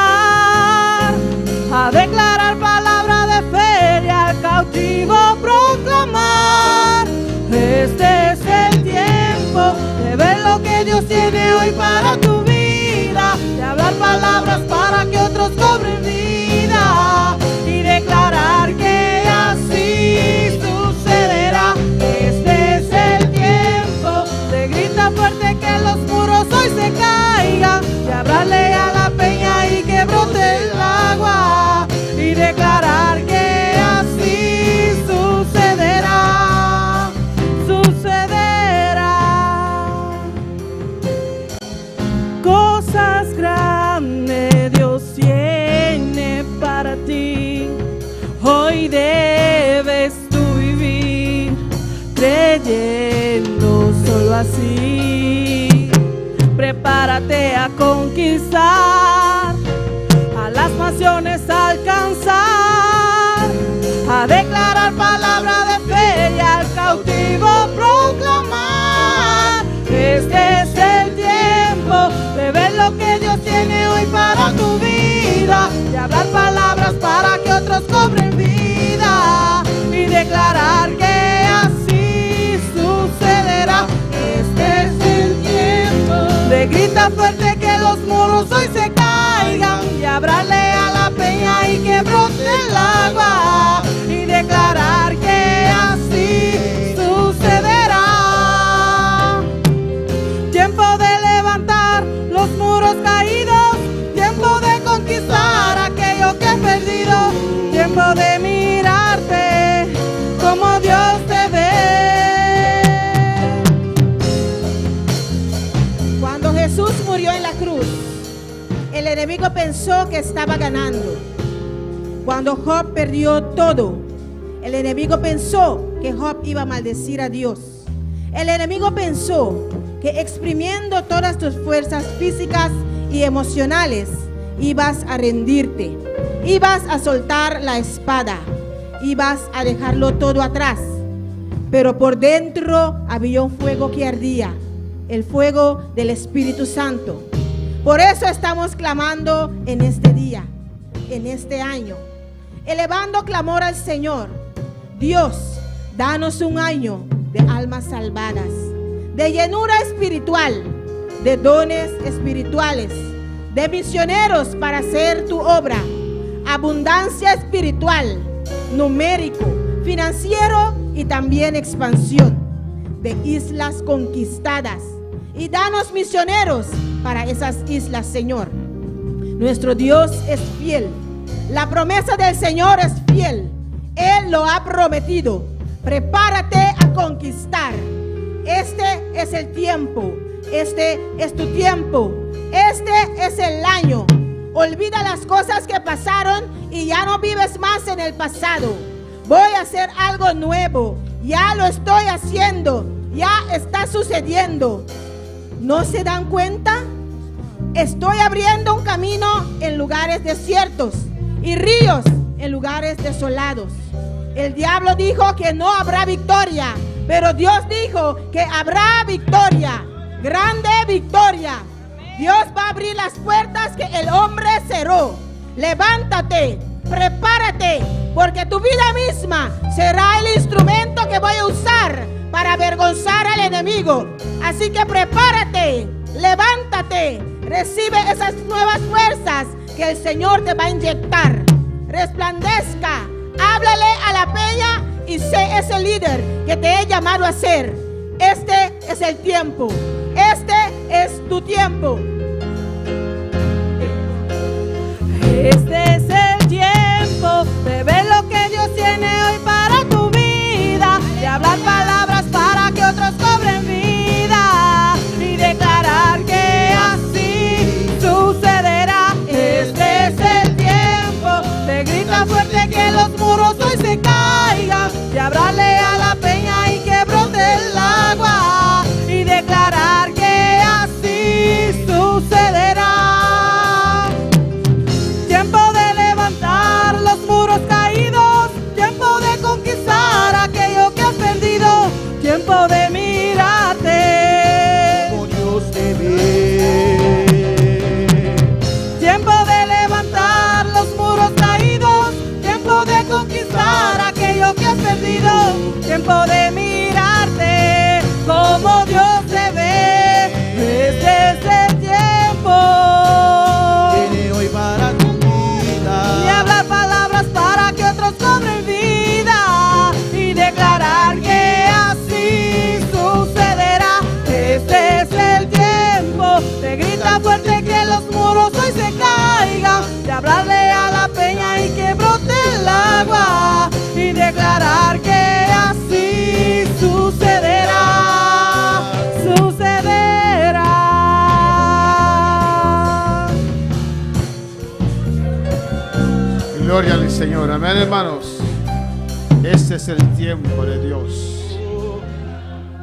a declarar palabra de fe y al cautivo proclamar. Este es el tiempo de ver lo que Dios tiene hoy para tu vida, de hablar palabras para que otros cobren vida y declarar que así sucederá. Hoy debes tú vivir creyendo solo así. Prepárate a conquistar, a las naciones alcanzar, a declarar palabra de fe y al cautivo proclamar. Este es el tiempo de ver lo que Dios tiene hoy para tu vida, de hablar palabras para que otros cobren vida y declarar que así sucederá. Este es el tiempo de gritar fuerte que los muros hoy se caigan y hablarle a la peña y que brote el agua y declarar que así sucederá. Tiempo de levantar los muros caídos, tiempo de conquistar aquello que he perdido, tiempo de mirarte como Dios te ve. Cuando Jesús murió en la cruz, el enemigo pensó que estaba ganando. Cuando Job perdió todo, el enemigo pensó que Job iba a maldecir a Dios. El enemigo pensó que exprimiendo todas tus fuerzas físicas y emocionales, ibas a rendirte, ibas a soltar la espada, ibas a dejarlo todo atrás. Pero por dentro había un fuego que ardía, el fuego del Espíritu Santo. Por eso estamos clamando en este día, en este año, elevando clamor al Señor. Dios, danos un año de almas salvadas, de llenura espiritual, de dones espirituales, de misioneros para hacer tu obra, abundancia espiritual, numérico, financiero y también expansión, de islas conquistadas. Y danos misioneros para esas islas, Señor. Nuestro Dios es fiel. La promesa del Señor es fiel. Él lo ha prometido. Prepárate a conquistar. Este es el tiempo. Este es tu tiempo. Este es el año. Olvida las cosas que pasaron y ya no vives más en el pasado. Voy a hacer algo nuevo. Ya lo estoy haciendo. Ya está sucediendo. ¿No se dan cuenta? Estoy abriendo un camino en lugares desiertos y ríos en lugares desolados. El diablo dijo que no habrá victoria, pero Dios dijo que habrá victoria, grande victoria. Dios va a abrir las puertas que el hombre cerró. Levántate, prepárate, porque tu vida misma será el instrumento que voy a usar para avergonzar al enemigo. Así que prepárate, levántate, recibe esas nuevas fuerzas que el Señor te va a inyectar. Resplandezca, háblale a la peña y sé ese líder que te he llamado a ser. Este es el tiempo, este es tu tiempo. Este es el tiempo de ver lo que Dios tiene hoy para tu vida, de hablar palabras para que otros cobren vida y declarar que así sucederá. Este es el tiempo de gritar fuerte que los muros hoy se caigan, de hablarle a la peña y que brote el agua y declarar que así sucederá. Tiempo de levantar los muros caídos, tiempo de conquistar aquello que has perdido, tiempo de mirarte Como Dios te ve. tiempo de levantar los muros caídos, tiempo de conquistar aquello que has perdido, tiempo de mirarte como Dios te ve. Este es el tiempo Tiene hoy para tu vida. y hablar palabras para que otros cobren vida y declarar que así sucederá. Este es el tiempo de gritar fuerte que los muros hoy se caigan, de hablarle a la peña y que brote el agua y declarar que así Señor. Amén, hermanos. Este es el tiempo de Dios.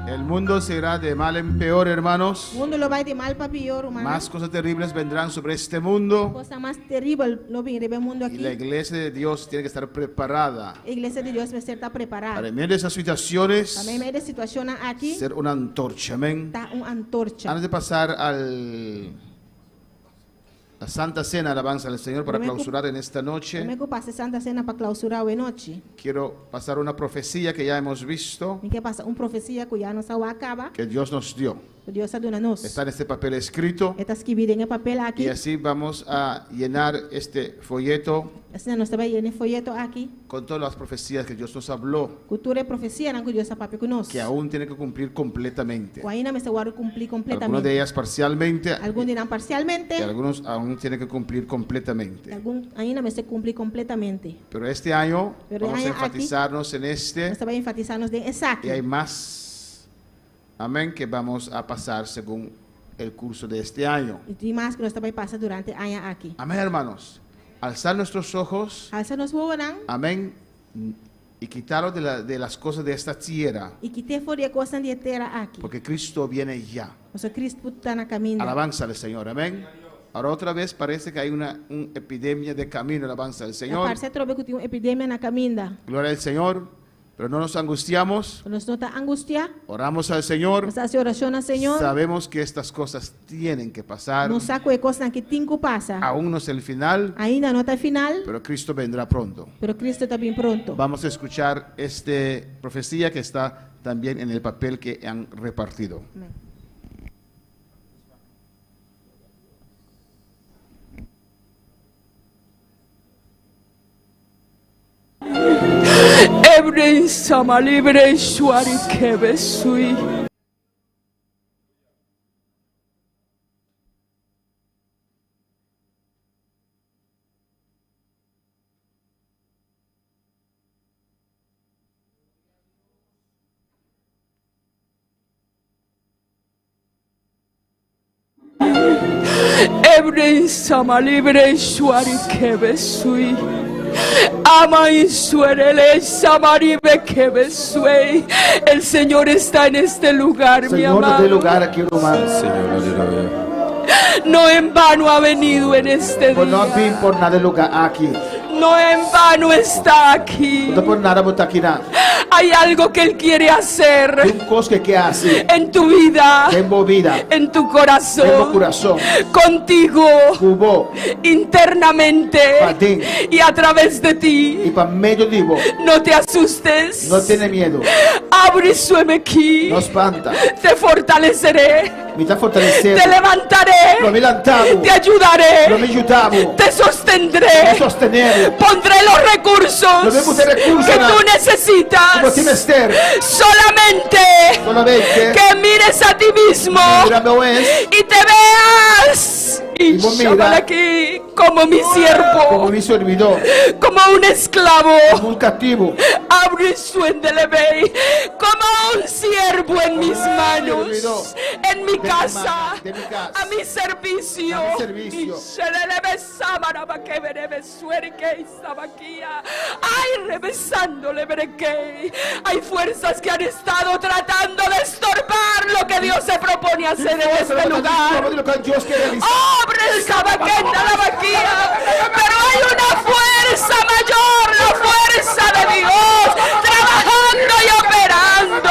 El mundo se irá de mal en peor, hermanos. O mundo lo vai de mal para pior, hermano. Más cosas terribles vendrán sobre este mundo. Cosa más terrible lo viene el mundo Y la aquí. iglesia de Dios tiene que estar preparada A iglesia de Dios vai ser tá para preparada. en medio de esas situaciones Também em meio da situação aqui, ser una antorcha. Amén. tá antorcha. Antes de pasar la Santa Cena, alabanza al Señor, para Primero- clausurar en esta noche, Como é que eu passo Santa Cena para clausurar hoje noite? quiero pasar una profecía que ya hemos visto, Me quer passar profecia que já não saiu acaba, que Dios nos dio. que Deus está dando nós. Está en este papel escrito. Está escrito em papel aqui. Y así vamos a llenar este folleto Assim nós também em folheto aqui. con todas las profecías que Dios nos habló, Cultura e profecia não que Deus está papel conosco. que aún tiene que cumplir completamente. O ainda me se guarda cumprir Algunas de completamente. ellas parcialmente Alguns dirão parcialmente. y algunos aún tienen que cumplir completamente. Alguns ainda me se cumprir completamente. Pero este año Pero vamos a año aquí- enfatizarnos en este Nós também enfatizamos de essa y hay aqui. más, amén, que vamos a pasar según el curso de este año. E tem mais que nós também passa durante a ano aqui. Amén, hermanos. Alzar nuestros ojos, Alça nos voarão amén, y quitarlos de las cosas de esta tierra, e que te for de coisa de terra aqui. porque Cristo viene ya. Nosso Cristo está na caminho. Alabanza al Señor, amén. Ahora otra vez parece que hay una epidemia de camino, alabanza al A Señor. parte trobe que tem uma epidemia na caminho. Gloria al Señor. Pero no nos angustiamos, Nós não está angústia. oramos al Señor. Nós fazemos oração ao Senhor. Sabemos que estas cosas tienen que pasar. Não saco de coisa que tem que passar. Aún no es el final, Ainda não está final, pero Cristo vendrá pronto. pero Cristo está bem pronto. Vamos a escuchar esta profecía que está también en el papel que han repartido. Amém. Ebrei sama libre shuari kebe sui. Ebrei sama libre shuari kebe sui. Ama y suerele samaribe kebe sui. El Señor está en este lugar, mi amado. aquí, hermano. Señor, aleluya. No en vano ha venido en este día. por nada lugar aquí. No en vano está aquí. por nada aquí. Hay algo que Él quiere hacer cosa que hace en tu vida, vida, en tu corazón, contigo, cubo, internamente ti. y a través de ti. para medio digo, No te asustes. miedo, Abre su aquí. espanta, Te fortaleceré. mi está fortaleciendo, Te levantaré. levantamos, Te ayudaré. ayudamos, Te sostendré. sostener, Pondré los recursos Los mismos recursos, que tú como necesitas. Timester, Solamente solamente, que mires a ti mismo y te veas. Y vos mira, llámala aquí como mi siervo, mi servidor, como un esclavo. un castigo, Abre su endelebe como un siervo en mis manos, en mi casa, de mi casa, a mi servicio. a mi servicio. Y shelelebe sábana que verebe suerque y sabaquía. Ay, rebesándole verque. Hay fuerzas que han estado tratando de estorbar lo que Dios se propone hacer en este lugar. Abre el sabaqueta la vaquía. Pero hay una fuerza mayor, la fuerza de Dios, trabajando y operando,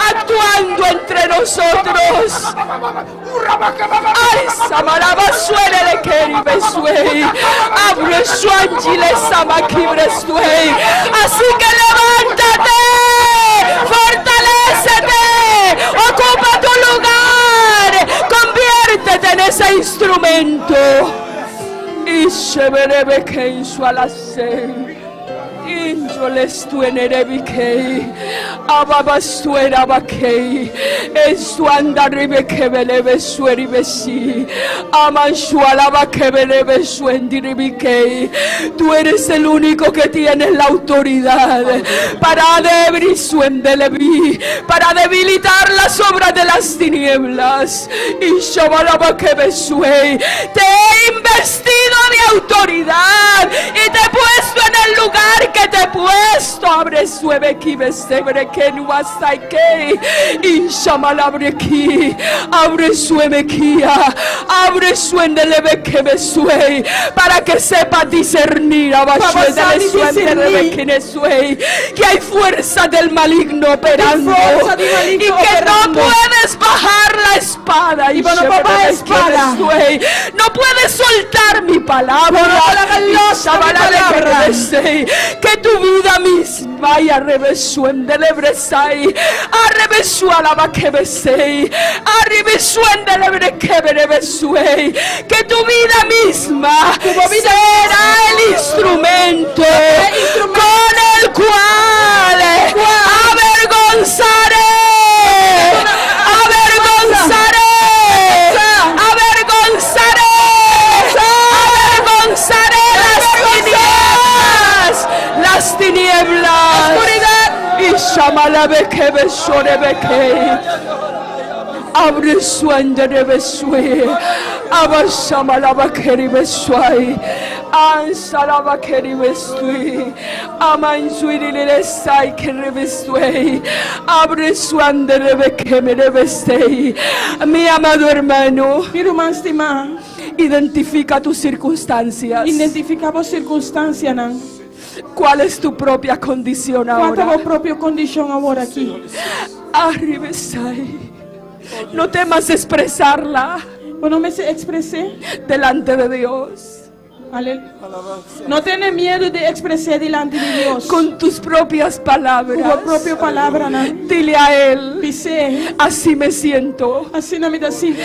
actuando entre nosotros. Ay, samaraba suele que besuei. Abre su ángel samaquibre suei. Así que levántate, fortalécete, ocupa tu lugar, conviértete en ese instrumento. Y se verebe que hizo a la Injoles tu enerebikei, ababastuera bakei, esuanda ribekebelebe sueribesi, amansuala bakebelebe suendiribikei. Tú eres el único que tienes la autoridad para para debilitar las obras de las tinieblas. Y Shabalabakebesue, te he investido de autoridad y te he puesto en el lugar que te he puesto. Abre suebeki besebreke nuasaike, y Shamalabreki, abre suemekia, abre suendelebekebesue, para que sepas discernir que hay fuerza del maligno operando y que no puedes bajar la espada y no puedes soltar mi palabra, que tu vida misma vaya revesuen de lebresai, arrebesuala bakebesei, arrebesuende lebrekebesei, que tu vida misma será el instrumento con el cual avergonzaré las tinieblas, y Shamalabekebe Sorebekei, abre suende de besue, abashamalabakeri besuai, ansalabakeri bestui, amanzuiri sai que revestui, abre suende de bekeme de bestei. Mi amado hermano, identifica tus circunstancias. Identificamos circunstancias, ¿no? ¿Cuál es tu propia condición ahora? ¿Cuál es tu propia condición ahora aquí? Arribesai. No temas expresarla. Bueno, me expresé delante de Dios. No tienes miedo de expresar delante de Dios. Con tus propias palabras. Con tu propia palabra, ¿no? Dile a Él. Dice, así me siento. Así no me da así.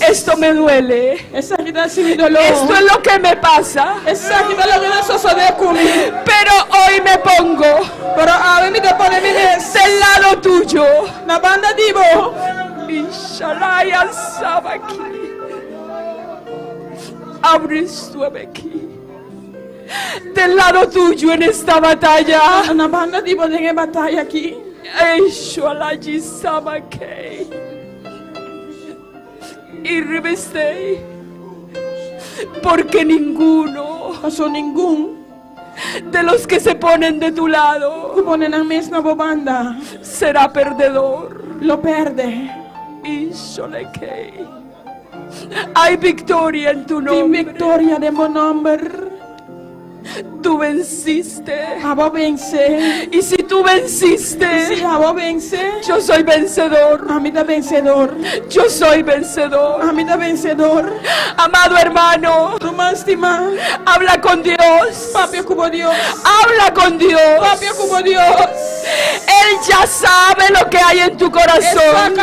Esto me duele. Esto es lo que me pasa. Pero hoy me pongo del lado tuyo. Inshallah Sabaki. Abre su aquí. Del lado tuyo en esta batalla. Aquí. Inshallah Sabaki. Y revestei. Porque ninguno de los que se ponen de tu lado será perdedor. Lo perde. Hay victoria en tu nombre. Victoria de mi nombre. Tú venciste. Vence. Y si tú venciste, vence, yo soy vencedor. Vencedor. Yo soy vencedor. Vencedor. Amado hermano, habla con Dios. Habla con Dios. Él ya sabe lo que hay en tu corazón.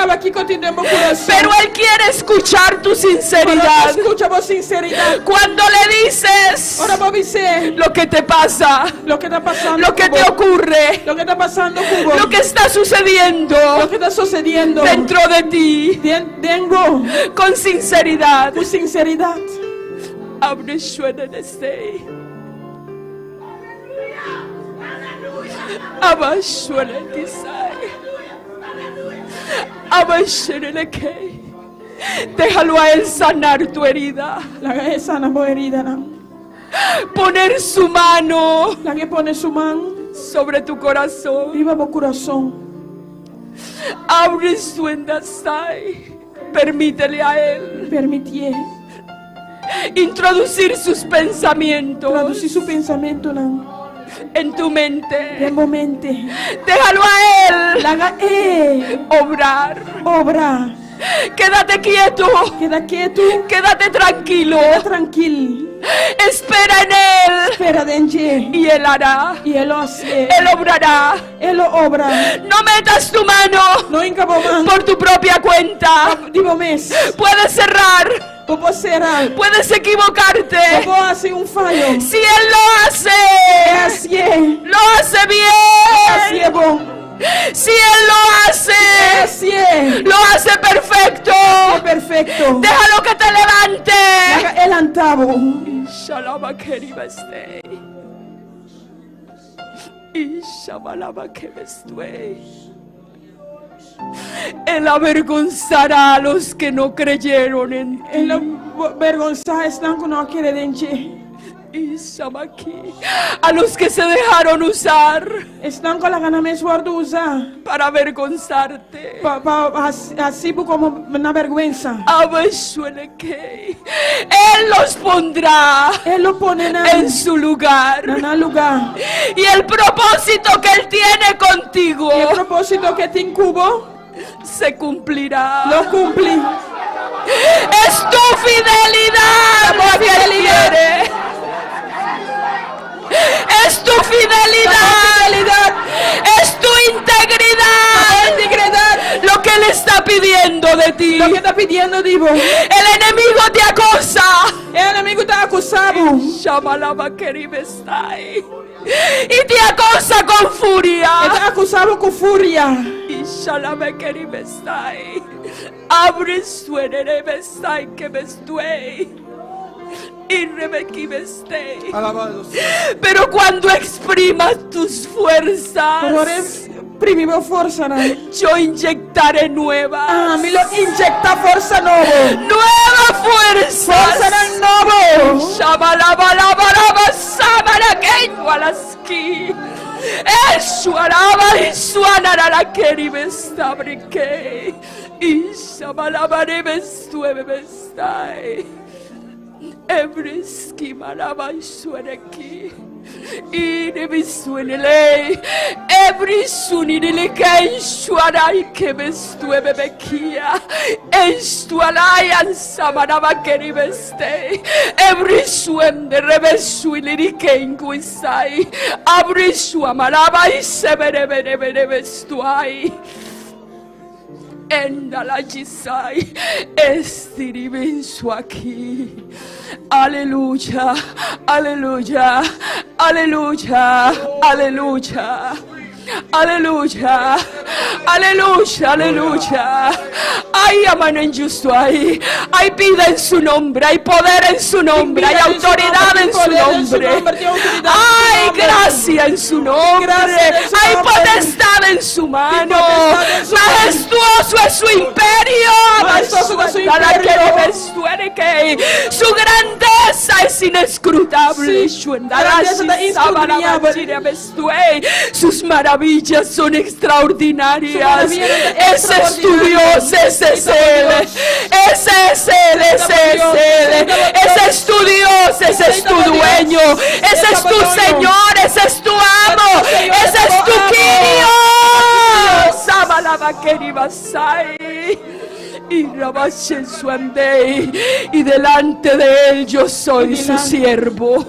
Pero Él quiere escuchar tu sinceridad. Cuando le dices lo que te pasa, lo que te ocurre, lo que está sucediendo dentro de ti, con sinceridad. Abre suena en este. Déjalo a Él sanar tu herida. Poner su mano sobre tu corazón. Abre su endasai. Permítele a Él introducir sus pensamientos. En tu mente. Déjalo a Él obrar. Quédate quieto. Quédate tranquilo. Espera en Él. Y Él hará. Él obrará. No metas tu mano por tu propia cuenta. Puedes cerrar. Puedes equivocarte. Un fallo. Si Él lo hace Shamalaba Keribeste. Y Shamalaba Keribeste. Él avergonzará a los que no creyeron en ti. Ele avergonçar estão que não acreditam. A los que se dejaron usar Estão com a gana mesmo de usar para avergonzarte. assim como na vergüenza. Él los pondrá en su lugar. Y el propósito que Él tiene contigo el propósito que te incubo se cumplirá. Lo cumplí. Es tu fidelidad lo que Él quiere. Es tu fidelidad, es tu integridad, lo que Él está pidiendo de ti. Lo que está pidiendo de vos. El enemigo te acosa. El enemigo te acosa. Y te acosa con furia. Te acusado con furia. Abre su enemistad que me estoy. Pero cuando exprimas tus fuerzas, yo inyectaré nuevas. Me lo inyecta fuerza nueva. Nueva fuerza. Fuerza nueva. Shabalabalaba samarakeñwalaski. Eshuaraba y suanara keribestabrike. Y shabalabarebe suebestai. Every schema lava suonaki, in suonele, every sunidile che suonai che vestue bekia, e stualai an samanava che riveste, every suon de revesuili che in cui sai, abri sua malava e severe vestuai. Endala gisai, estirivenso aquí. Aleluya, aleluya, aleluya, aleluya. Aleluya, aleluya, aleluya. Hay mano en justo ahí. Hay vida en su nombre, hay poder en su nombre, hay autoridad en su nombre. Hay gracia en su nombre, hay potestad en su mano. Majestuoso es su imperio. Su grandeza es inescrutable. Sus maravillas son extraordinarias. Ese es tu Dios, ese es Él. Ese es Él, ese es Él. Ese es tu Dios, ese es tu dueño. Ese es tu Señor, ese es tu amo. Ese es tu Kyrios. Y delante de Él yo soy su siervo.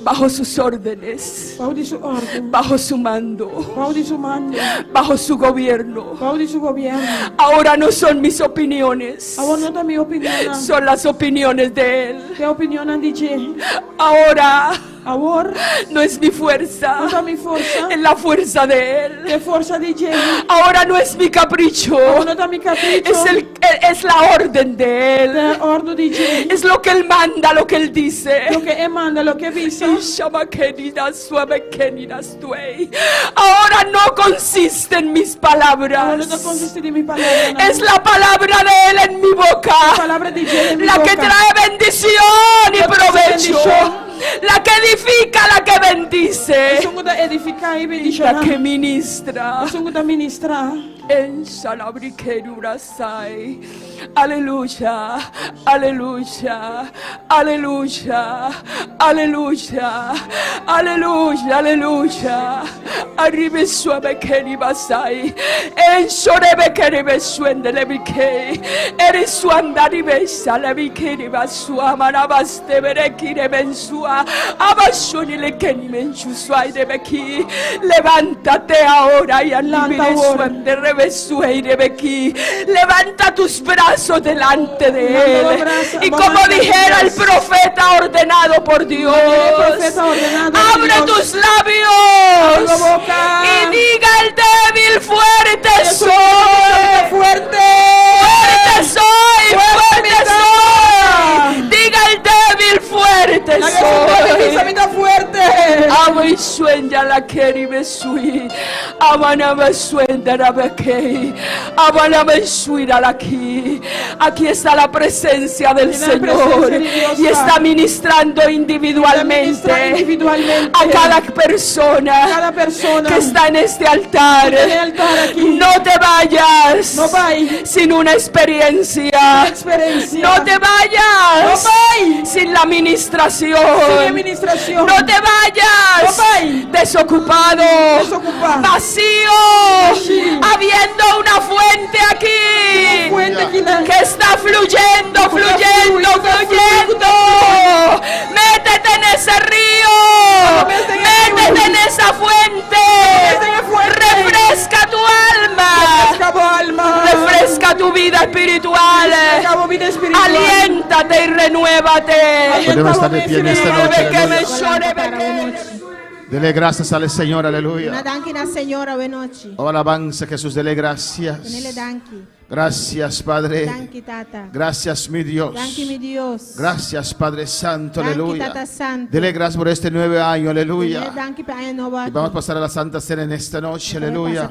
Bajo sus órdenes, bajo su mando, bajo su gobierno. Ahora no son mis opiniones, son las opiniones de Él. Ahora no es mi fuerza, es la fuerza de Él. Ahora no es mi capricho, es la orden de Él. Es lo que Él manda, lo que Él dice. Ahora no consiste en mis palabras, es la palabra de Él en mi boca, la que trae bendición y provecho, la que edifica, la que bendice, la que ministra. En Shalabrikerurasai. Aleluya, aleluya, aleluya, aleluya, aleluya, aleluya. Arribe suave keribasai. En shorebe kerebesuendelebike. Eres su andaribesa lebikeribasua marabaste berekirebensua. Abashonile kenimenchusai debeki. Levántate ahora y anlibiresuende. Levanta tus brazos delante de Él. Y como dijera el profeta ordenado por Dios, abre tus labios y diga al débil: fuerte soy. Fuerte soy. Diga el débil, fuerte soy. Fuerte. Amo y sueña la que me sui. Amana me sueña la que. Amana me suira la aquí. Aquí está la presencia del Señor y está ministrando individualmente a cada persona que está en este altar. No te vayas sin una experiencia. No te vayas sin la administración. No te vayas desocupado, vacío, habiendo una fuente aquí que está fluyendo. Métete en ese río, métete en esa fuente, refresca tu alma, refresca tu vida espiritual, aliéntate y renuévate. Podemos estar de pie en esta noche. Dele gracias al Señor, aleluya. Oh, alabanza Jesús, dele gracias. Gracias, Padre. Gracias, mi Dios. Gracias, Padre Santo, aleluya. Dele gracias por este nuevo año, aleluya. Y vamos a pasar a la Santa Cena en esta noche, aleluya.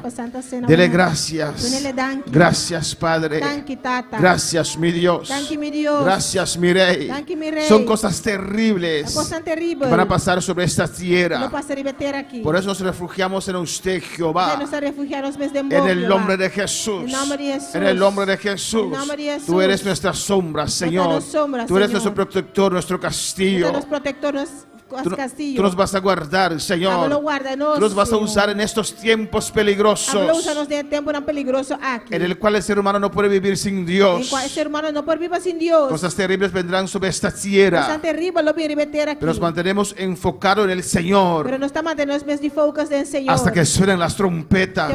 Dele gracias. Gracias, Padre. Gracias, mi Dios. Gracias, mi Rey. Son cosas terribles que van a pasar sobre esta tierra. Por eso nos refugiamos en usted, Jehová. En el nombre de Jesús. En el nombre de Jesús. Tú eres nuestra sombra, Señor. Tú eres nuestro protector, nuestro castillo. Tú nos vas a guardar, Señor. Tú nos vas a usar en estos tiempos peligrosos en el cual el ser humano no puede vivir sin Dios. Cosas terribles vendrán sobre esta tierra, pero nos mantenemos enfocados en el Señor hasta que suenen las trompetas,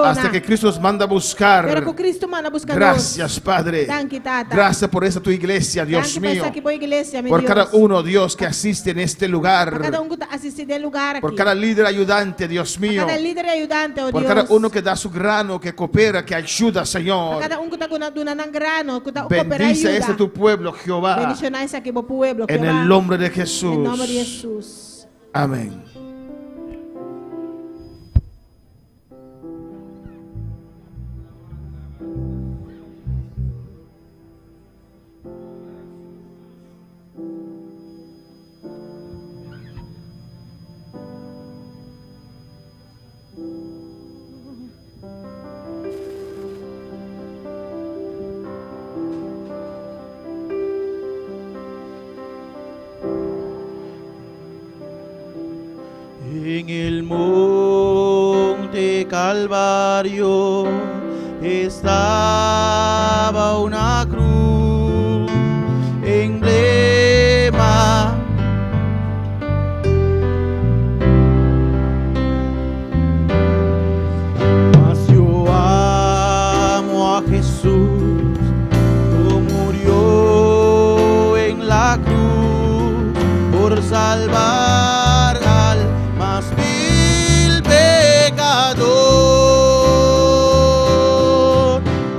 hasta que Cristo nos manda a buscar. Gracias, Padre. Gracias por esa tu iglesia, Dios mío. Por cada uno, Dios, que asiste en este lugar, por cada líder ayudante, Dios mío, por cada uno que da su grano, que coopera, que ayuda, Señor. Bendice a este tu pueblo, Jehová, en el nombre de Jesús. Amén. En el monte Calvario estaba una cruz, emblema mas yo amo a Jesús, tú murió en la cruz por salvar al más vil pecador.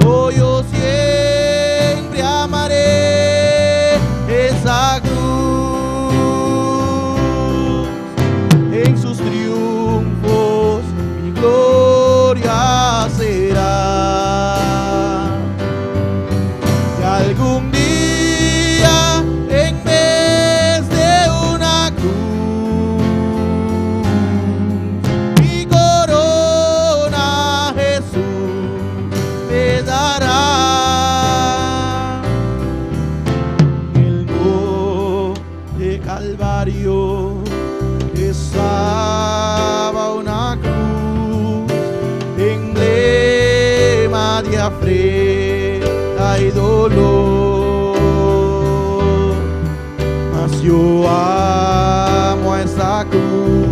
Oh, yo siempre amaré esa cruz. En sus triunfos mi gloria será. Y algún día en vez de una cruz, mi corona Jesús me dará. El monte Calvario estaba una cruz, emblema de afrenta y dolor. Mas yo amo a esa cruz,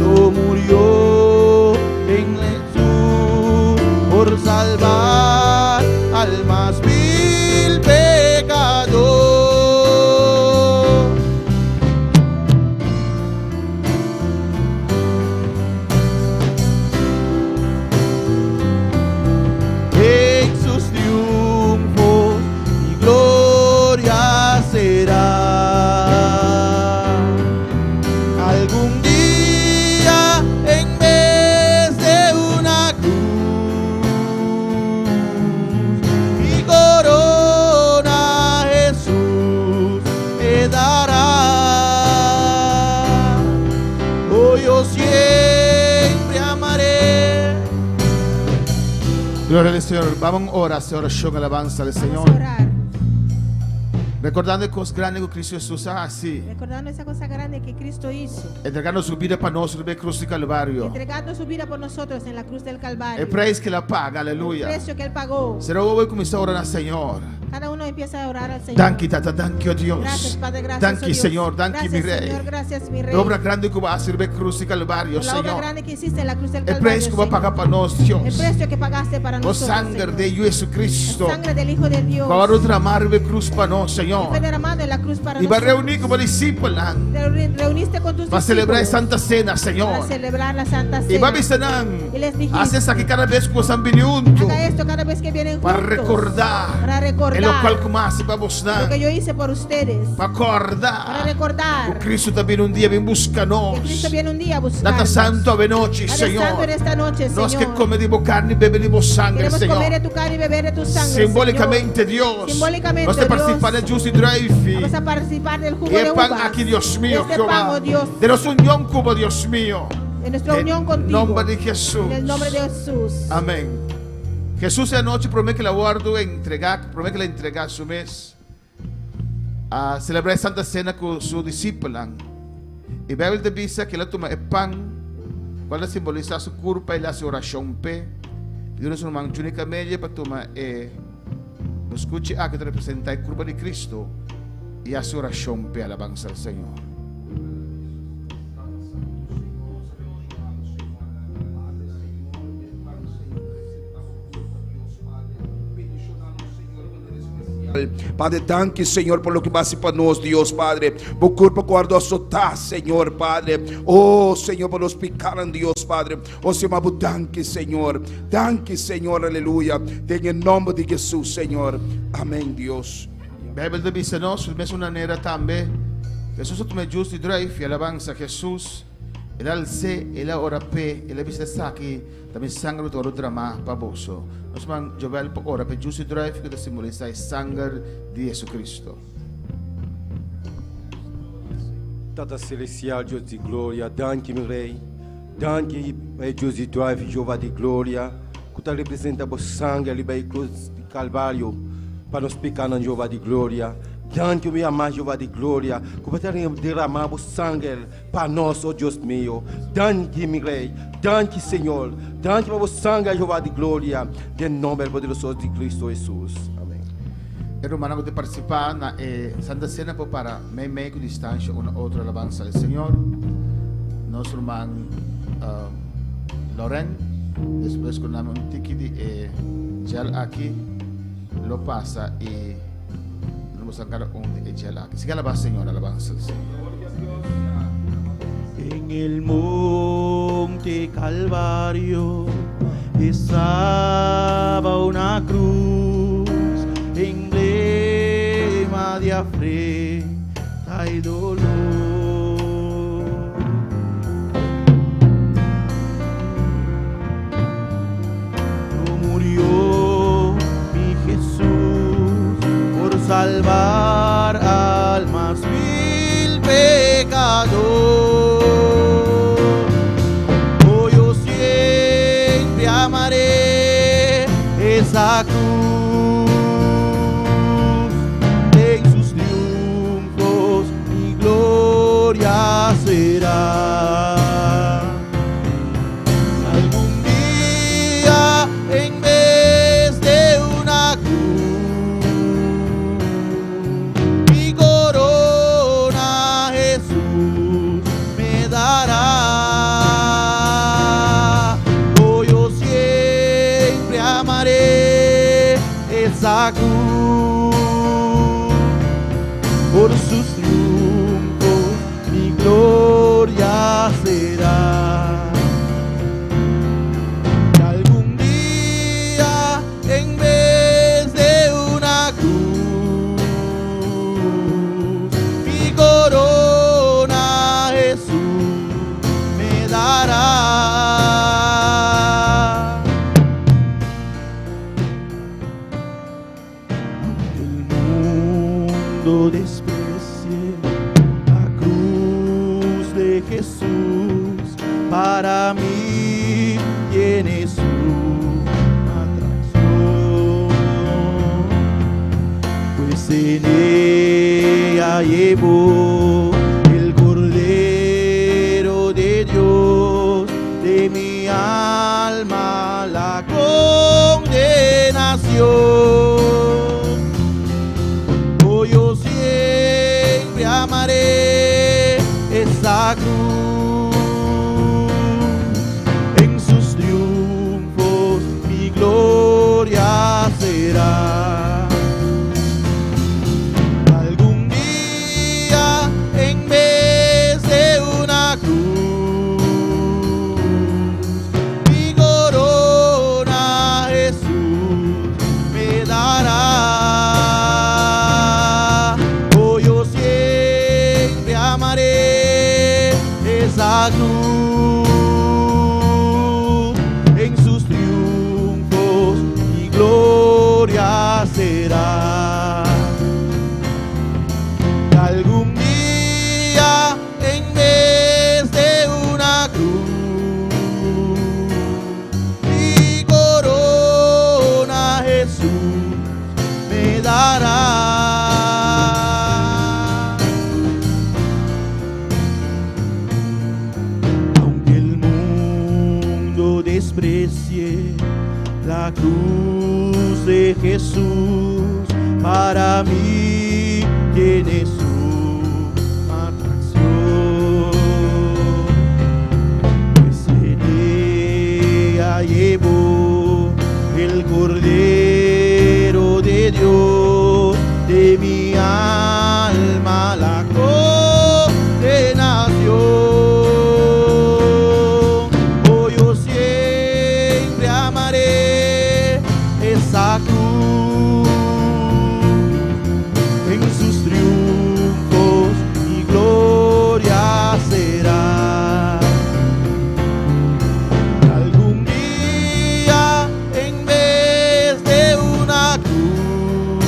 no murió en Jesús por salvar al más vil pecador. En su Gloria al Señor. Vamos a orar, esta oración, alabanza al Vamos Señor. a orar. Recordando cosas grandes que Cristo Jesús hace. Recordando esa cosa grande que Cristo hizo. Entregando su vida para nosotros en la cruz del Calvario. Entregando su vida por nosotros en la cruz del Calvario. El precio que la paga, El aleluya. precio que Él pagó. Será hoy comenzar a orar al Señor. Cada uno empieza a orar al Señor. Danke, tata, danke, oh Dios. Gracias, Padre, gracias, Danke, oh Dios. Señor, danke, Gracias, mi Rey. Señor, gracias, mi Rey. La obra grande que va a hacer en la cruz del Calvario, Por la obra Señor. grande que hiciste en la cruz del El Calvario, precio que va a Señor. pagar para nosotros, El Dios. precio que pagaste para La nosotros, sangre Señor. de Jesucristo. La sangre del Hijo de Dios. Va a derramar en la cruz para nosotros, Señor. Fue derramado en la cruz para Y va a nosotros. reunir como discípulos. Te reuniste con tus Va a celebrar discípulos Santa Cena, Señor. para celebrar la Santa Cena. Y va a visitar. Y les dijiste, Hace esa que cada vez que están viniendo. haga esto cada vez que vienen Para juntos. recordar. Para recordar En lo cual como hace para vos lo que yo hice por ustedes. para acordar. Para recordar Que Cristo también un día ven buscanos. que Cristo viene un día a buscar. Data santo a noche, Padre Señor. Santo, en esta noche, No es que Señor. come de carne y bebe de sangre, Queremos Señor. comer de tu carne y beber de tu sangre, Simbólicamente, Señor. Dios. Simbólicamente, Vamos a participar Dios. del Juicy Drive. Vamos a participar del jugo Y de el pan uvas. aquí, Dios mío, Este pan, Jehová. oh Dios, De nuestra unión como Dios mío. de nuestra unión En contigo. nombre de Jesús. En el nombre de Jesús. Amén. Jesús anoche promete que la guardo entregar, promete que la entrega a su mes a celebrar Santa Cena con su discípulo. Y Biblia te dice que él toma el pan, cual simboliza su culpa y la hace oración pe. Y uno es una única media para tomar lo escuche que te representa el cuerpo de Cristo y hace oración pe alabanza al Señor. Padre, danke, Señor, por lo que vas a hacer para nosotros, Dios, Padre. Por culpa guardo azotar, Señor, Padre. Oh, Señor, por los picaran, Dios, Padre. Oh, Señor, danke, Señor. Danke, Señor, aleluya. En el nombre de Jesús, Señor. Amén, Dios. Biblia dice, no, su mes una nera también. Jesús tu me justo y drive y alabanza a Jesús. El alce, el ora pe, el viste saki, también sangre todo drama paboso. Nos man Jovel por ora pe justo y drive que simboliza el sangre de Jesucristo. Tata celestial, Deus de glória, danke, meu Rei. Danke, Deus de drive, Jeová de glória. Que está representando o sangue ali para a cruz de Calvário, para nos pecar na Jeová de glória. Danke, meu amado Jeová de glória, que vai derramar o sangue para nós, oh Deus meu. Danke, meu Rei. Danke, Senhor. Danke para o sangue, Jeová de glória. Em nome poderoso de Cristo Jesus. Amém. Hermano, de participar na Santa Cena para meio de distância, uma outra alabança ao Senhor. Nosso irmão Loren, depois com o nome tiki de gel aqui, lo passa e vamos a sacar de gel aqui. Siga alabanza, Señor, alabanza al Señor. En el monte Calvario estaba una cruz, emblema de afrenta y dolor. No murió mi Jesús por salvar almas mil pecador. Esa cruz, en sus triunfos mi gloria será. Algún día en vez de una cruz, mi corona Jesús me dará. Esa cruz, por sus triunfos mi gloria será. Y algún día en vez de una cruz, mi corona Jesús me dará. Desprecie la cruz de Jesús, para mí tiene su atracción. en ella llevó el Cordero de Dios de mi alma la condenación. Oh, yo siempre amaré esa cruz, en sus triunfos mi gloria será. Algún día en vez de una cruz, mi corona Jesús me dará. Oh, yo siempre amaré esa cruz, en sus triunfos mi gloria será. Algún día en vez de una cruz, mi corona Jesús me dará. Aunque el mundo desprecie la cruz de Jesús, para mí tiene su atracción, pues en ella llevó el Cordero de Dios de mi alma la condenación. Oh, yo siempre amaré esa cruz, en sus triunfos mi gloria será. Algún día en vez de una cruz,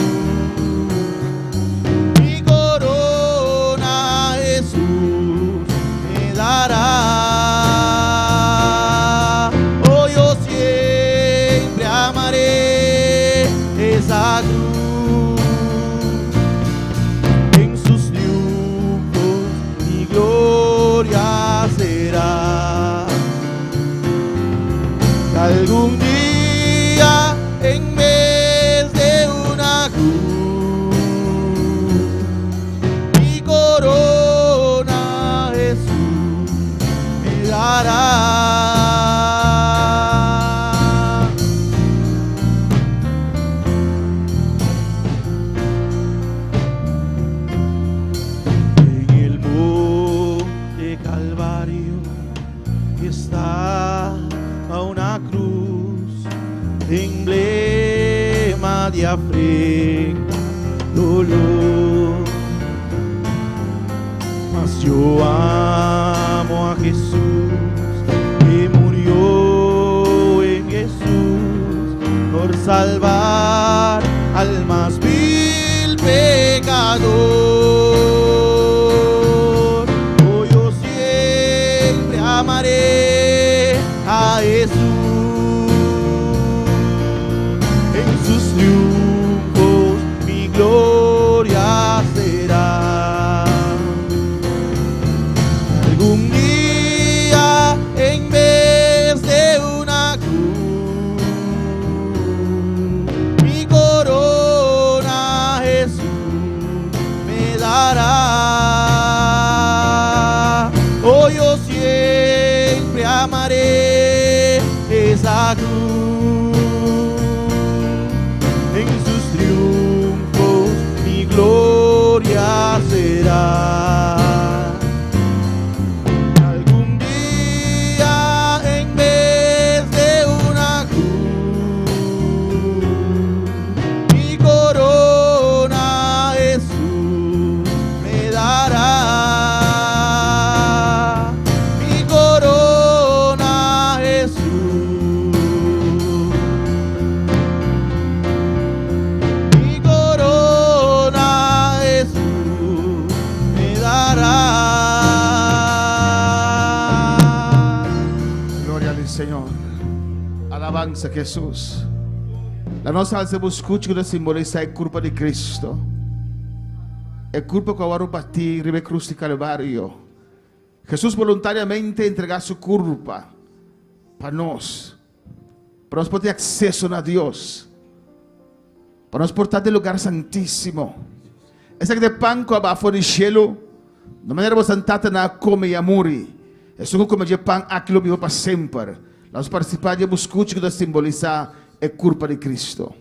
mi corona Jesús me dará. Oh, yo siempre amaré esa cruz, en sus triunfos mi gloria será. Algún día en vez de una cruz, mi corona Jesús me dará. En el monte Calvario está a una cruz, emblema de afrenta, dolor. Mas yo amo a Jesús, que murió en Jesús por salvar al más vil pecador. Oh, yo siempre amaré a Jesús, en sus triunfos mi gloria será. Algún día en vez de una cruz, mi corona Jesús me dará. Oh, yo siempre amaré esa cruz, en sus triunfos mi gloria será. Algún día en vez de una cruz, mi corona Jesús me dará. Mi corona Jesús, mi corona Jesús me dará. Gloria al Señor. Alabanza a Jesus. La nostra alza voce che simbolizza il corpo di Cristo. el culpa que ahora para ti, ribe cruz y calvario. Jesús voluntariamente entrega su culpa para nos poder acceso a Dios, para nos portar del lugar santísimo. Esa que de pan que abajo del cielo, de manera bastante na come y amori. Es un como de pan aquilo vivo para siempre. Nós participar de buscar que simbolizar a culpa de Cristo.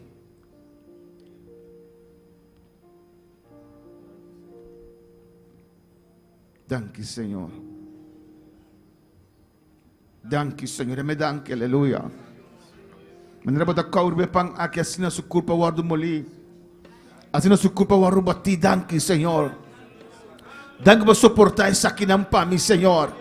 Danke, Senhor. Danke, Senhor. Me danke, aleluia. Maneira botar caurbe pan aqui assim na sua culpa guardo moli. Assim na sua culpa guardo bati. Danke, Senhor. Danke por suportar isso aqui não para mim, Senhor.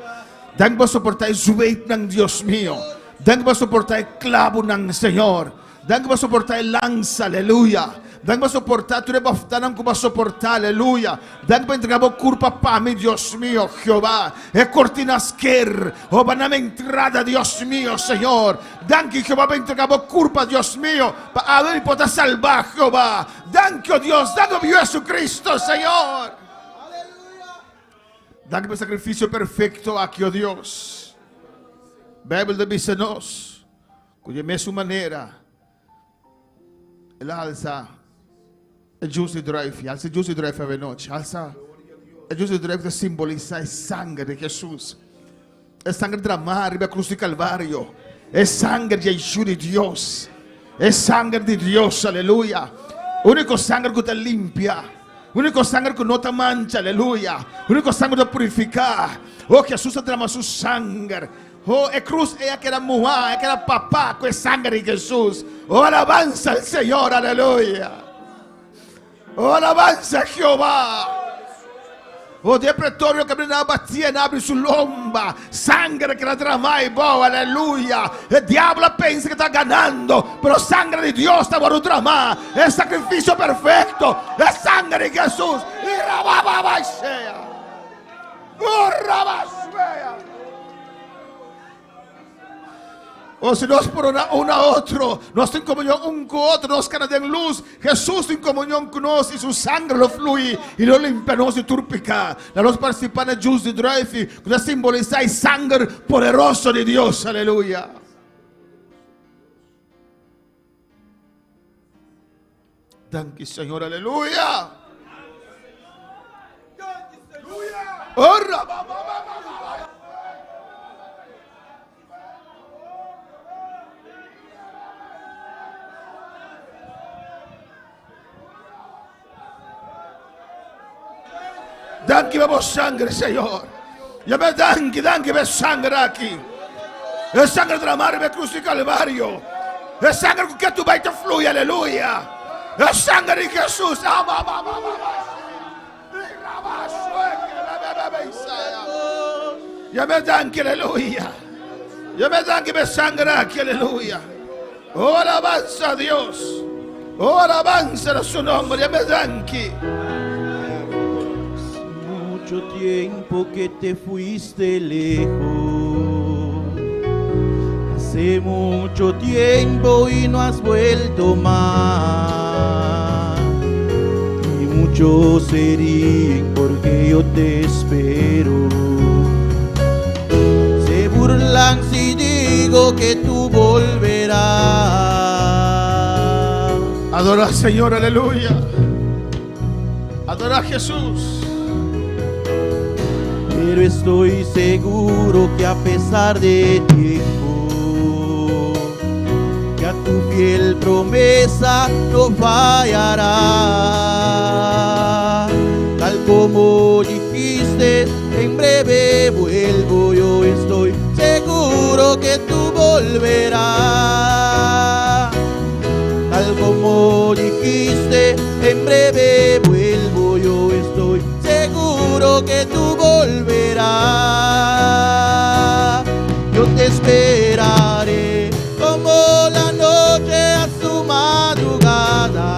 Danke por suportar o weight ng Deus mío. Danke por suportar o clavo ng Senhor. Danke por suportar a lança, aleluia. Danke por suportar tudo baftanan que vai suportar, aleluia. Danke por entregar a culpa para mim, Deus mío, Jeová. É cortinas quer, o banana entrada, Deus mío, Senhor. Danke, Jeová, por entregar a culpa, Deus mío, para abrir e poder salvar, Jeová. Danke, oh Deus, danke por Jesucristo, Senhor. Danke por sacrifício perfeito aqui, oh Deus. Bíblia diz-nos, cuja mesma maneira, ela alça o Juicy Drive, alça o Juicy Drive a noite, alça o Juicy Drive que simboliza o sangue de Jesus, o sangue derramado na cruz do Calvário, o sangue de ajuda de Deus, o sangue de Deus, aleluia, o único sangue que te limpia, o único sangue que não te mancha, aleluia, o único sangue que te purifica. Oh, Jesus derrama seu sangue. Oh, a cruz é aquela mulher, é aquela papá com o sangue de Jesus. Oh, alabanza al Señor, aleluya. Oh, alabanza a Jehová. Oh, de pretorio que batia abre su lomba. Sangre que la trama y boa, aleluya. El diablo pensa que está ganando, pero sangre de Dios está por tramar. El sacrificio perfecto. La sangre de Jesús. Y rabababashea. Oh, rabashea. O se nós por um a outro, nós temos comunhão um com o outro, nós cada em luz, Jesus tem comunhão conosco e seu sangue lo flui e lo limpa nós de todo pecado. Nós participamos da Juicy Drive, que simboliza o sangue poderoso de Deus, aleluia. Danke, Senhor, aleluia. Oh, danke por sangue, Senhor. Eu me danke por sangue aqui. É sangue derramado na cruz do Calvário. É sangue que tu vai te fluir, aleluia. É sangue de Jesus. Eu me danke, aleluia. Eu me danke por sangue aqui, aleluia. Oh, alabanza a Deus. Oh, alabanza a su nombre. Eu me danke. Mucho tiempo que te fuiste lejos, hace mucho tiempo y no has vuelto más, y muchos se ríen porque yo te espero, se burlan si digo que tú volverás. Adora al Señor, aleluya. Adora a Jesús. Pero estoy seguro que a pesar de tiempo, que a tu fiel promesa no fallará. Tal como dijiste, en breve vuelvo, yo estoy seguro que tú volverás. Tal como dijiste, en breve vuelvo, yo estoy seguro que tú volverás. Yo te esperaré como la noche a su madrugada.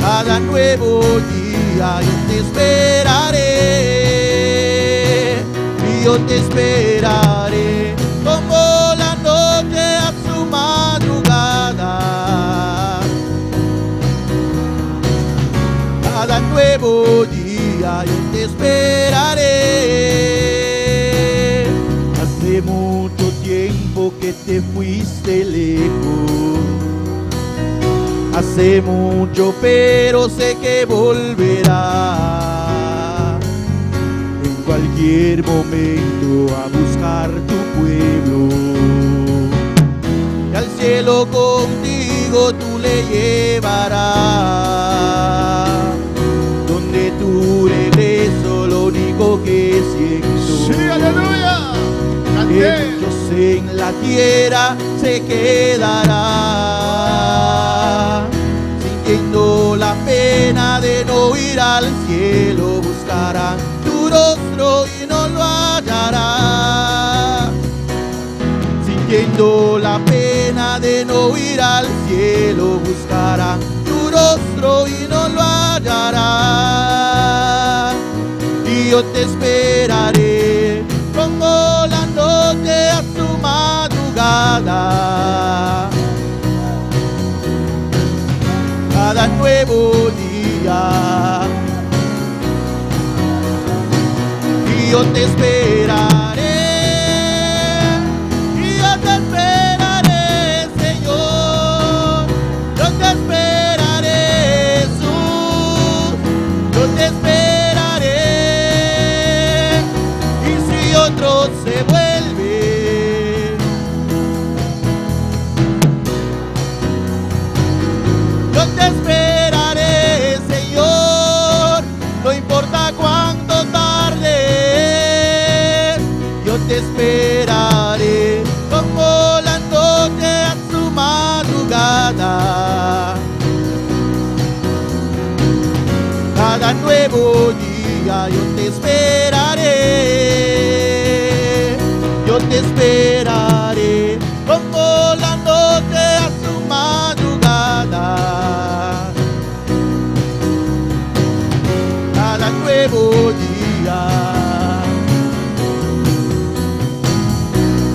Cada nuevo día yo te esperaré. Y yo te esperaré como la noche a su madrugada. Cada nuevo día yo te esperaré. Hace mucho tiempo que te fuiste lejos. Hace mucho, pero sé que volverá en cualquier momento a buscar tu pueblo. Y al cielo contigo tú le llevarás. Donde tu regreso lo único que siento. Sí, aleluya. Ellos en la tierra se quedarán, sintiendo la pena de no ir al cielo. Buscarán tu rostro y no lo hallarán, sintiendo la pena de no ir al cielo. Buscarán tu rostro y no lo hallarán. Y yo te esperaré como la noche a su madrugada. Cada nuevo día, y yo te esperaré, y yo te esperaré, Señor. Yo te esperaré, Jesús. Yo te esperaré. Y si otro se vuelve, yo te esperaré, Señor. No importa cuánto tarde, yo te esperaré como la noche a su madrugada. Cada nuevo día yo te esperaré. Yo te esperaré como la noche a su madrugada. Cada nuevo día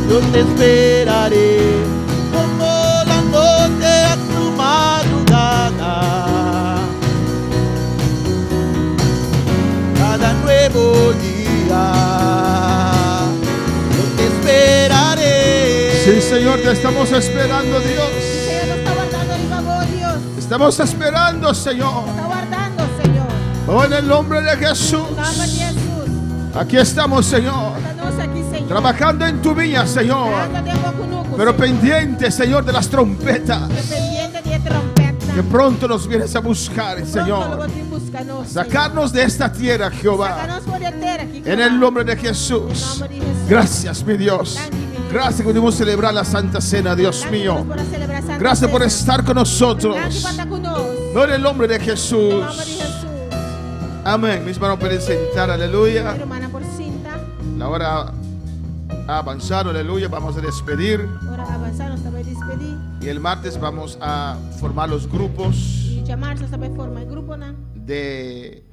yo te esperaré como la noche a su madrugada. Cada nuevo día yo te esperaré. Sí, Señor, te estamos esperando, Dios. Señor, nos está guardando el favor, Dios. Estamos esperando, Señor. Nos está guardando, Señor. Oh, en el nombre de Jesús. En el nombre de Jesús. Aquí estamos, Señor. Estamos aquí, Señor. Trabajando en tu viña, Señor. Trabajando de Bocunuco, Pero Señor. pendiente, Señor, de las trompetas. Dependiente de trompeta. Que pronto nos vienes a buscar, Pronto Señor. lo voy a buscar, no, Sacarnos de esta tierra, Jehová. Sácanos por la tierra aquí, En el nombre de Jesús. En el nombre de Jesús. Gracias, mi Dios. Thank you, mi Dios. Gracias que pudimos celebrar la Santa Cena, Dios Gracias, mío. Dios, por celebrar Santa Gracias por Cena. estar con Gracias nosotros. por estar con nosotros. No, en el nombre de En el nombre de Jesús. Jesús. Amén. Mis hermanos pueden sentar, aleluya. Hermana por cinta. La hora ha avanzado, aleluya. Vamos a despedir. Ahora avanzar, nos va a despedir. Y el martes vamos a formar los grupos Y llamarse esta vez forma el grupo, ¿no? de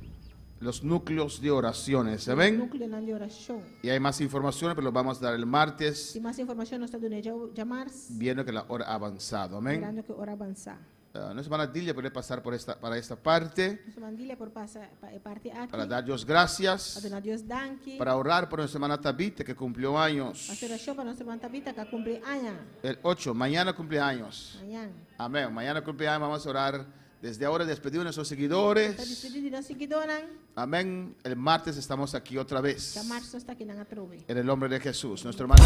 los núcleos de oraciones. El Amén. núcleo de oración. Y hay más informaciones, pero lo vamos a dar el martes, Si más información nos está dando llamarse. viendo que la hora ha avanzado. Amén. Esperando que hora avanzar. Nuestra hermana Dilia puede pasar para esta parte Nos mandile por pasar parte aquí. para dar Dios gracias, A donar Dios danki. para orar por nuestra hermana Tabita que cumplió años. Hacer oración para nuestra hermana Tabita que cumple años. El 8, mañana cumple años. Mañana. Amén. Mañana cumple años, vamos a orar desde ahora, despedir a nuestros Está seguidores. despedido de los seguidores. Amén. El martes estamos aquí otra vez. Llamarse hasta que no atrove. En el nombre de Jesús, nuestro hermano.